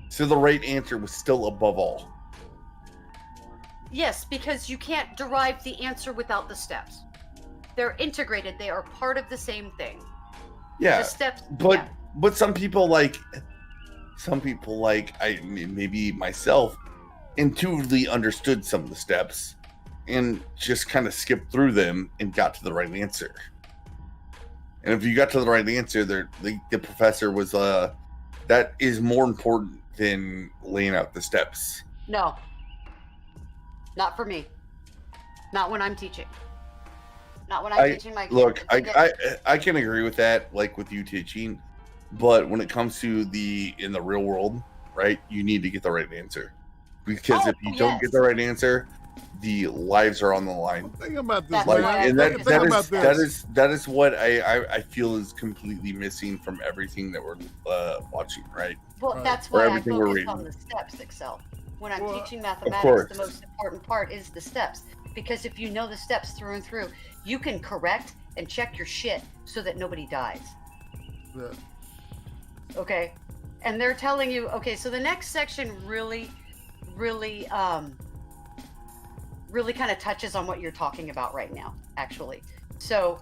So the right answer was still above all. Yes, because you can't derive the answer without the steps. They're integrated. They are part of the same thing. Yeah. The steps. But some people maybe myself intuitively understood some of the steps and just kind of skipped through them and got to the right answer. And if you got to the right answer, the professor was that is more important than laying out the steps. No, not for me. Not when I'm teaching. Not when I'm teaching my kids. Look, I can agree with that, like with you teaching, but when it comes to in the real world, right, you need to get the right answer, because if you don't get the right answer, the lives are on the line. Think about this, and that is what I feel is completely missing from everything that we're watching, right? Well, that's why I focus on the steps, Excel. When I'm teaching mathematics, the most important part is the steps. Because if you know the steps through and through, you can correct and check your shit so that nobody dies. Yeah. Okay. And they're telling you, okay, so the next section really kind of touches on what you're talking about right now, actually. So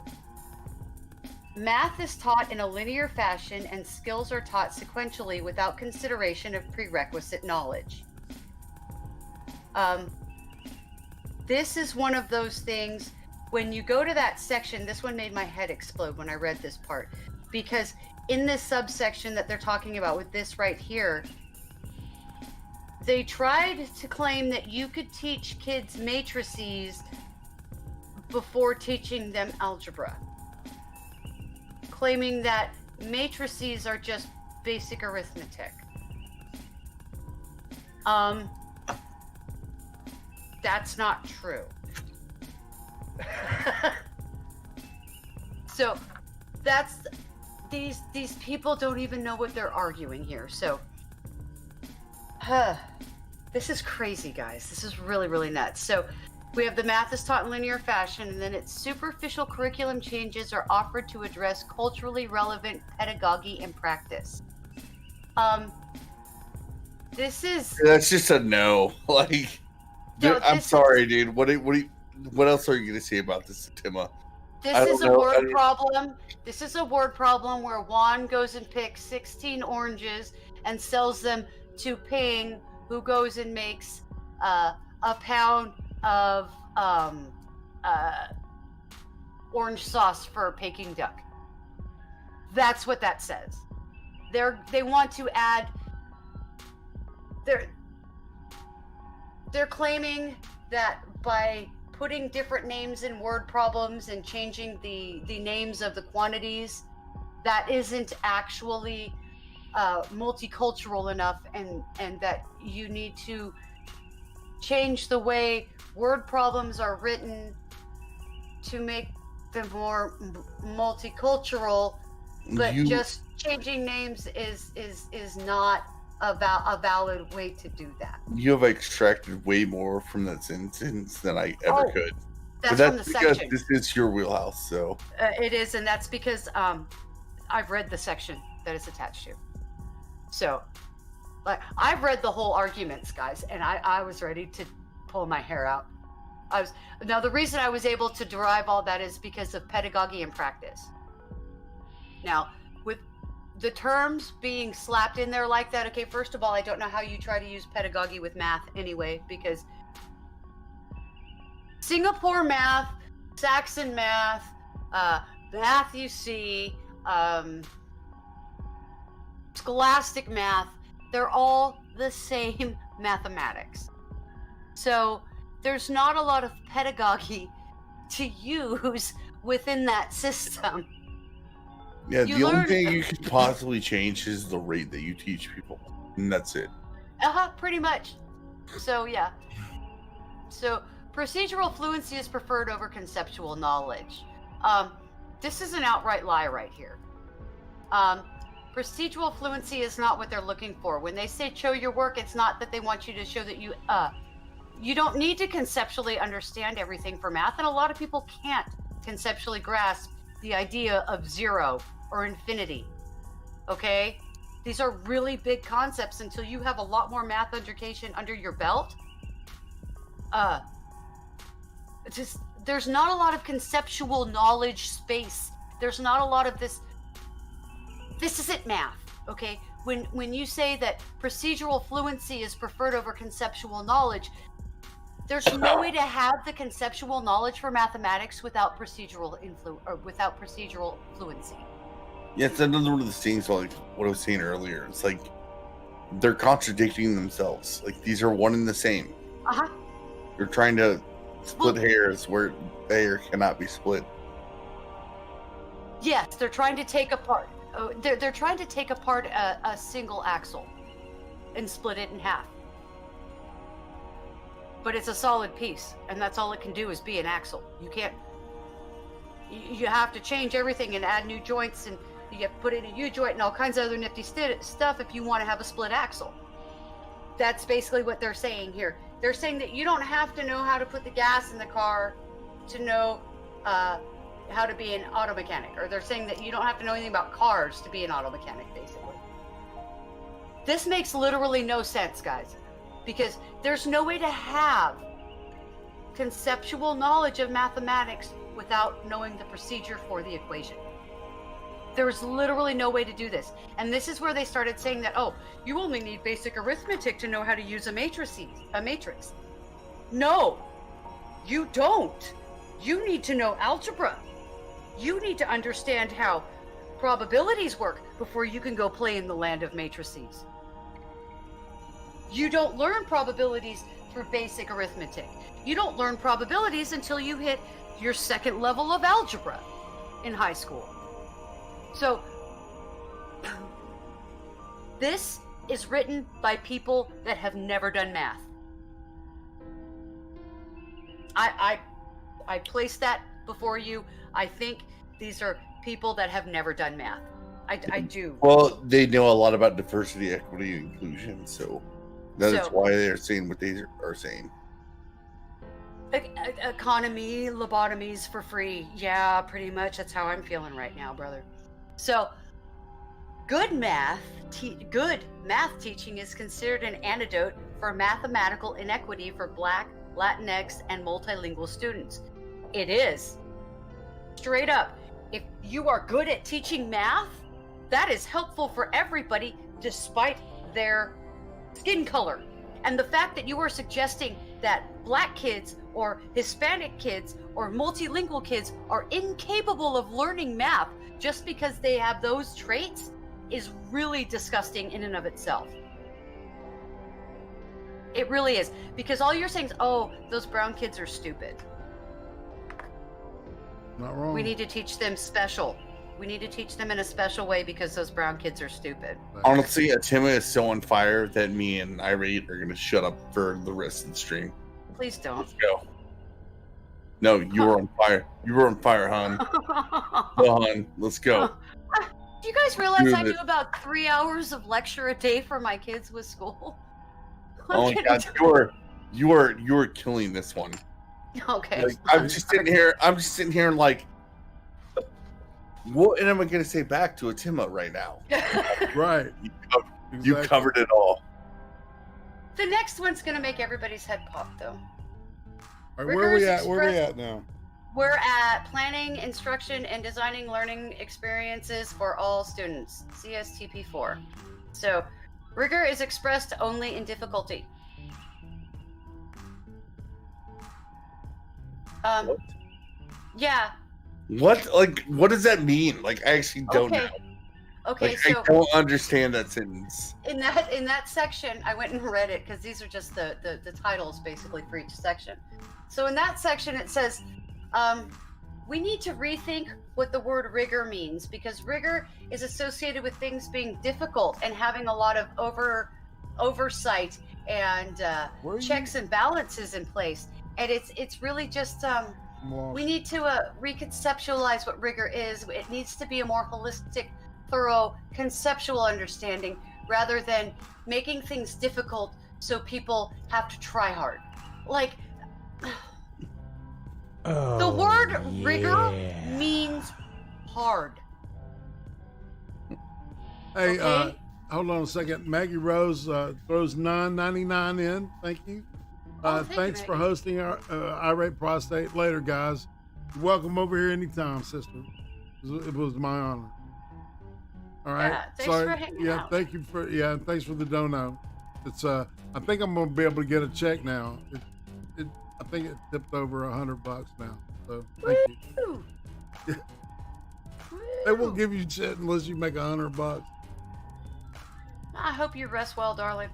math is taught in a linear fashion and skills are taught sequentially without consideration of prerequisite knowledge. This is one of those things, when you go to that section, this one made my head explode when I read this part, because in this subsection that they're talking about with this right here, they tried to claim that you could teach kids matrices before teaching them algebra, claiming that matrices are just basic arithmetic. That's not true. So that's these people don't even know what they're arguing here. So this is crazy, guys. This is really, really nuts. So we have the math is taught in linear fashion, and then its superficial curriculum changes are offered to address culturally relevant pedagogy and practice. That's just a no. Like, No, I'm sorry, dude. What else are you gonna say about this, Tima? This is a word problem. This is a word problem where Juan goes and picks 16 oranges and sells them to Ping, who goes and makes a pound of orange sauce for a Peking duck. That's what that says. They want to add. They're claiming that by putting different names in word problems and changing the names of the quantities, that isn't actually multicultural enough, and that you need to change the way word problems are written to make them more multicultural. But just changing names is not a valid way to do that. You have extracted way more from that sentence than I ever could. That's but from the because section. this is your wheelhouse, so It is, and that's because I've read the section that it's attached to. So, like, I've read the whole arguments, guys, and I was ready to pull my hair out. Now the reason I was able to derive all that is because of pedagogy and practice. Now, with the terms being slapped in there like that, okay, first of all, I don't know how you try to use pedagogy with math anyway, because Singapore math, Saxon math, math you see, Scholastic math, they're all the same mathematics. So there's not a lot of pedagogy to use within that system. yeah. The only thing you could possibly change is the rate that you teach people, and that's it. Pretty much. So yeah. So procedural fluency is preferred over conceptual knowledge. This is an outright lie right here. Procedural fluency is not what they're looking for. When they say show your work, it's not that they want you to show that you don't need to conceptually understand everything for math, and a lot of people can't conceptually grasp the idea of zero or infinity. Okay? These are really big concepts until you have a lot more math education under your belt. There's not a lot of conceptual knowledge space. There's not a lot of this isn't math, okay? When you say that procedural fluency is preferred over conceptual knowledge, there's no way to have the conceptual knowledge for mathematics without procedural fluency. Yeah, it's another one of the things like what I was saying earlier. It's like they're contradicting themselves. Like these are one and the same. They're trying to split hairs where the hair cannot be split. Yes, they're trying to take apart. They're trying to take apart a single axle and split it in half. But it's a solid piece, and that's all it can do is be an axle. You can't. You have to change everything and add new joints, and you have to put in a U-joint and all kinds of other nifty stuff if you want to have a split axle. That's basically what they're saying here. They're saying that you don't have to know how to put the gas in the car to know how to be an auto mechanic, or they're saying that you don't have to know anything about cars to be an auto mechanic, basically. This makes literally no sense, guys, because there's no way to have conceptual knowledge of mathematics without knowing the procedure for the equation. There's literally no way to do this. And this is where they started saying that, oh, you only need basic arithmetic to know how to use a matrix. No, you don't. You need to know algebra. You need to understand how probabilities work before you can go play in the land of matrices. You don't learn probabilities through basic arithmetic. You don't learn probabilities until you hit your second level of algebra in high school. So, this is written by people that have never done math. I place that before you. I think these are people that have never done math. I do. Well, they know a lot about diversity, equity, and inclusion, so that's why they're saying what they are saying. Economy, lobotomies for free. Yeah, pretty much. That's how I'm feeling right now, brother. So, good math teaching is considered an antidote for mathematical inequity for Black, Latinx, and multilingual students. It is. Straight up, if you are good at teaching math, that is helpful for everybody despite their skin color. And the fact that you are suggesting that Black kids or Hispanic kids or multilingual kids are incapable of learning math just because they have those traits is really disgusting in and of itself. It really is. Because all you're saying is, oh, those brown kids are stupid. Not wrong. We need to teach them special. We need to teach them in a special way because those brown kids are stupid. Honestly, Atima is so on fire that me and Irate are going to shut up for the rest of the stream. Please don't. Let's go. No, you were on fire. You were on fire, hon. Go, hon. Let's go. Do you guys realize I do about 3 hours of lecture a day for my kids with school? Oh my God, you are killing this one. Okay. Like, I'm just sitting here and like, what am I going to say back to Atima right now? Right. You covered it all. The next one's going to make everybody's head pop, though. All right, where are we at now? We're at planning, instruction, and designing learning experiences for all students, CSTP4. So, rigor is expressed only in difficulty. What? Yeah. What? Like, what does that mean? Like, I actually don't know. Okay, like, so I don't understand that sentence. In that section, I went and read it because these are just the titles basically for each section. So in that section, it says, we need to rethink what the word rigor means because rigor is associated with things being difficult and having a lot of oversight and checks and balances in place. And it's really just we need to reconceptualize what rigor is. It needs to be a more holistic, thorough, conceptual understanding rather than making things difficult so people have to try hard. Like, the word rigor means hard. Hey, hold on a second. Maggie Rose throws $9.99 in. Thank you. Thanks for hosting our Irate Prostate. Later, guys. You're welcome over here anytime, sister. It was my honor. All right. Yeah, thanks for hanging out. Thank you for thanks for the dono. It's I think I'm gonna be able to get a check now. I think it tipped over $100 now. So thank you. They won't give you shit unless you make $100. I hope you rest well, darling.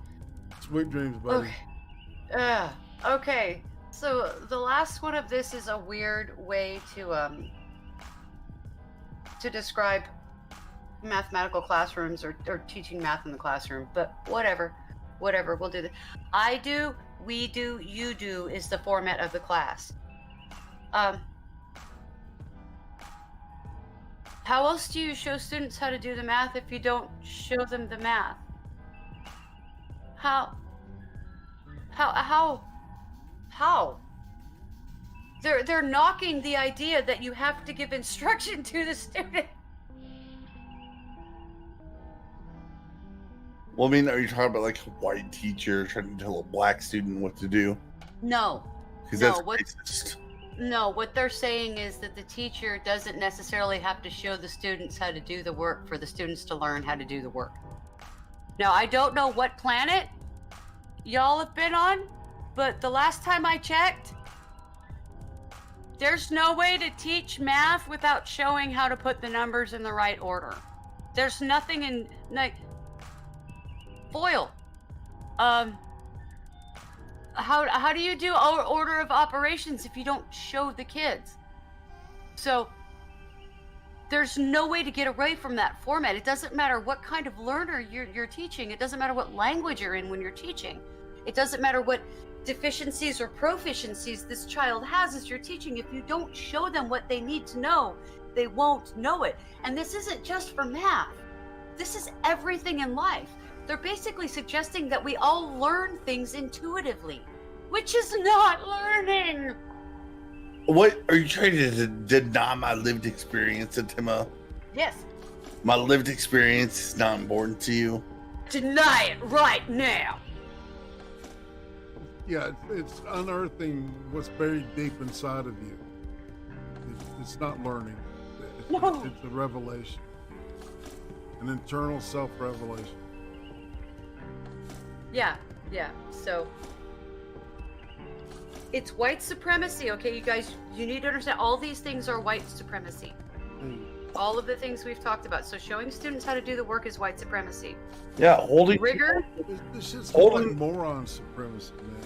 Sweet dreams, buddy. Okay. Okay. So the last one of this is a weird way to describe mathematical classrooms or teaching math in the classroom, but whatever, we'll do that. I do, we do, you do is the format of the class. How else do you show students how to do the math if you don't show them the math? How? they're knocking the idea that you have to give instruction to the student. Well, I mean, are you talking about like a white teacher trying to tell a black student what to do? No. Because No, that's what- racist. No, what they're saying is that the teacher doesn't necessarily have to show the students how to do the work for the students to learn how to do the work. Now, I don't know what planet y'all have been on, but the last time I checked, there's no way to teach math without showing how to put the numbers in the right order. There's nothing in, like, foil. How do you do order of operations if you don't show the kids? So there's no way to get away from that format. It doesn't matter what kind of learner you're teaching. It doesn't matter what language you're in when you're teaching. It doesn't matter what deficiencies or proficiencies this child has as you're teaching. If you don't show them what they need to know, they won't know it. And this isn't just for math. This is everything in life. They're basically suggesting that we all learn things intuitively, which is not learning. What are you trying to deny my lived experience, Fatima? Yes. My lived experience is not important to you. Deny it right now. Yeah, it's unearthing what's buried deep inside of you. It's not learning. It's a revelation, an internal self-revelation. Yeah. So it's white supremacy, okay, you guys? You need to understand all these things are white supremacy. All of the things we've talked about. So showing students how to do the work is white supremacy. Yeah, holding rigor. This is Holding- like moron supremacy, man.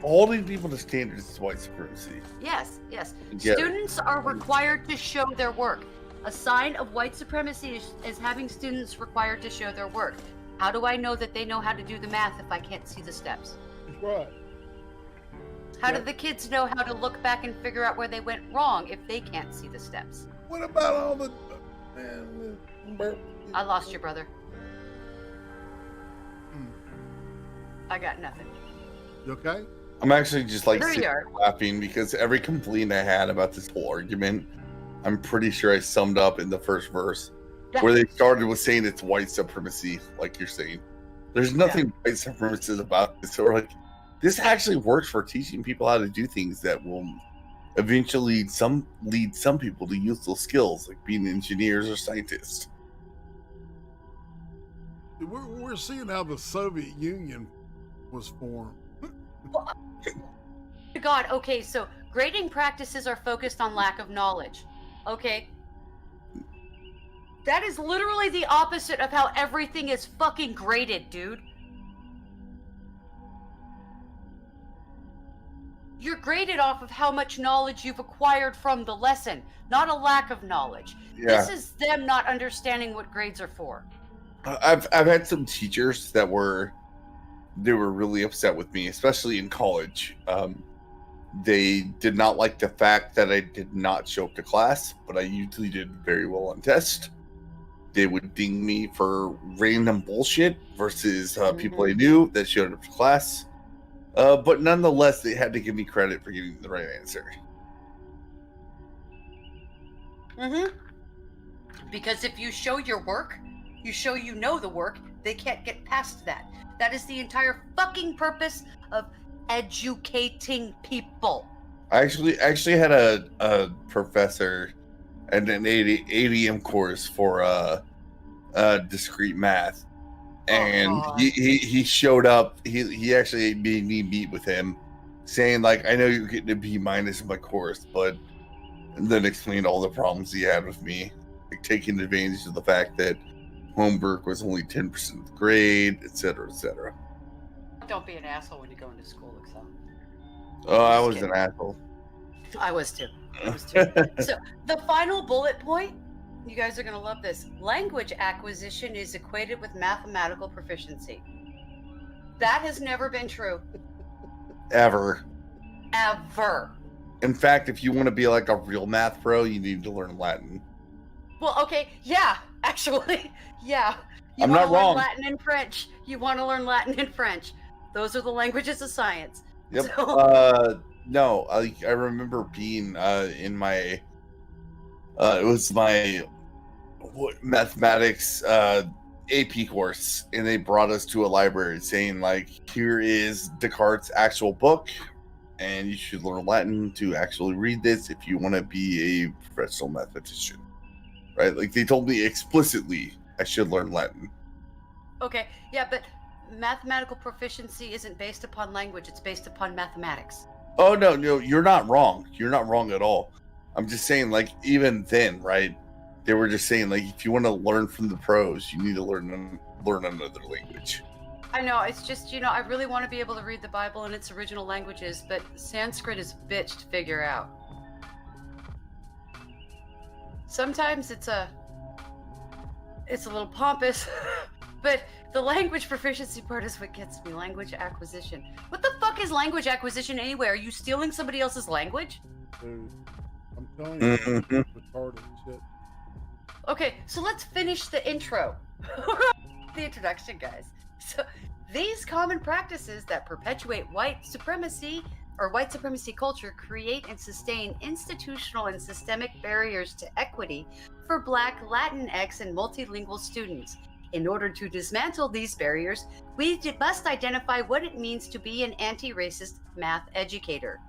Holding people to standards is white supremacy. Yes. Yeah. Students are required to show their work. A sign of white supremacy is having students required to show their work. How do I know that they know how to do the math if I can't see the steps? Right. How do the kids know how to look back and figure out where they went wrong if they can't see the steps? What about all the... I lost you, brother. I got nothing. You okay? I'm actually just like There you sitting are. laughing because every complaint I had about this whole argument, I'm pretty sure I summed up in the first verse. Yeah. Where they started with saying it's white supremacy, like you're saying. There's nothing white supremacist about this. Or like, this actually works for teaching people how to do things that will eventually lead some people to useful skills, like being engineers or scientists. We're seeing how the Soviet Union was formed. God, okay, so grading practices are focused on lack of knowledge. Okay. That is literally the opposite of how everything is fucking graded, dude. You're graded off of how much knowledge you've acquired from the lesson, not a lack of knowledge. Yeah. This is them not understanding what grades are for. I've had some teachers that were really upset with me, especially in college. They did not like the fact that I did not show up to class, but I usually did very well on tests. They would ding me for random bullshit versus people I knew that showed up to class. But nonetheless, they had to give me credit for getting the right answer. Because if you show your work, you show you know the work, they can't get past that. That is the entire fucking purpose of educating people. I actually had a professor and an ADM course for discrete math, and he showed up. He actually made me meet with him, saying like, I know you're getting a B- in my course, but and then explained all the problems he had with me, like taking advantage of the fact that homework was only 10% of the grade, etc., etc. Don't be an asshole when you go into school, Excel. Oh, I was an asshole. I was too. So the final bullet point, you guys are going to love this. Language acquisition is equated with mathematical proficiency. That has never been true. Ever. In fact, if you want to be like a real math pro, you need to learn Latin. Well, okay, yeah, actually, yeah. I'm not wrong. Latin and French. You want to learn Latin and French. Those are the languages of science. Yep. So, No, I remember being in my it was my mathematics AP course, and they brought us to a library saying like, here is Descartes' actual book, and you should learn Latin to actually read this if you want to be a professional mathematician. Right? Like they told me explicitly I should learn Latin. Okay, yeah, but mathematical proficiency isn't based upon language, it's based upon mathematics. Oh no, you're not wrong. You're not wrong at all. I'm just saying, like, even then, right? They were just saying, like, if you want to learn from the pros, you need to learn another language. I know, it's just, you know, I really want to be able to read the Bible in its original languages, but Sanskrit is a bitch to figure out. Sometimes it's a little pompous, but the language proficiency part is what gets me. Language acquisition. What the fuck is language acquisition anyway? Are you stealing somebody else's language? Dude, I'm telling you, retarded shit. Okay, so let's finish the intro. The introduction, guys. So these common practices that perpetuate white supremacy or white supremacy culture create and sustain institutional and systemic barriers to equity for Black, Latinx, and multilingual students. In order to dismantle these barriers, we must identify what it means to be an anti-racist math educator.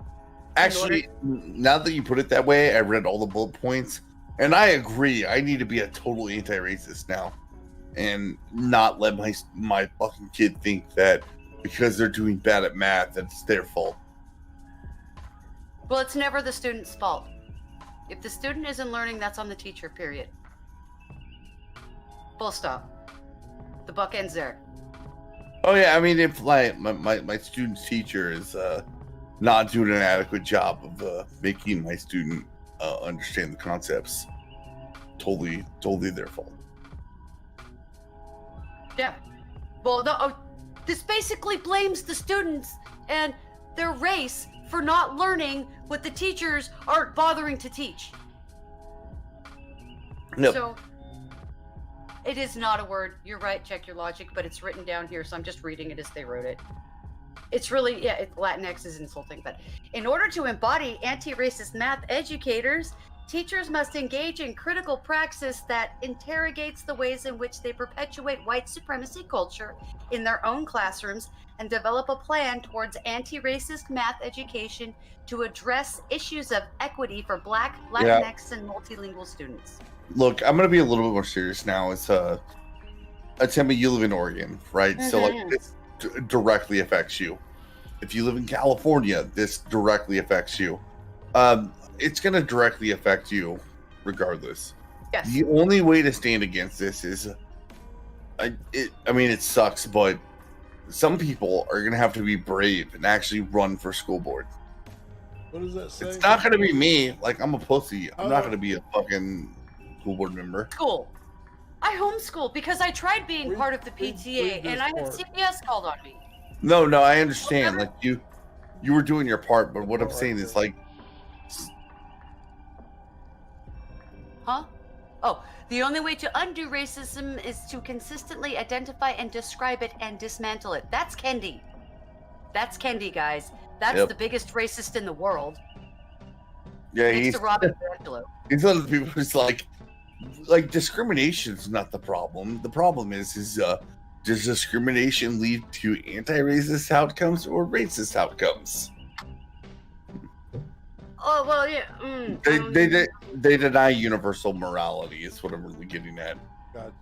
Actually, now that you put it that way, I read all the bullet points, and I agree. I need to be a total anti-racist now, and not let my fucking kid think that because they're doing bad at math, that it's their fault. Well, it's never the student's fault. If the student isn't learning, that's on the teacher, period. Full stop. The buck ends there. Oh yeah, I mean, if like my student's teacher is not doing an adequate job of making my student understand the concepts, totally their fault. Yeah. Well, this basically blames the students and their race for not learning what the teachers aren't bothering to teach. No. So it is not a word. You're right. Check your logic, but it's written down here, so I'm just reading it as they wrote it. It's really, yeah, Latinx is insulting, but in order to embody anti-racist math educators, teachers must engage in critical praxis that interrogates the ways in which they perpetuate white supremacy culture in their own classrooms and develop a plan towards anti-racist math education to address issues of equity for Black, Latinx, and multilingual students. Look, I'm going to be a little bit more serious now. It's Timmy, you live in Oregon, right? Mm-hmm. So like this directly affects you. If you live in California, this directly affects you. It's going to directly affect you regardless. Yes. The only way to stand against this is, I mean, it sucks, but some people are going to have to be brave and actually run for school board. What does that say? It's not going to be me. Like, I'm a pussy. I'm not going to be a fucking school board member. School. I homeschool because I tried being part of the PTA and I had CPS called on me. No, I understand. Like you were doing your part, but what I'm saying is like, huh? Oh, the only way to undo racism is to consistently identify and describe it and dismantle it. That's Kendi. That's Kendi, guys. That's the biggest racist in the world. Yeah, he's to Robin Angelo. He's one of the people who's like discrimination is not the problem. The problem is does discrimination lead to anti-racist outcomes or racist outcomes? Oh well, yeah. They deny universal morality. Is what I'm really getting at. God.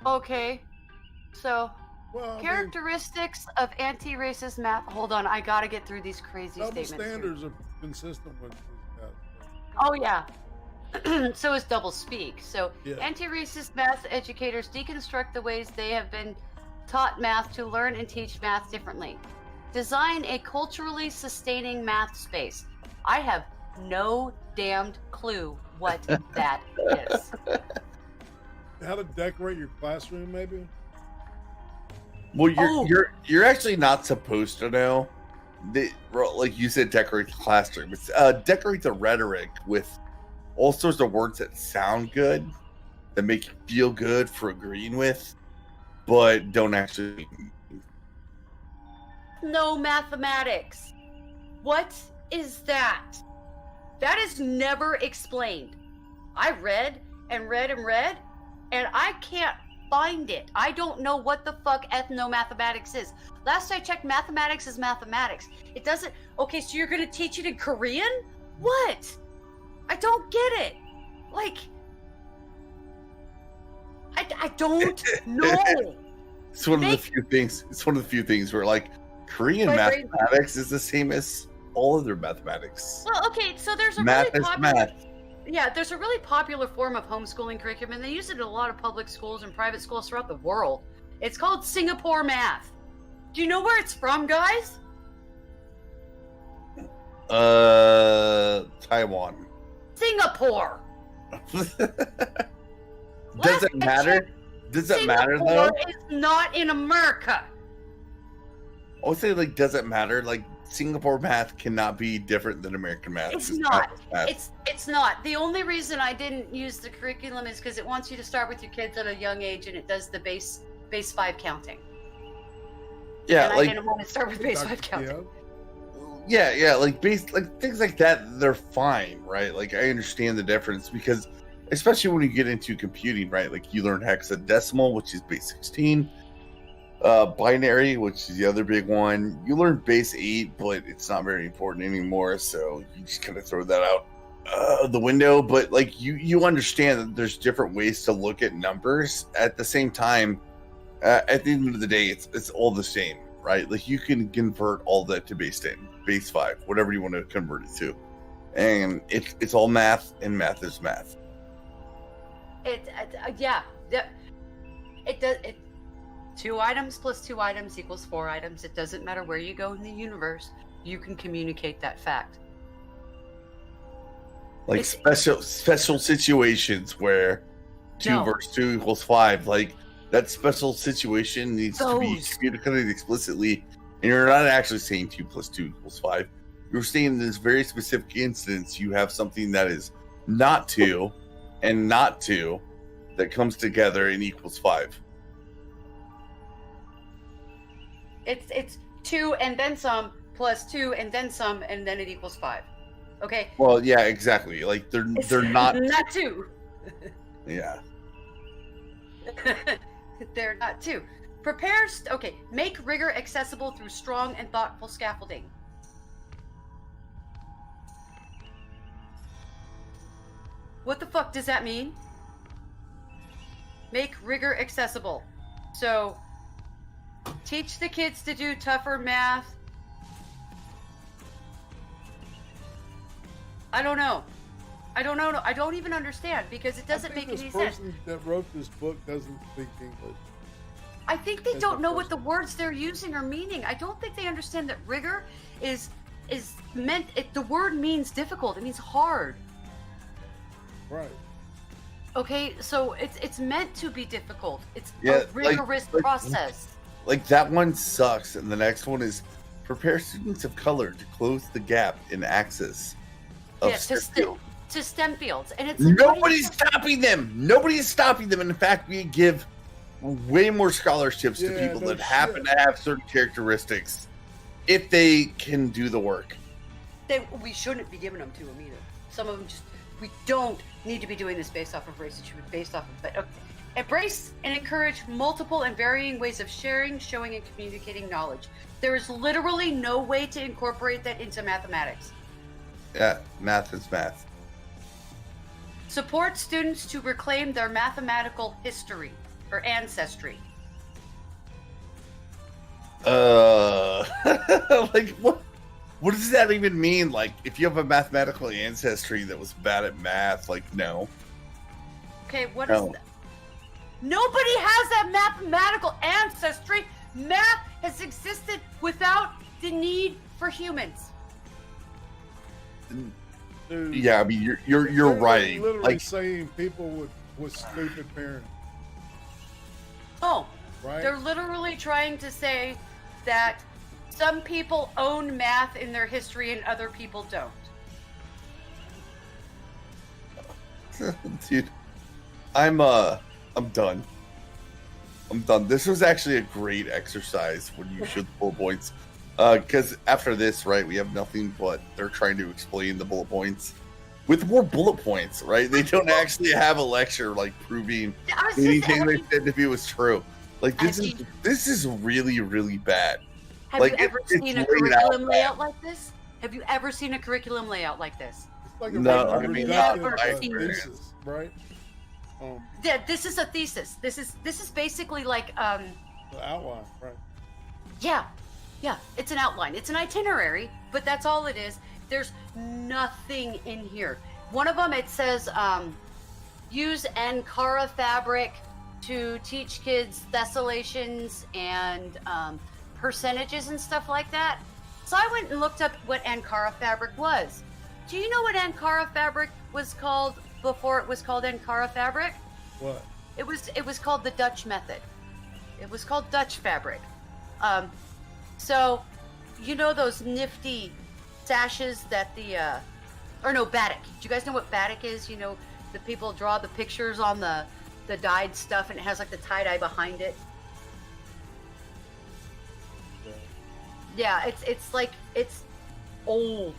Okay, so characteristics of anti-racist math. Hold on, I gotta get through these crazy statements. Double standards are consistent with that. Oh yeah. So is double speak. So anti-racist math educators deconstruct the ways they have been taught math to learn and teach math differently. Design a culturally sustaining math space. I have no damned clue what that is. How to decorate your classroom, maybe? Well, you're actually not supposed to know. Like you said, decorate the classroom. It's decorate the rhetoric with all sorts of words that sound good, that make you feel good for agreeing with, but don't actually. No mathematics. What is that? That is never explained. I read and read and read, and I can't find it. I don't know what the fuck ethnomathematics is. Last I checked, mathematics is mathematics. It doesn't... Okay, so you're gonna teach it in Korean? What? I don't get it. Like... I don't know. It's one of the few things. It's one of the few things where, like, Korean mathematics is the same as all other mathematics. Well, okay, so there's a math really is popular... math. Yeah, there's a really popular form of homeschooling curriculum, and they use it in a lot of public schools and private schools throughout the world. It's called Singapore math. Do you know where it's from, guys? Taiwan. Singapore. Does it matter? Does it matter though? Singapore is not in America. I would say, like, does it matter? Like, Singapore math cannot be different than American math. It's not. It's not. The only reason I didn't use the curriculum is because it wants you to start with your kids at a young age, and it does the base 5 counting. Yeah, and like, I didn't want to start with base 5 counting. Yeah, like things like that, they're fine, right? Like, I understand the difference because, especially when you get into computing, right? Like, you learn hexadecimal, which is base 16. Binary, which is the other big one. You learn base 8, but it's not very important anymore, so you just kind of throw that out the window. But, like, you understand that there's different ways to look at numbers. At the same time, at the end of the day, it's all the same, right? Like, you can convert all that to base 10, base 5, whatever you want to convert it to, and it's all math, and math is math. It does. 2 items plus 2 items equals 4 items. It doesn't matter where you go in the universe. You can communicate that fact. Like, special situations where 2 versus 2 equals 5. Like, that special situation needs to be communicated explicitly. And you're not actually saying 2 plus 2 equals 5. You're saying in this very specific instance, you have something that is not 2 and not 2 that comes together and equals 5. It's 2 and then some plus 2 and then some, and then it equals 5. Okay. Well, yeah, exactly. Like, they're not not 2. Yeah. They're not 2. Make rigor accessible through strong and thoughtful scaffolding. What the fuck does that mean? Make rigor accessible. So, teach the kids to do tougher math. I don't know. I don't even understand because it doesn't make any sense. This person that wrote this book doesn't speak English. I think they don't know what the words they're using are meaning. I don't think they understand that rigor is meant. The word means difficult. It means hard. Right. Okay, so it's meant to be difficult. It's a rigorous process. Like, that one sucks, and the next one is prepare students of color to close the gap in access of to STEM fields, and it's nobody's stopping them. Nobody is stopping them. And in fact, we give way more scholarships to people that happen to have certain characteristics if they can do the work. We shouldn't be giving them to them either. Some of them we don't need to be doing this based off of race. It should be based off of, but okay. Embrace and encourage multiple and varying ways of sharing, showing, and communicating knowledge. There is literally no way to incorporate that into mathematics. Yeah, math is math. Support students to reclaim their mathematical history or ancestry. Like, what does that even mean? Like, if you have a mathematical ancestry that was bad at math, like, no. Okay, what is that? Nobody has that mathematical ancestry. Math has existed without the need for humans. Yeah, I mean, you're right. Literally like, saying people with stupid parents. Oh, right? They're literally trying to say that some people own math in their history and other people don't. Dude, I'm done. I'm done. This was actually a great exercise when you showed 4 points. Because after this, right, we have nothing but they're trying to explain the bullet points with more bullet points, right? They don't actually have a lecture like proving anything they said to be was true. Like this is really, really bad. Have you ever seen a curriculum layout like this? Have you ever seen a curriculum layout like this? No, I mean, never seen thesis, right? Yeah, this is a thesis. This is basically like the outline, right? Yeah, it's an outline. It's an itinerary, but that's all it is. There's nothing in here. One of them, it says use Ankara fabric to teach kids tessellations and percentages and stuff like that. So I went and looked up what Ankara fabric was. Do you know what Ankara fabric was called before it was called Ankara fabric? What? It was called the Dutch method. It was called Dutch fabric. So you know those nifty sashes that batik. Do you guys know what batik is? You know, the people draw the pictures on the dyed stuff and it has like the tie-dye behind it. Yeah, it's like it's old.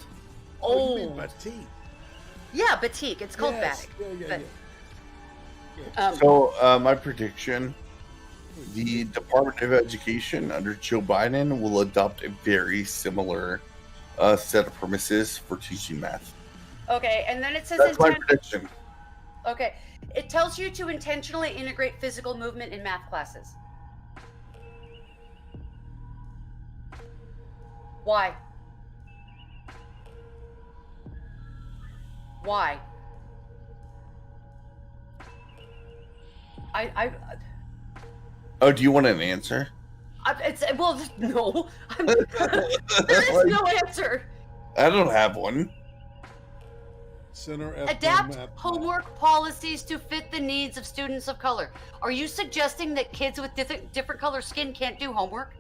Oh, you mean batik? Yeah, batik. It's called batik. So my prediction: the Department of Education under Joe Biden will adopt a very similar set of premises for teaching math. Okay, and then it says that's my prediction. Okay, it tells you to intentionally integrate physical movement in math classes. Why? Why? Oh, do you want an answer? No. There is no answer. I don't have one. Adapt homework policies to fit the needs of students of color. Are you suggesting that kids with different color skin can't do homework?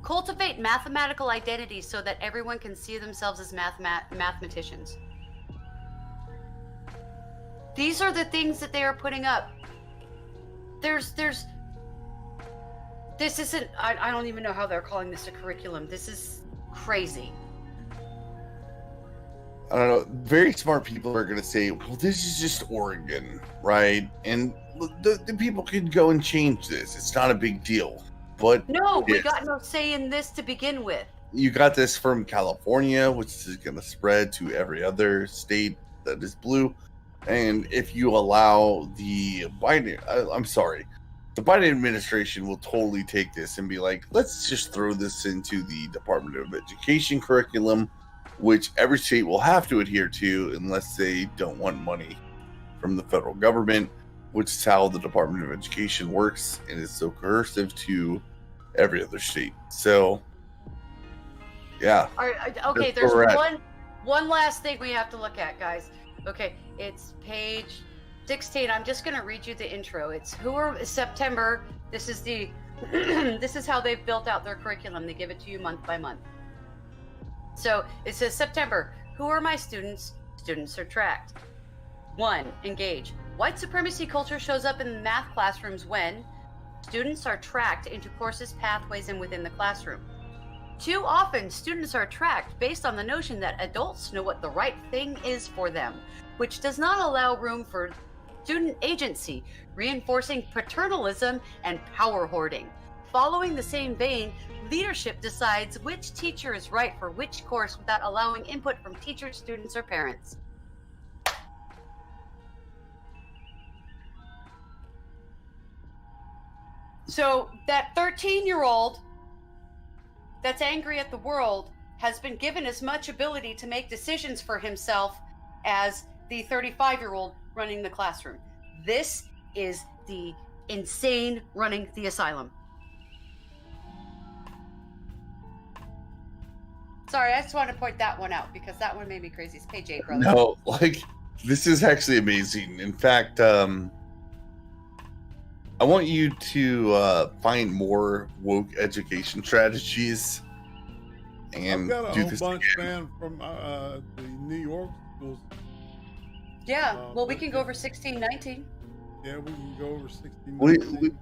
Cultivate mathematical identities so that everyone can see themselves as mathematicians. These are the things that they are putting up. This isn't, I don't even know how they're calling this a curriculum. This is crazy. I don't know. Very smart people are going to say, well, this is just Oregon, right? And the people can go and change this. It's not a big deal. But no, we got no say in this to begin with. You got this from California, which is going to spread to every other state that is blue. And if you allow the Biden administration will totally take this and be like, let's just throw this into the Department of Education curriculum, which every state will have to adhere to unless they don't want money from the federal government, which is how the Department of Education works and is so coercive to every other state. So, yeah. Okay, there's one last thing we have to look at, guys. Okay, it's page 16. I'm just going to read you the intro. It's September. This is this is how they've built out their curriculum. They give it to you month by month. So it says September. Who are my students? Students are tracked. 1. Engage. White supremacy culture shows up in math classrooms when students are tracked into courses, pathways, and within the classroom. Too often, students are tracked based on the notion that adults know what the right thing is for them, which does not allow room for student agency, reinforcing paternalism and power hoarding. Following the same vein, leadership decides which teacher is right for which course without allowing input from teachers, students, or parents. So that 13-year-old that's angry at the world has been given as much ability to make decisions for himself as the 35-year-old running the classroom. This is the insane running the asylum. Sorry, I just wanted to point that one out because that one made me crazy. It's page 8, brother. No, this is actually amazing. In fact, I want you to find more woke education strategies and I've got do a whole this bunch, again. man, from the New York schools. Yeah, well, we can go over 16, 19. Yeah, we can go over 16.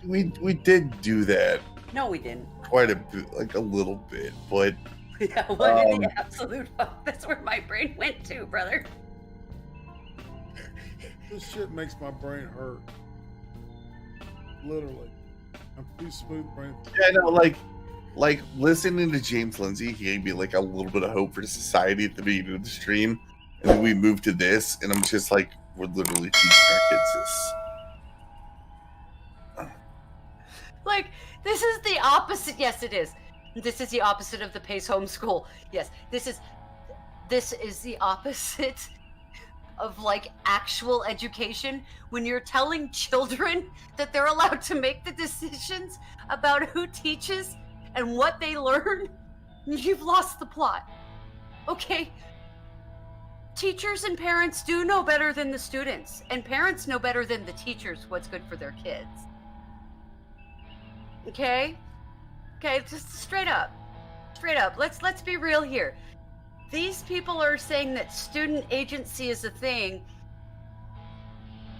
We did do that No, we didn't. Quite a bit, like a little bit, but Yeah, what in the absolute fuck? That's where my brain went to, brother. This shit makes my brain hurt. Literally. I'm too smooth brain. Yeah, no, like listening to James Lindsay, he gave me like a little bit of hope for society at the beginning of the stream, and then we moved to this, and I'm just like, we're literally teaching our kids this. Like, this is the opposite. Yes, it is. This is the opposite of the PACE homeschool. Yes, this is the opposite of like actual education, when you're telling children that they're allowed to make the decisions about who teaches and what they learn. You've lost the plot. Okay? Teachers and parents do know better than the students, and parents know better than the teachers what's good for their kids. Okay? Okay, just straight up. Straight up. Let's be real here. These people are saying that student agency is a thing,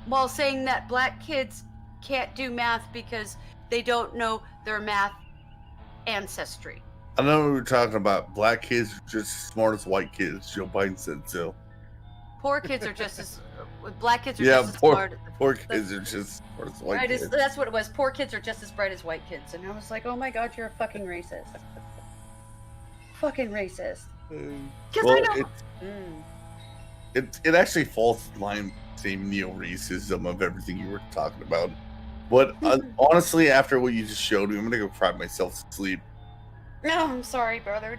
while saying that black kids can't do math because they don't know their math ancestry. I know we were talking about black kids are just as smart as white kids. Joe Biden said so. Poor kids are just as black kids are just as smart. Poor kids are just as smart as white kids. That's what it was. Poor kids are just as bright as white kids. And I was like, oh my god, you're a fucking racist. Fucking racist. Because I know. It actually falls in line with the same neo-racism of everything you were talking about. But honestly, after what you just showed me, I'm gonna go cry myself to sleep. No, I'm sorry, brother.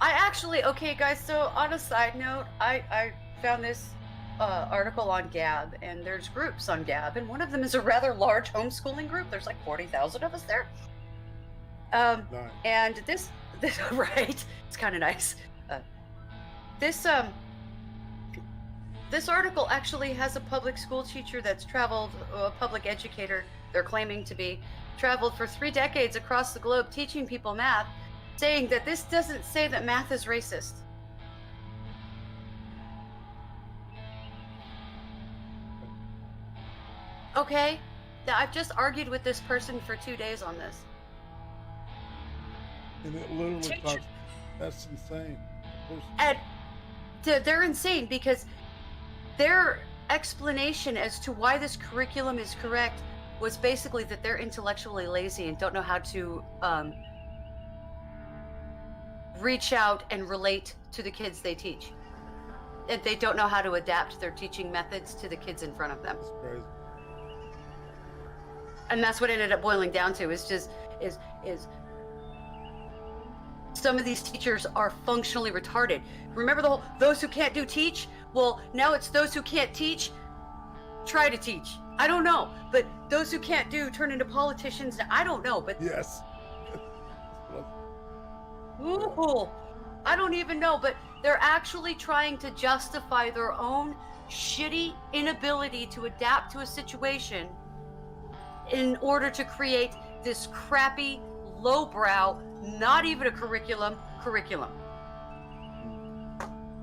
I actually, okay, guys, so on a side note, I found this article on Gab, and there's groups on Gab, and one of them is a rather large homeschooling group. There's like 40,000 of us there. Nice. And this right, it's kind of nice. This article actually has a public school teacher that's traveled, a public educator, they're claiming to be, traveled for 3 decades across the globe teaching people math, saying that this doesn't say that math is racist. Okay, now I've just argued with this person for 2 days on this. And it literally talks, that's insane. And they're insane because their explanation as to why this curriculum is correct was basically that they're intellectually lazy and don't know how to reach out and relate to the kids they teach. And they don't know how to adapt their teaching methods to the kids in front of them. That's crazy. And that's what it ended up boiling down to, is some of these teachers are functionally retarded. Remember the whole, those who can't do teach? Well, now it's those who can't teach, try to teach. I don't know, but those who can't do turn into politicians. I don't know, but... Yes. Ooh, I don't even know, but they're actually trying to justify their own shitty inability to adapt to a situation in order to create this crappy, lowbrow, not even a curriculum.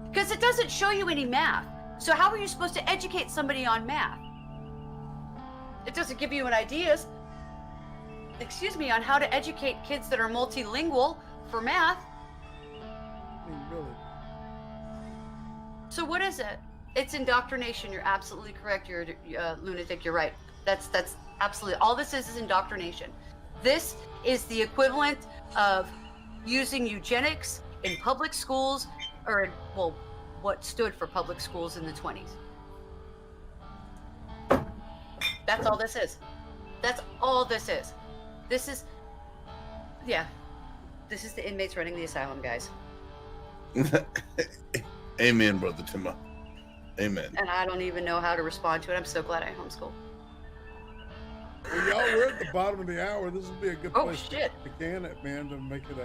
Because it doesn't show you any math. So how are you supposed to educate somebody on math? It doesn't give you an ideas, on how to educate kids that are multilingual for math. Really? So what is it? It's indoctrination. You're absolutely correct. You're lunatic. You're right. That's absolutely all this is indoctrination. This is the equivalent of using eugenics in public schools, or what stood for public schools in the 20s. That's all this is. That's all this is. This is the inmates running the asylum, guys. Amen, Brother Timma. Amen. And I don't even know how to respond to it. I'm so glad I homeschool. Well, y'all, we're at the bottom of the hour. This would be a good place to can it, man, to make it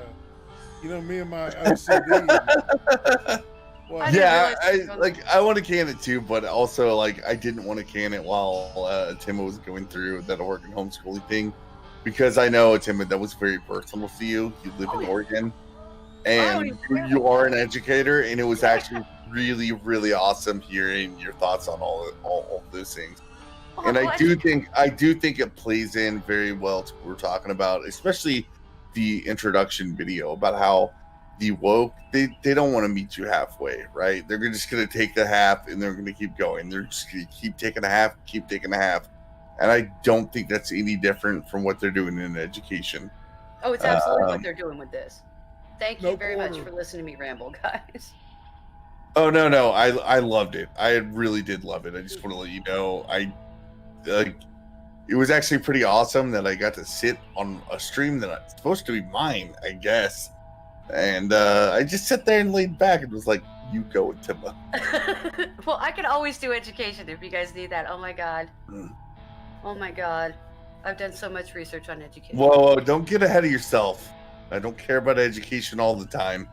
me and my OCD. Yeah, I want to can it too, but also I didn't want to can it while Timma was going through that Oregon homeschooling thing, because I know, Timma, that was very personal to you. You live in Oregon, and you are an educator, and it was actually really, really awesome hearing your thoughts on all of those things. And I do think it plays in very well to what we're talking about, especially the introduction video about how the woke, they don't want to meet you halfway, right? They're just going to take the half and they're going to keep going. They're just going to keep taking a half. And I don't think that's any different from what they're doing in education. Oh, it's absolutely what they're doing with this. Thank you very much for listening to me ramble, guys. Oh, no. I loved it. I really did love it. I just want to let you know, it was actually pretty awesome that I got to sit on a stream that's supposed to be mine, I guess. And I just sat there and laid back and was like, you go, Timba. Well, I can always do education if you guys need that. Oh, my God. Oh, my God. I've done so much research on education. Whoa, don't get ahead of yourself. I don't care about education all the time.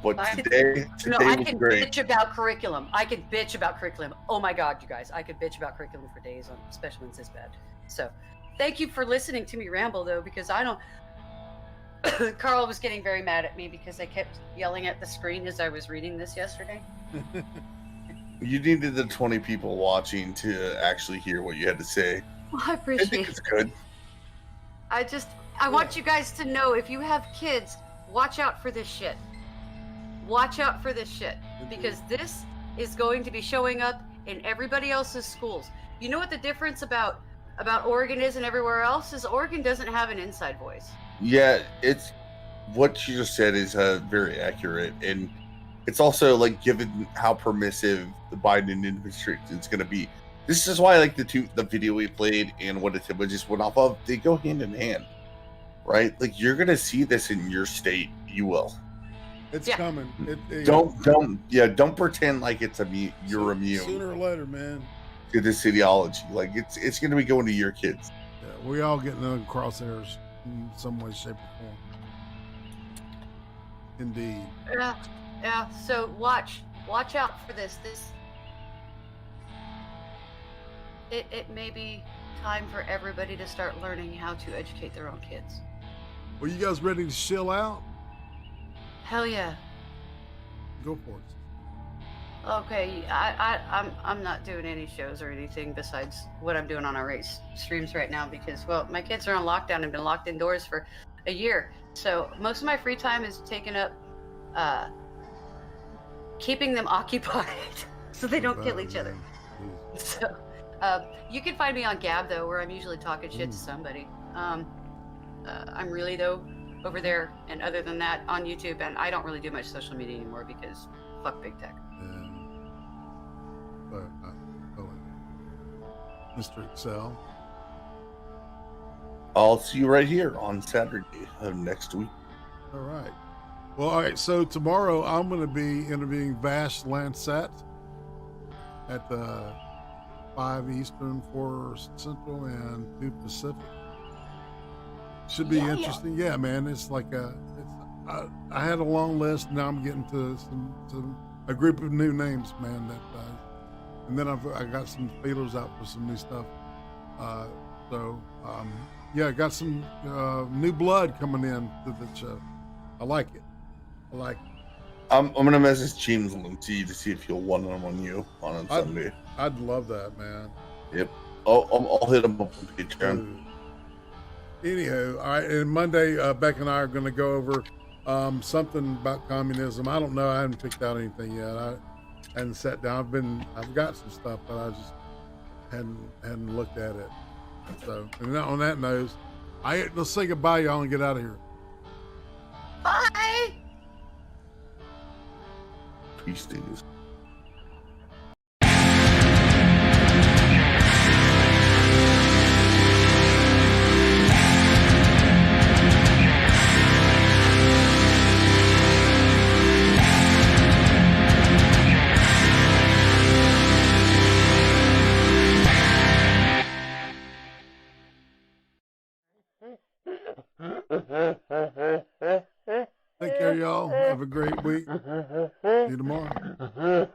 But today I was can great. bitch about curriculum. Oh, my God, you guys. I could bitch about curriculum for days, especially when it's this bad. So thank you for listening to me ramble, though, because I don't... Carl was getting very mad at me because I kept yelling at the screen as I was reading this yesterday. You needed the 20 people watching to actually hear what you had to say. Well, I appreciate I think it's good. I want you guys to know, if you have kids, watch out for this shit. Watch out for this shit, because this is going to be showing up in everybody else's schools. You know what the difference about Oregon is and everywhere else is? Oregon doesn't have an inside voice. Yeah, it's what you just said is very accurate, and it's also like given how permissive the Biden administration is going to be. This is why, like the video we played and what it just went off of, they go hand in hand, right? Like you're going to see this in your state. You will. It's coming. Don't pretend like you're immune. Sooner or later, man. To this ideology, like it's going to be going to your kids. Yeah, we all getting the crosshairs in some way, shape, or form. Indeed. Yeah. So watch out for this. It may be time for everybody to start learning how to educate their own kids. Well, you guys ready to chill out? Hell yeah. Go for it. Okay, I'm not doing any shows or anything besides what I'm doing on our race streams right now because, well, my kids are on lockdown and been locked indoors for a year. So most of my free time is taken up keeping them occupied so they don't kill each other. So you can find me on Gab, though, where I'm usually talking shit to somebody. I'm really, though, over there, and other than that, on YouTube, and I don't really do much social media anymore because fuck big tech. Mr. Excel. I'll see you right here on Saturday of next week. All right. Well, all right. So tomorrow I'm going to be interviewing Vash Lancet at 5 Eastern, 4 Central, and 2 Pacific. Should be interesting. Yeah, man. It's like I had a long list. Now I'm getting to a group of new names, man. And then I got some feelers out for some new stuff. Yeah, I got some new blood coming in to the show. I like it. I'm gonna message James Lindsay to see if he'll one-on-one you on Sunday. I'd love that, man. Yep. I'll hit him up on Patreon. Anywho, all right, and Monday, Beck and I are going to go over something about communism. I don't know. I haven't picked out anything yet. I hadn't sat down. I've got some stuff, but I just hadn't looked at it. So, and on that note, let's say goodbye, y'all, and get out of here. Bye. Peace, dudes. Take care, y'all. Have a great week. See you tomorrow.